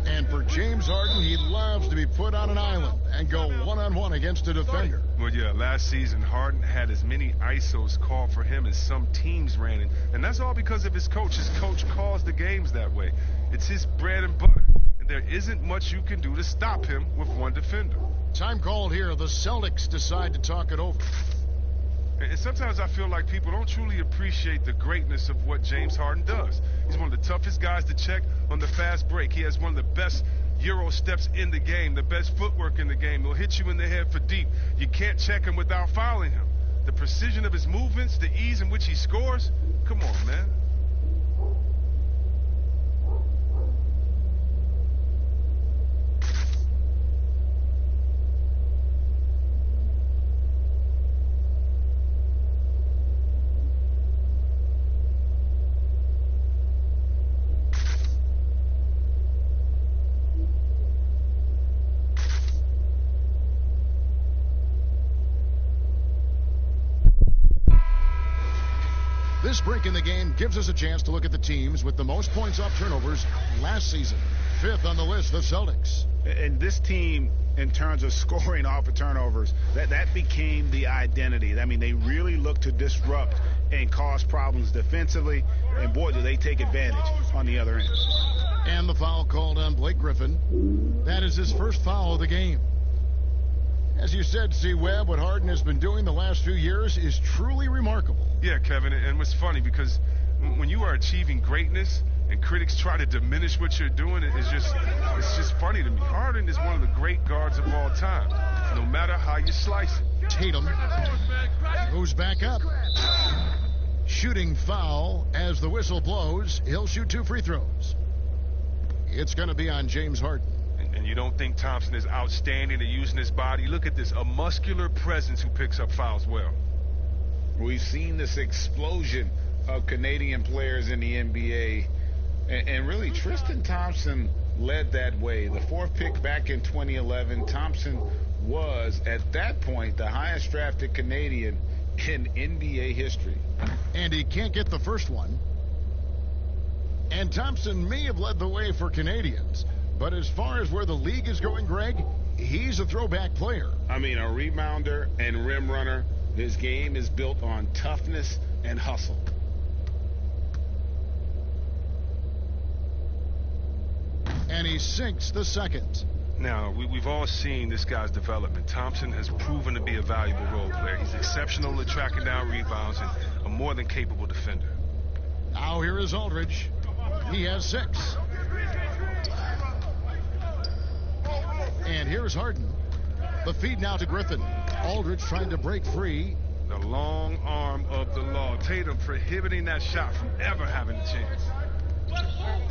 And for James Harden, he loves to be put on an island and go one-on-one against a defender. Well, yeah, last season, Harden had as many ISOs called for him as some teams ran in. And that's all because of his coach. His coach calls the games that way. It's his bread and butter. And there isn't much you can do to stop him with one defender. Time called here. The Celtics decide to talk it over. And sometimes I feel like people don't truly appreciate the greatness of what James Harden does. He's one of the toughest guys to check on the fast break. He has one of the best Euro steps in the game, the best footwork in the game. He'll hit you in the head for deep. You can't check him without fouling him. The precision of his movements, the ease in which he scores. Come on, man. This break in the game gives us a chance to look at the teams with the most points off turnovers last season. 5th on the list, the Celtics. And this team, in terms of scoring off of turnovers, that became the identity. I mean, they really look to disrupt and cause problems defensively. And boy, do they take advantage on the other end. And the foul called on Blake Griffin. That is his first foul of the game. As you said, C. Webb, what Harden has been doing the last few years is truly remarkable. Yeah, Kevin, and what's funny, because when you are achieving greatness and critics try to diminish what you're doing, it's just funny to me. Harden is one of the great guards of all time, no matter how you slice it. Tatum moves back up. Shooting foul as the whistle blows. He'll shoot 2 free throws. It's going to be on James Harden. And you don't think Thompson is outstanding at using his body? Look at this, a muscular presence who picks up fouls well. We've seen this explosion of Canadian players in the NBA. And really, Tristan Thompson led that way. The 4th pick back in 2011, Thompson was, at that point, the highest drafted Canadian in NBA history. And he can't get the first one. And Thompson may have led the way for Canadians. But as far as where the league is going, Greg, he's a throwback player. I mean, a rebounder and rim runner. His game is built on toughness and hustle. And he sinks the second. Now, we've all seen this guy's development. Thompson has proven to be a valuable role player. He's exceptional at tracking down rebounds and a more than capable defender. Now here is Aldridge. He has 6. And here's Harden. The feed now to Griffin. Aldridge trying to break free. The long arm of the law. Tatum prohibiting that shot from ever having a chance.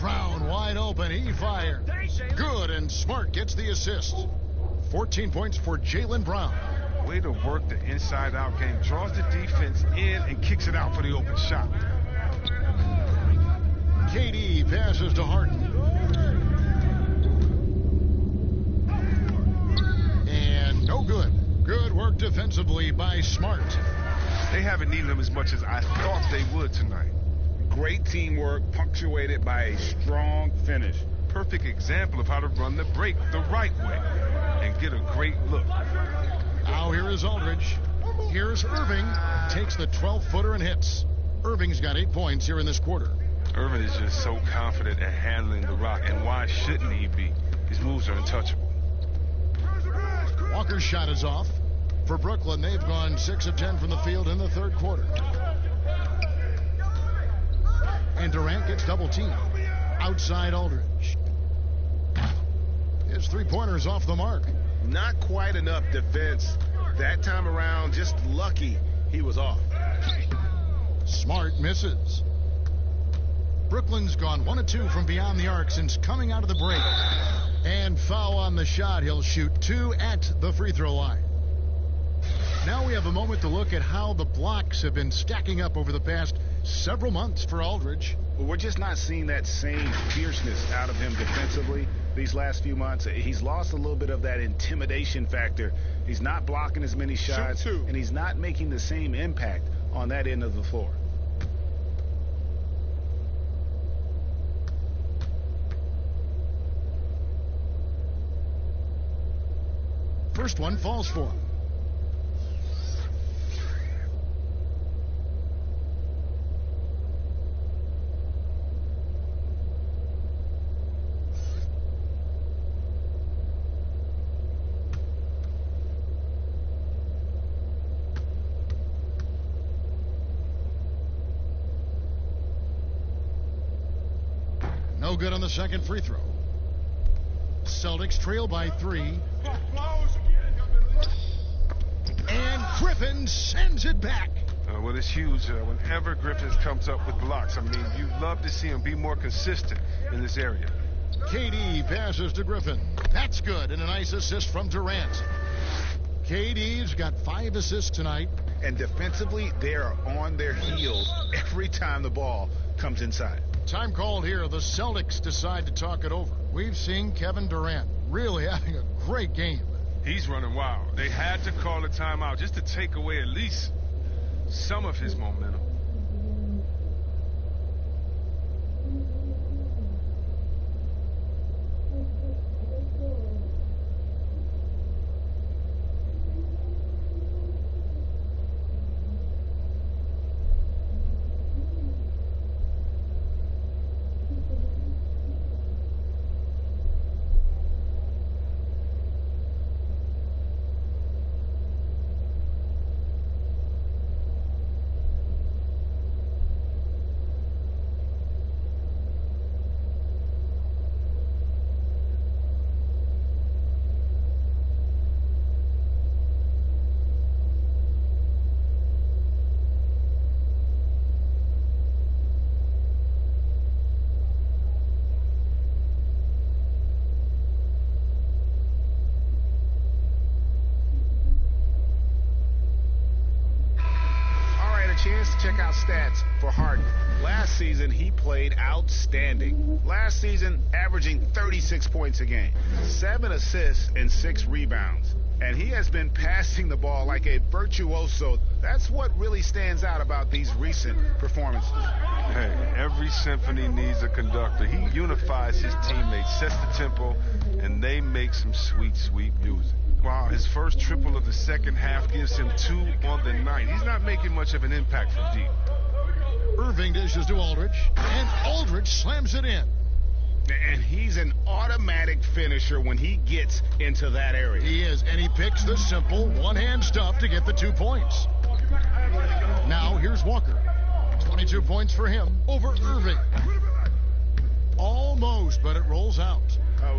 Brown wide open. He fired. Good, and Smart gets the assist. 14 points for Jaylen Brown. Way to work the inside-out game. Draws the defense in and kicks it out for the open shot. KD passes to Harden. And no good. Good work defensively by Smart. They haven't needed him as much as I thought they would tonight. Great teamwork punctuated by a strong finish. Perfect example of how to run the break the right way and get a great look. Now here is Aldridge. Here's Irving. Takes the 12-footer and hits. Irving's got 8 points here in this quarter. Irving is just so confident at handling the rock, and why shouldn't he be? His moves are untouchable. Walker's shot is off. For Brooklyn, they've gone 6 of 10 from the field in the third quarter. And Durant gets double-teamed. Outside Aldridge. His three-pointer's off the mark. Not quite enough defense. That time around, just lucky he was off. Smart misses. Brooklyn's gone 1 of 2 from beyond the arc since coming out of the break. And foul on the shot. He'll shoot 2 at the free throw line. Now we have a moment to look at how the blocks have been stacking up over the past several months for Aldridge. Well, we're just not seeing that same fierceness out of him defensively these last few months. He's lost a little bit of that intimidation factor. He's not blocking as many shots, and he's not making the same impact on that end of the floor. First one falls for him. No good on the second free throw. Celtics trail by 3. And Griffin sends it back. Well, it's huge whenever Griffin comes up with blocks. I mean, you love to see him be more consistent in this area. KD passes to Griffin. That's good, and a nice assist from Durant. KD's got 5 assists tonight. And defensively, they are on their heels every time the ball comes inside. Time called here. The Celtics decide to talk it over. We've seen Kevin Durant really having a great game. He's running wild. They had to call a timeout just to take away at least some of his momentum. chance to check out stats for Harden. Last season, he played outstanding. Last season, averaging 36 points a game, 7 assists and 6 rebounds. And he has been passing the ball like a virtuoso. That's what really stands out about these recent performances. Hey, every symphony needs a conductor. He unifies his teammates, sets the tempo, and they make some sweet, sweet music. Wow, his first triple of the second half gives him 2 on the night. He's not making much of an impact from deep. Irving dishes to Aldridge, and Aldridge slams it in. And he's an automatic finisher when he gets into that area. He is, and he picks the simple one-hand stuff to get the 2 points. Now here's Walker. 22 points for him over Irving. Almost, but it rolls out.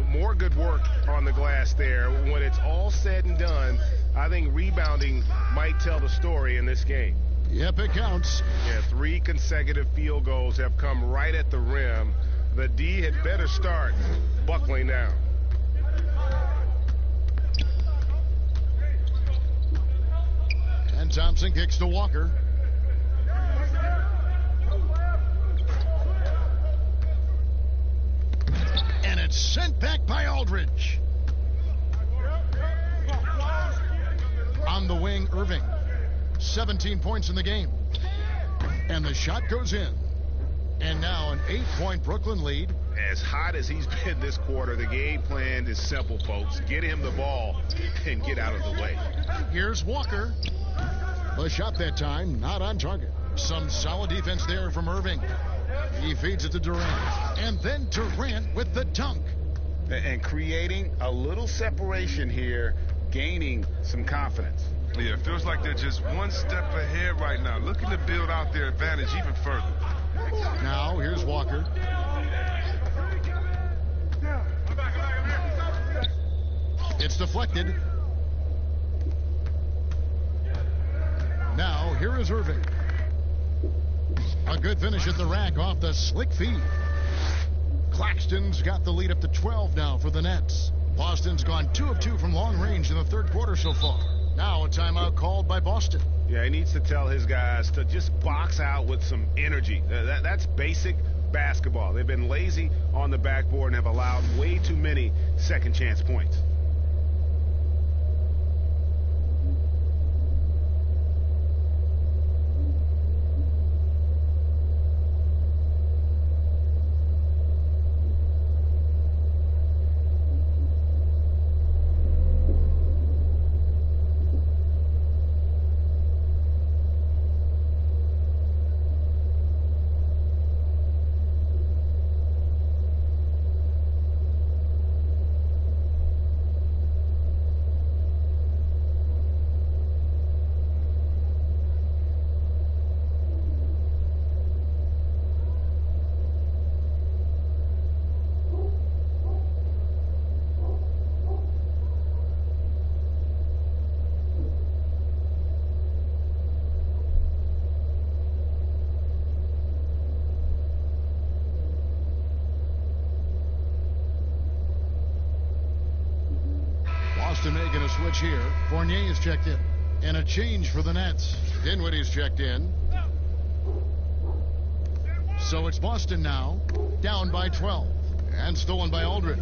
More good work on the glass there. When it's all said and done, I think rebounding might tell the story in this game. Yep, it counts. Yeah, 3 consecutive field goals have come right at the rim. The D had better start buckling down. And Thompson kicks to Walker. And it's sent back by Aldridge. On the wing, Irving. 17 points in the game. And the shot goes in. And now an 8-point Brooklyn lead. As hot as he's been this quarter, the game plan is simple, folks. Get him the ball and get out of the way. Here's Walker. The shot that time, not on target. Some solid defense there from Irving. He feeds it to Durant. And then Durant with the dunk. And creating a little separation here, gaining some confidence. Yeah, it feels like they're just one step ahead right now, looking to build out their advantage even further. Now, here's Walker. It's deflected. Now, here is Irving. A good finish at the rack off the slick feed. Claxton's got the lead up to 12 now for the Nets. Boston's gone 2 of 2 from long range in the third quarter so far. Now a timeout called by Boston. Yeah, he needs to tell his guys to just box out with some energy. That's basic basketball. They've been lazy on the backboard and have allowed way too many second chance points. Boston making a switch here. Fournier is checked in. And a change for the Nets. Dinwiddie's checked in. So it's Boston now, down by 12. And stolen by Aldridge.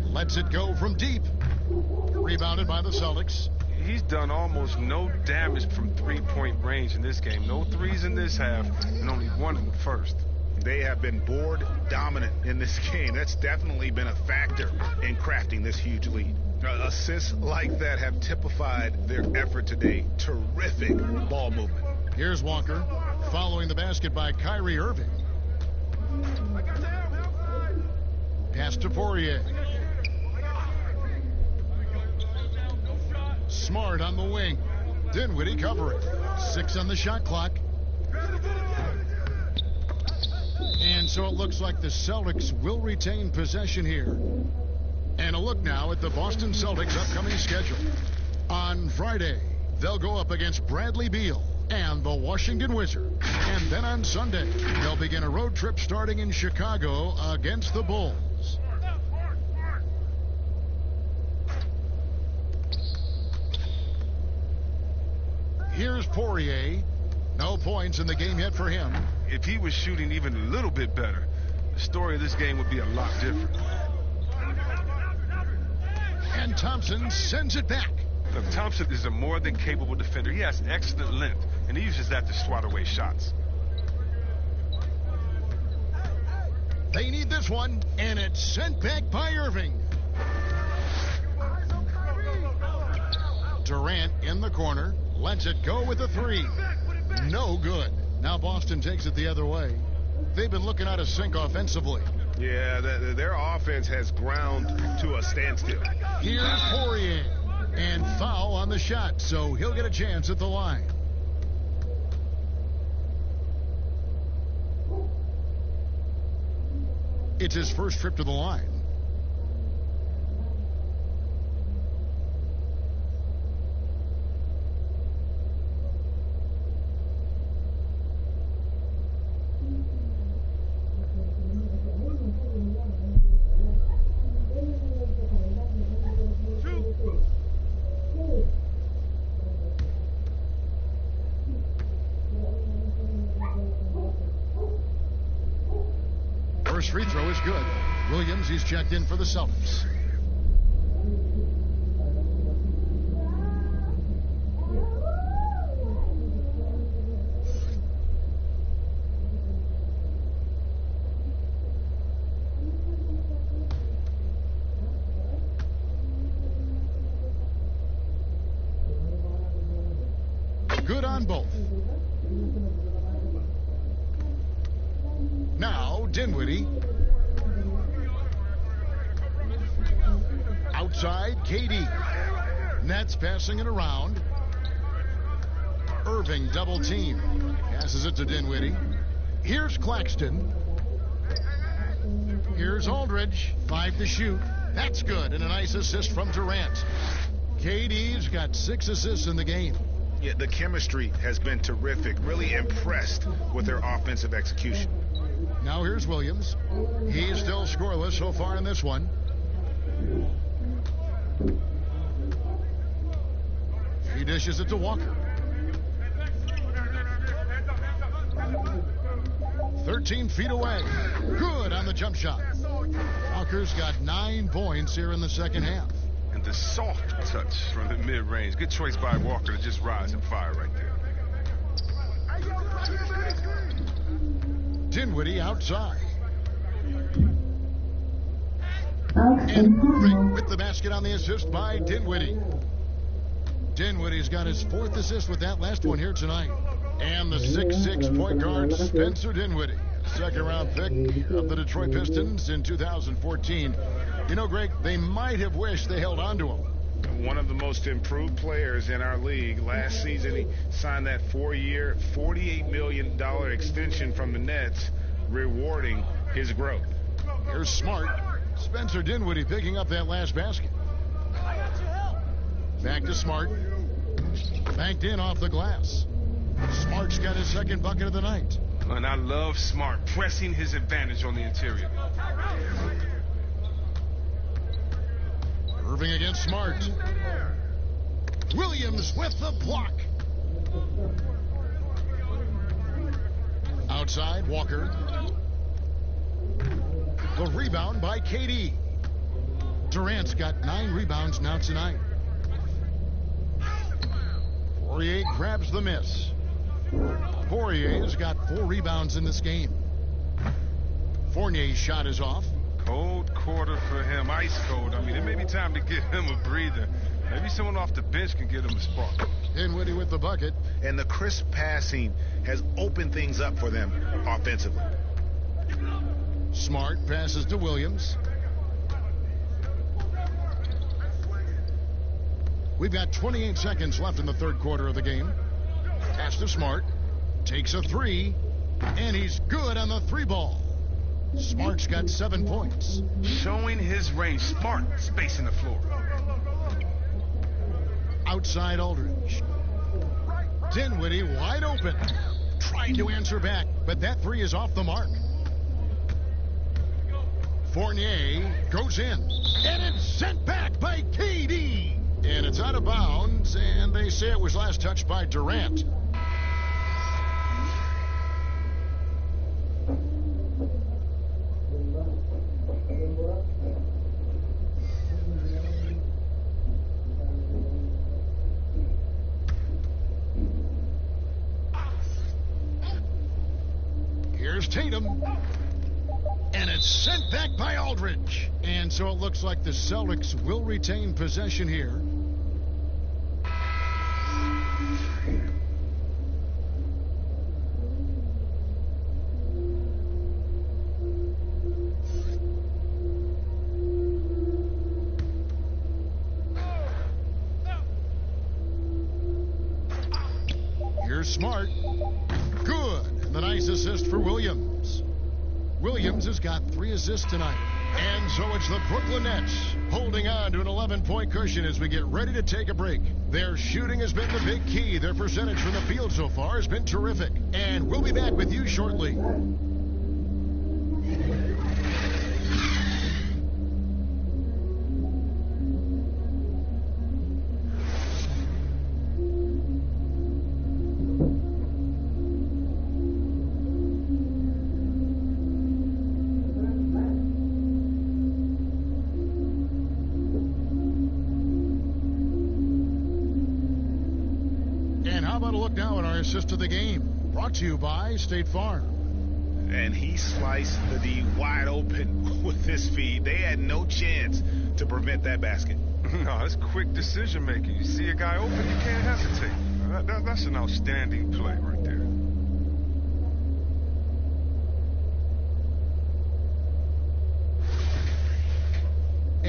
Lets it go from deep. Rebounded by the Celtics. He's done almost no damage from three-point range in this game. No threes in this half, and only 1 in the first. They have been board dominant in this game. That's definitely been a factor in crafting this huge lead. Assists like that have typified their effort today. Terrific ball movement. Here's Walker, following the basket by Kyrie Irving. Pass to Poirier. Smart on the wing. Dinwiddie covering. 6 on the shot clock. And so it looks like the Celtics will retain possession here. And a look now at the Boston Celtics' upcoming schedule. On Friday, they'll go up against Bradley Beal and the Washington Wizards. And then on Sunday, they'll begin a road trip starting in Chicago against the Bulls. Here's Poirier. No points in the game yet for him. If he was shooting even a little bit better, the story of this game would be a lot different. And Thompson sends it back. Look, Thompson is a more than capable defender. He has excellent length, and he uses that to swat away shots. They need this one, and it's sent back by Irving. Durant in the corner, lets it go with a three. No good. Now Boston takes it the other way. They've been looking out of sync offensively. Yeah, their offense has ground to a standstill. Here's Poirier. And foul on the shot, so he'll get a chance at the line. It's his first trip to the line. First free throw is good. Williams, he's checked in for the Celtics. Good on both. Now, Dinwiddie. Outside, KD. Nets passing it around. Irving double team. Passes it to Dinwiddie. Here's Claxton. Here's Aldridge. 5 to shoot. That's good. And a nice assist from Durant. KD's got 6 assists in the game. Yeah, the chemistry has been terrific. Really impressed with their offensive execution. Now here's Williams. He's still scoreless so far in this one. He dishes it to Walker. 13 feet away. Good on the jump shot. Walker's got 9 points here in the second half. And the soft touch from the mid-range. Good choice by Walker to just rise and fire right there. Dinwiddie outside. And Irving with the basket on the assist by Dinwiddie. Dinwiddie's got his 4th assist with that last one here tonight. And the 6'6" point guard, Spencer Dinwiddie. Second-round pick of the Detroit Pistons in 2014. You know, Greg, they might have wished they held on to him. One of the most improved players in our league. Last season, he signed that 4-year, $48 million extension from the Nets, rewarding his growth. Here's Smart. Spencer Dinwiddie picking up that last basket. Back to Smart. Banked in off the glass. Smart's got his second bucket of the night. And I love Smart pressing his advantage on the interior. Irving against Smart. Williams with the block. Outside, Walker. The rebound by KD. Durant's got 9 rebounds now tonight. Poirier grabs the miss. Poirier's got 4 rebounds in this game. Fournier's shot is off. Cold quarter for him, ice cold. I mean, it may be time to give him a breather. Maybe someone off the bench can get him a spark. Dinwiddie with the bucket. And the crisp passing has opened things up for them offensively. Smart passes to Williams. We've got 28 seconds left in the third quarter of the game. Pass to Smart. Takes a 3. And he's good on the 3 ball. Smart's got 7 points. Showing his range. Smart spacing the floor. Outside Aldridge. Dinwiddie wide open. Trying to answer back, but that 3 is off the mark. Fournier goes in. And it's sent back by KD. And it's out of bounds. hands, and they say it was last touched by Durant. Here's Tatum. And it's sent back by Aldridge. And so it looks like the Celtics will retain possession here. Here's Smart. Good. And the nice assist for Williams. Williams has got 3 assists tonight. And so it's the Brooklyn Nets holding on to an 11-point cushion as we get ready to take a break. Their shooting has been the big key. Their percentage from the field so far has been terrific. And we'll be back with you shortly. Assist of the game, brought to you by State Farm. And he sliced the D wide open with his feed. They had no chance to prevent that basket. No, it's quick decision making. You see a guy open, you can't hesitate. That's an outstanding play right there.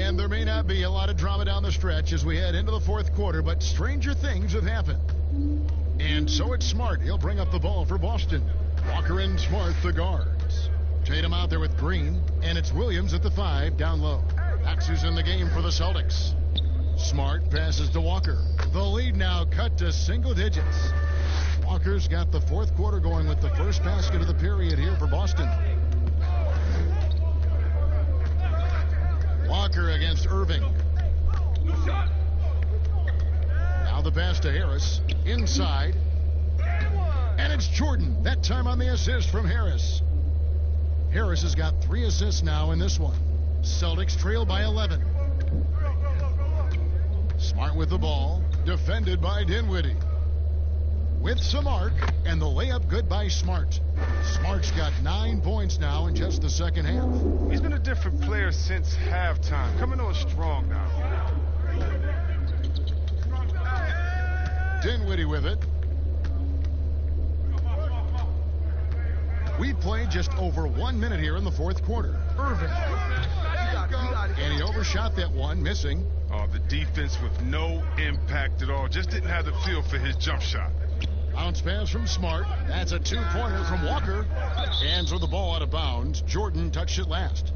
And there may not be a lot of drama down the stretch as we head into the fourth quarter, but stranger things have happened. And so it's Smart. He'll bring up the ball for Boston. Walker and Smart, the guards. Tatum out there with Green, and it's Williams at the 5 down low. That's who's in the game for the Celtics. Smart passes to Walker. The lead now cut to single digits. Walker's got the fourth quarter going with the first basket of the period here for Boston. Walker against Irving. Now the pass to Harris. Inside. And it's Jordan. That time on the assist from Harris. Harris has got 3 assists now in this one. Celtics trail by 11. Smart with the ball. Defended by Dinwiddie. With some arc. And the layup good by Smart. Smart's got 9 points now in just the second half. He's been a different player since halftime. Coming on strong now. Dinwiddie with it. We played just over 1 minute here in the fourth quarter. Irving. And he overshot that one, missing. Oh, the defense with no impact at all. Just didn't have the feel for his jump shot. Bounce pass from Smart. That's a 2-pointer from Walker. Hands with the ball out of bounds. Jordan touched it last.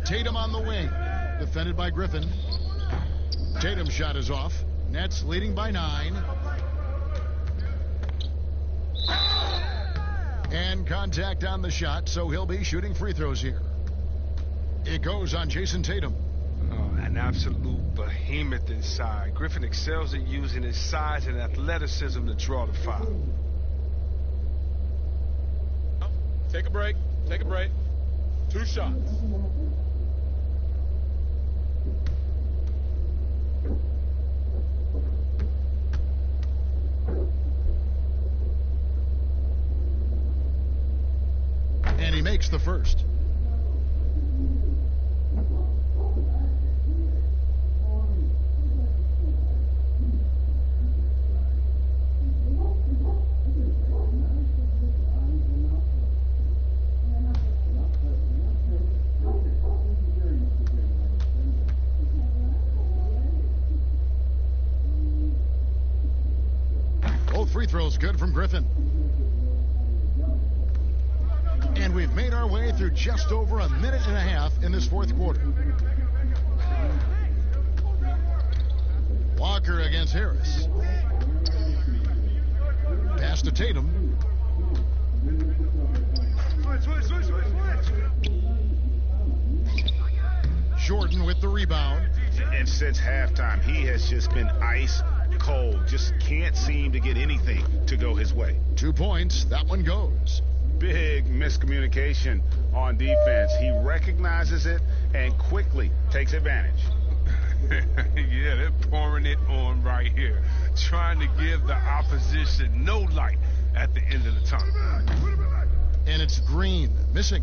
Tatum on the wing. Defended by Griffin. Tatum's shot is off. Nets leading by 9. And contact on the shot, so he'll be shooting free throws here. It goes on Jason Tatum. Oh, an absolute behemoth inside. Griffin excels at using his size and athleticism to draw the foul. Take a break. Take a break. 2 shots. And he makes the first. Both free throws good from Griffin. And we've made our way through just over a minute and a half in this fourth quarter. Walker against Harris. Pass to Tatum. Jordan with the rebound. And since halftime, he has just been ice cold. Just can't seem to get anything to go his way. 2 points. That one goes. Big miscommunication on defense. He recognizes it and quickly takes advantage. Yeah, they're pouring it on right here, trying to give the opposition no light at the end of the tunnel. And it's Green missing.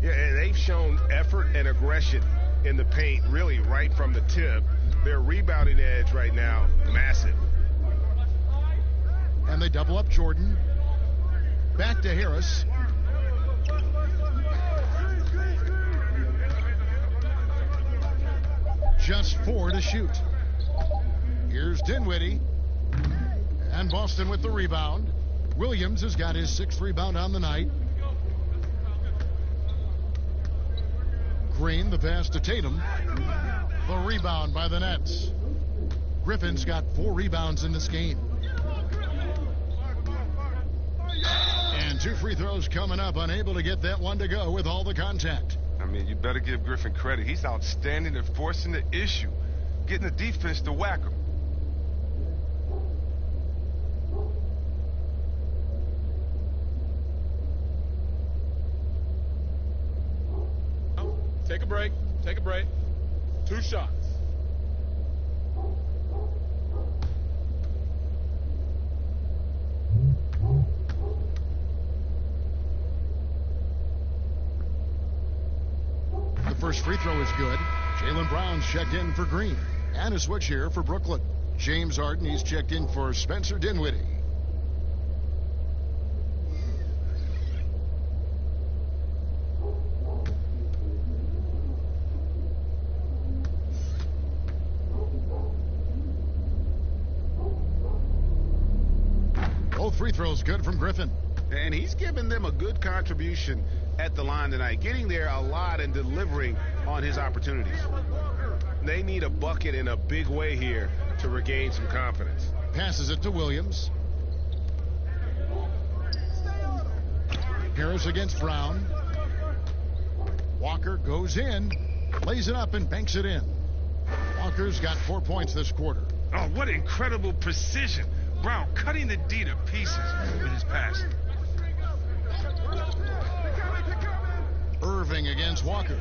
Yeah, and they've shown effort and aggression in the paint, really right from the tip. Their rebounding edge right now, massive. And they double up Jordan. Back to Harris. Just 4 to shoot. Here's Dinwiddie. And Boston with the rebound. Williams has got his 6th rebound on the night. Green, the pass to Tatum. The rebound by the Nets. Griffin's got 4 rebounds in this game. And 2 free throws coming up. Unable to get that one to go with all the contact. I mean, you better give Griffin credit. He's outstanding at forcing the issue, getting the defense to whack him. Take a break. Take a break. 2 shots. The first free throw is good. Jaylen Brown's checked in for Green. And a switch here for Brooklyn. James Harden, he's checked in for Spencer Dinwiddie. Both free throws good from Griffin. And he's given them a good contribution at the line tonight, getting there a lot and delivering on his opportunities. They need a bucket in a big way here to regain some confidence. Passes it to Williams. Harris against Brown. Walker goes in, lays it up and banks it in. Walker's got 4 points this quarter. Oh, what incredible precision. Brown cutting the D to pieces with his passing. Irving against Walker.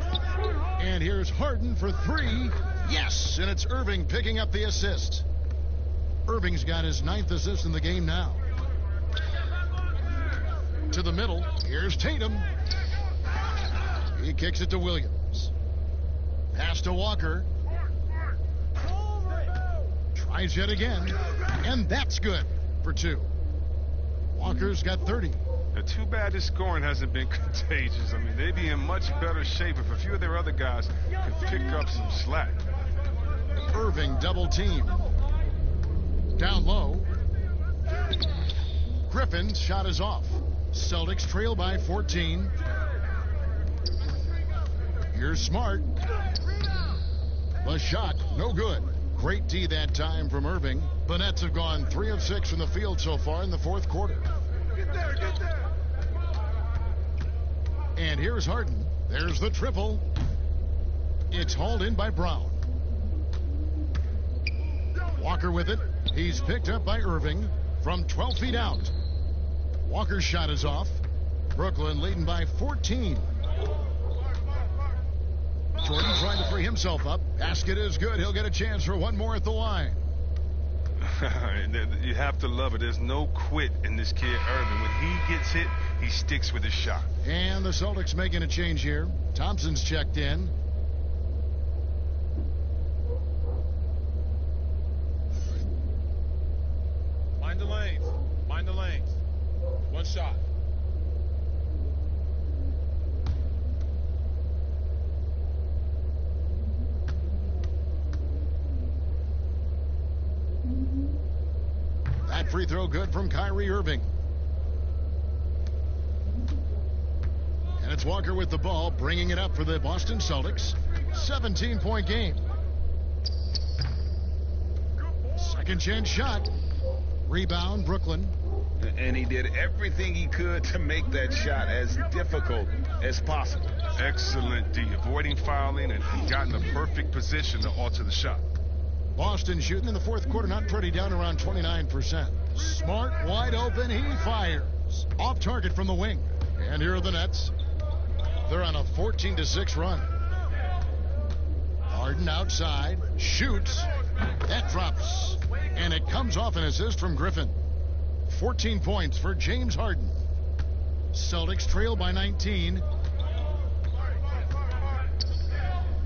And here's Harden for 3. Yes, and it's Irving picking up the assist. Irving's got his 9th assist in the game now. To the middle, here's Tatum. He kicks it to Williams. Pass to Walker. Tries yet again, and that's good for 2. Walker's got 30. Too bad this scoring hasn't been contagious. I mean, they'd be in much better shape if a few of their other guys could pick up some slack. Irving double team. Down low. Griffin's shot is off. Celtics trail by 14. Here's Smart. The shot, no good. Great D that time from Irving. The Nets have gone 3 of 6 from the field so far in the 4th quarter. Get there, get there. And here's Harden. There's the triple. It's hauled in by Brown. Walker with it. He's picked up by Irving from 12 feet out. Walker's shot is off. Brooklyn leading by 14. Jordan trying to free himself up. Basket is good. He'll get a chance for one more at the line. You have to love it. There's no quit in this kid, Irving. When he gets hit, he sticks with his shot. And the Celtics making a change here. Thompson's checked in. Mind the lanes. Mind the lanes. 1 shot. That free throw good from Kyrie Irving. And it's Walker with the ball, bringing it up for the Boston Celtics. 17-point game. Second chance shot. Rebound, Brooklyn. And he did everything he could to make that shot as difficult as possible. Excellent D, avoiding fouling and got in the perfect position to alter the shot. Boston shooting in the fourth quarter, not pretty, down around 29%. Smart, wide open, he fires. Off target from the wing. And here are the Nets. They're on a 14-6 run. Harden outside, shoots. That drops. And it comes off an assist from Griffin. 14 points for James Harden. Celtics trail by 19.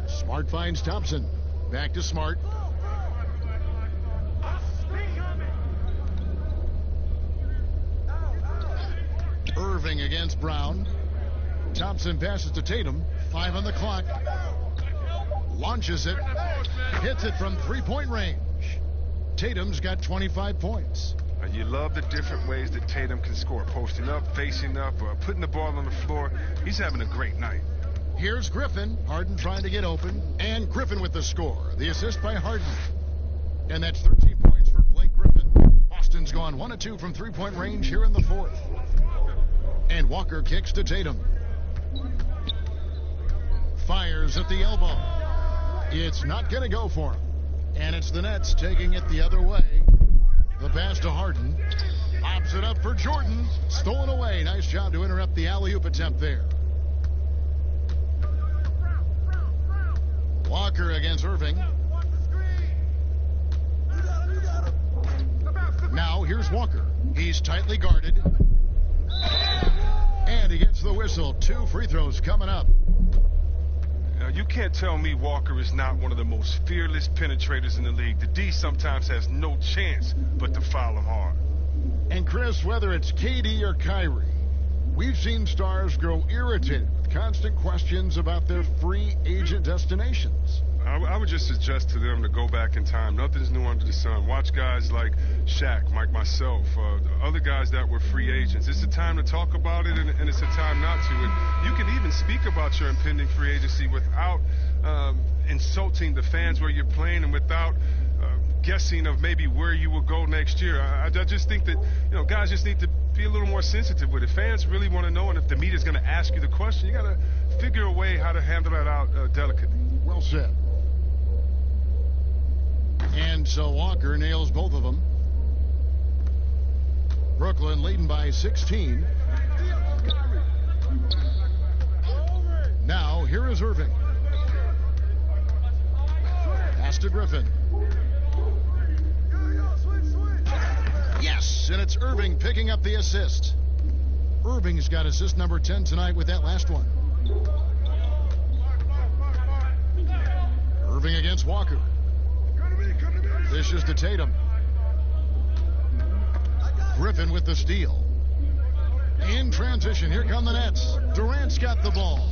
Smart finds Thompson. Back to Smart. Irving against Brown. Thompson passes to Tatum. 5 on the clock. Launches it. Hits it from three-point range. Tatum's got 25 points. You love the different ways that Tatum can score. Posting up, facing up, putting the ball on the floor. He's having a great night. Here's Griffin. Harden trying to get open. And Griffin with the score. The assist by Harden. And that's 13 points for Blake Griffin. Boston's gone 1 of 2 from three-point range here in the fourth. And Walker kicks to Tatum. Fires at the elbow. It's not going to go for him. And it's the Nets taking it the other way. The pass to Harden. Lobs it up for Jordan. Stolen away. Nice job to interrupt the alley-oop attempt there. Walker against Irving. Now here's Walker. He's tightly guarded. And he gets the whistle. 2 free throws coming up. Now, you can't tell me Walker is not one of the most fearless penetrators in the league. The D sometimes has no chance but to foul him hard. And Chris, whether it's KD or Kyrie, we've seen stars grow irritated with constant questions about their free agent destinations. I would just suggest to them to go back in time. Nothing's new under the sun. Watch guys like Shaq, like myself, other guys that were free agents. It's a time to talk about it, and it's a time not to. And you can even speak about your impending free agency without insulting the fans where you're playing and without guessing of maybe where you will go next year. I just think that, guys just need to be a little more sensitive with it. Fans really want to know, and if the media's going to ask you the question, you got to figure a way how to handle that out delicately. Well said. And so Walker nails both of them. Brooklyn leading by 16. Now here is Irving. Pass to Griffin. Yes, and it's Irving picking up the assist. Irving's got assist number 10 tonight with that last one. Irving against Walker. Dishes to Tatum. Griffin with the steal. In transition, here come the Nets. Durant's got the ball.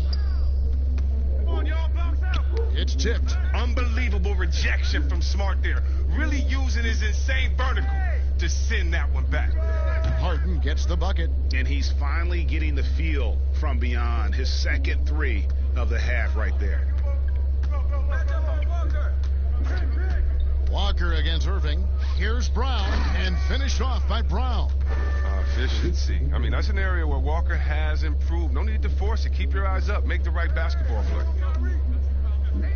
It's tipped. Unbelievable rejection from Smart there. Really using his insane vertical to send that one back. Harden gets the bucket. And he's finally getting the feel from beyond. His second 3 of the half right there. Walker against Irving. Here's Brown, and finished off by Brown. Efficiency. I mean, that's an area where Walker has improved. No need to force it. Keep your eyes up. Make the right basketball play.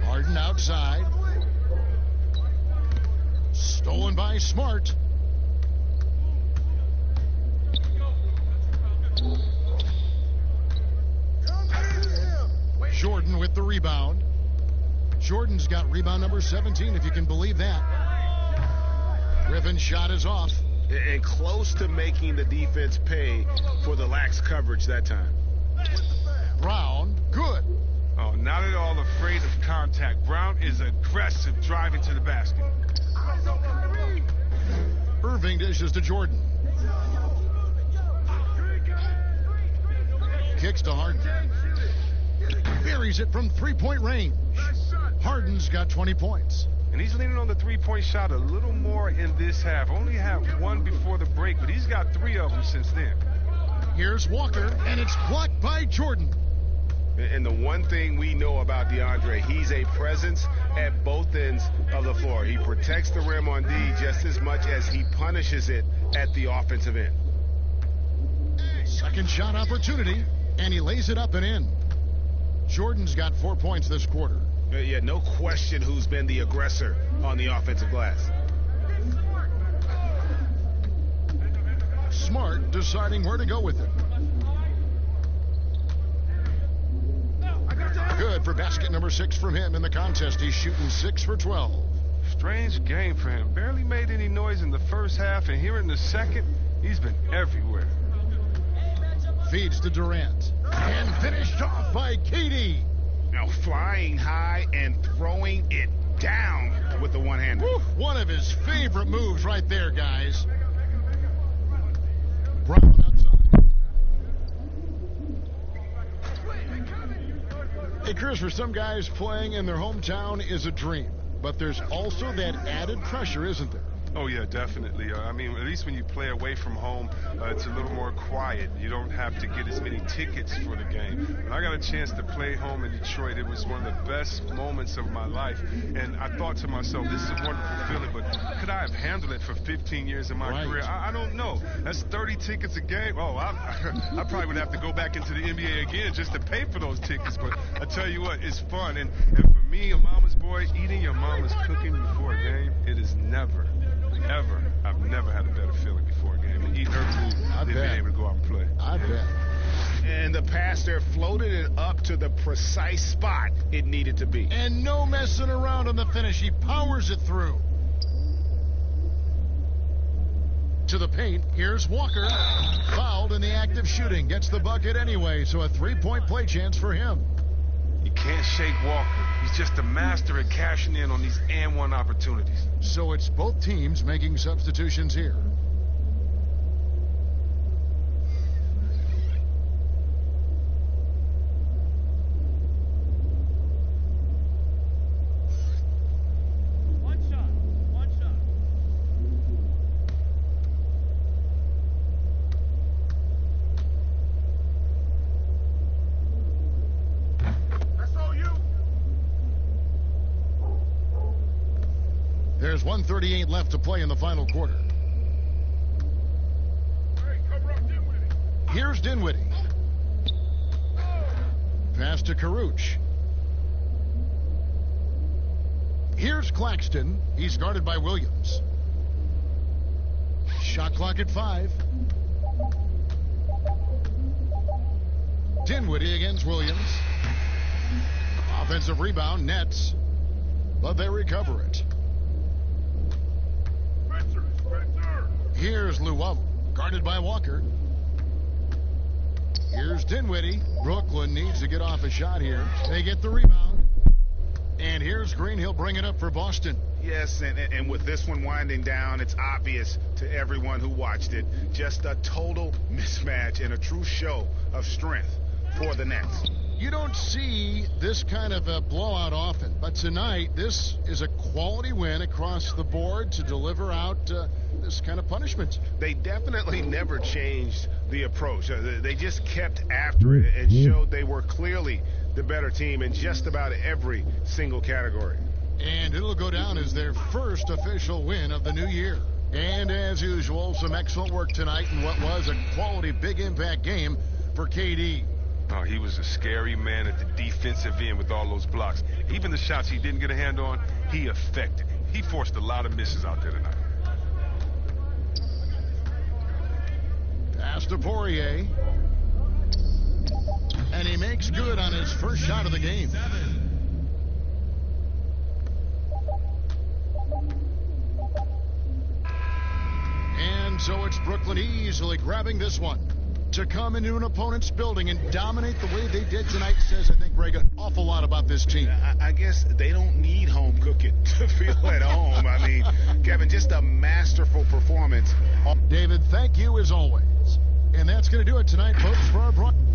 Harden outside. Stolen by Smart. Jordan with the rebound. Jordan's got rebound number 17, if you can believe that. Griffin's shot is off. And close to making the defense pay for the lax coverage that time. Brown, good. Oh, not at all afraid of contact. Brown is aggressive driving to the basket. Irving dishes to Jordan. Kicks to Harden. Buries it from three-point range. Harden's got 20 points. And he's leaning on the three-point shot a little more in this half. Only had 1 before the break, but he's got 3 of them since then. Here's Walker, and it's blocked by Jordan. And the one thing we know about DeAndre, he's a presence at both ends of the floor. He protects the rim on D just as much as he punishes it at the offensive end. Second shot opportunity, and he lays it up and in. Jordan's got 4 points this quarter. Yeah, no question who's been the aggressor on the offensive glass. Smart deciding where to go with it. Good for basket number 6 from him in the contest. He's shooting 6 for 12. Strange game for him. Barely made any noise in the first half, and here in the second, he's been everywhere. Feeds to Durant. And finished off by KD. Now flying high and throwing it down with the one-hander. One of his favorite moves right there, guys. Brown outside. Hey, Chris, for some guys, playing in their hometown is a dream. But there's also that added pressure, isn't there? Oh, yeah, definitely. I mean, at least when you play away from home, it's a little more quiet. You don't have to get as many tickets for the game. When I got a chance to play home in Detroit, it was one of the best moments of my life. And I thought to myself, this is a wonderful feeling, but could I have handled it for 15 years in my career? I don't know. That's 30 tickets a game. Oh, I probably would have to go back into the NBA again just to pay for those tickets. But I tell you what, it's fun. And for me, a mama's boy, eating your mama's cooking before a game, it is never, ever, I've never had a better feeling before a game. And eating her food than being able to go out and play. I bet. And the pass there floated it up to the precise spot it needed to be. And no messing around on the finish. He powers it through. To the paint, here's Walker. Fouled in the act of shooting. Gets the bucket anyway, so a three-point play chance for him. You can't shake Walker. He's just a master at cashing in on these and-one opportunities. So it's both teams making substitutions here. One shot. There's 1:38 left to play in the final quarter. Here's Dinwiddie. Pass to Karuch. Here's Claxton. He's guarded by Williams. Shot clock at 5. Dinwiddie against Williams. Offensive rebound, Nets. But they recover it. Here's Luau, guarded by Walker. Here's Dinwiddie. Brooklyn needs to get off a shot here. They get the rebound. And here's Green. He'll bring it up for Boston. Yes, and with this one winding down, it's obvious to everyone who watched it. Just a total mismatch and a true show of strength for the Nets. You don't see this kind of a blowout often, but tonight this is a quality win across the board to deliver out this kind of punishment. They definitely never changed the approach. They just kept after it and showed they were clearly the better team in just about every single category. And it'll go down as their first official win of the new year. And as usual, some excellent work tonight in what was a quality big impact game for KD. Oh, he was a scary man at the defensive end with all those blocks. Even the shots he didn't get a hand on, he affected. He forced a lot of misses out there tonight. Pass to Poirier. And he makes good on his first shot of the game. And so it's Brooklyn easily grabbing this one. To come into an opponent's building and dominate the way they did tonight says, I think, Greg, an awful lot about this team. I guess they don't need home cooking to feel at home. I mean, Kevin, just a masterful performance. David, thank you as always. And that's going to do it tonight, folks, for our broadcast.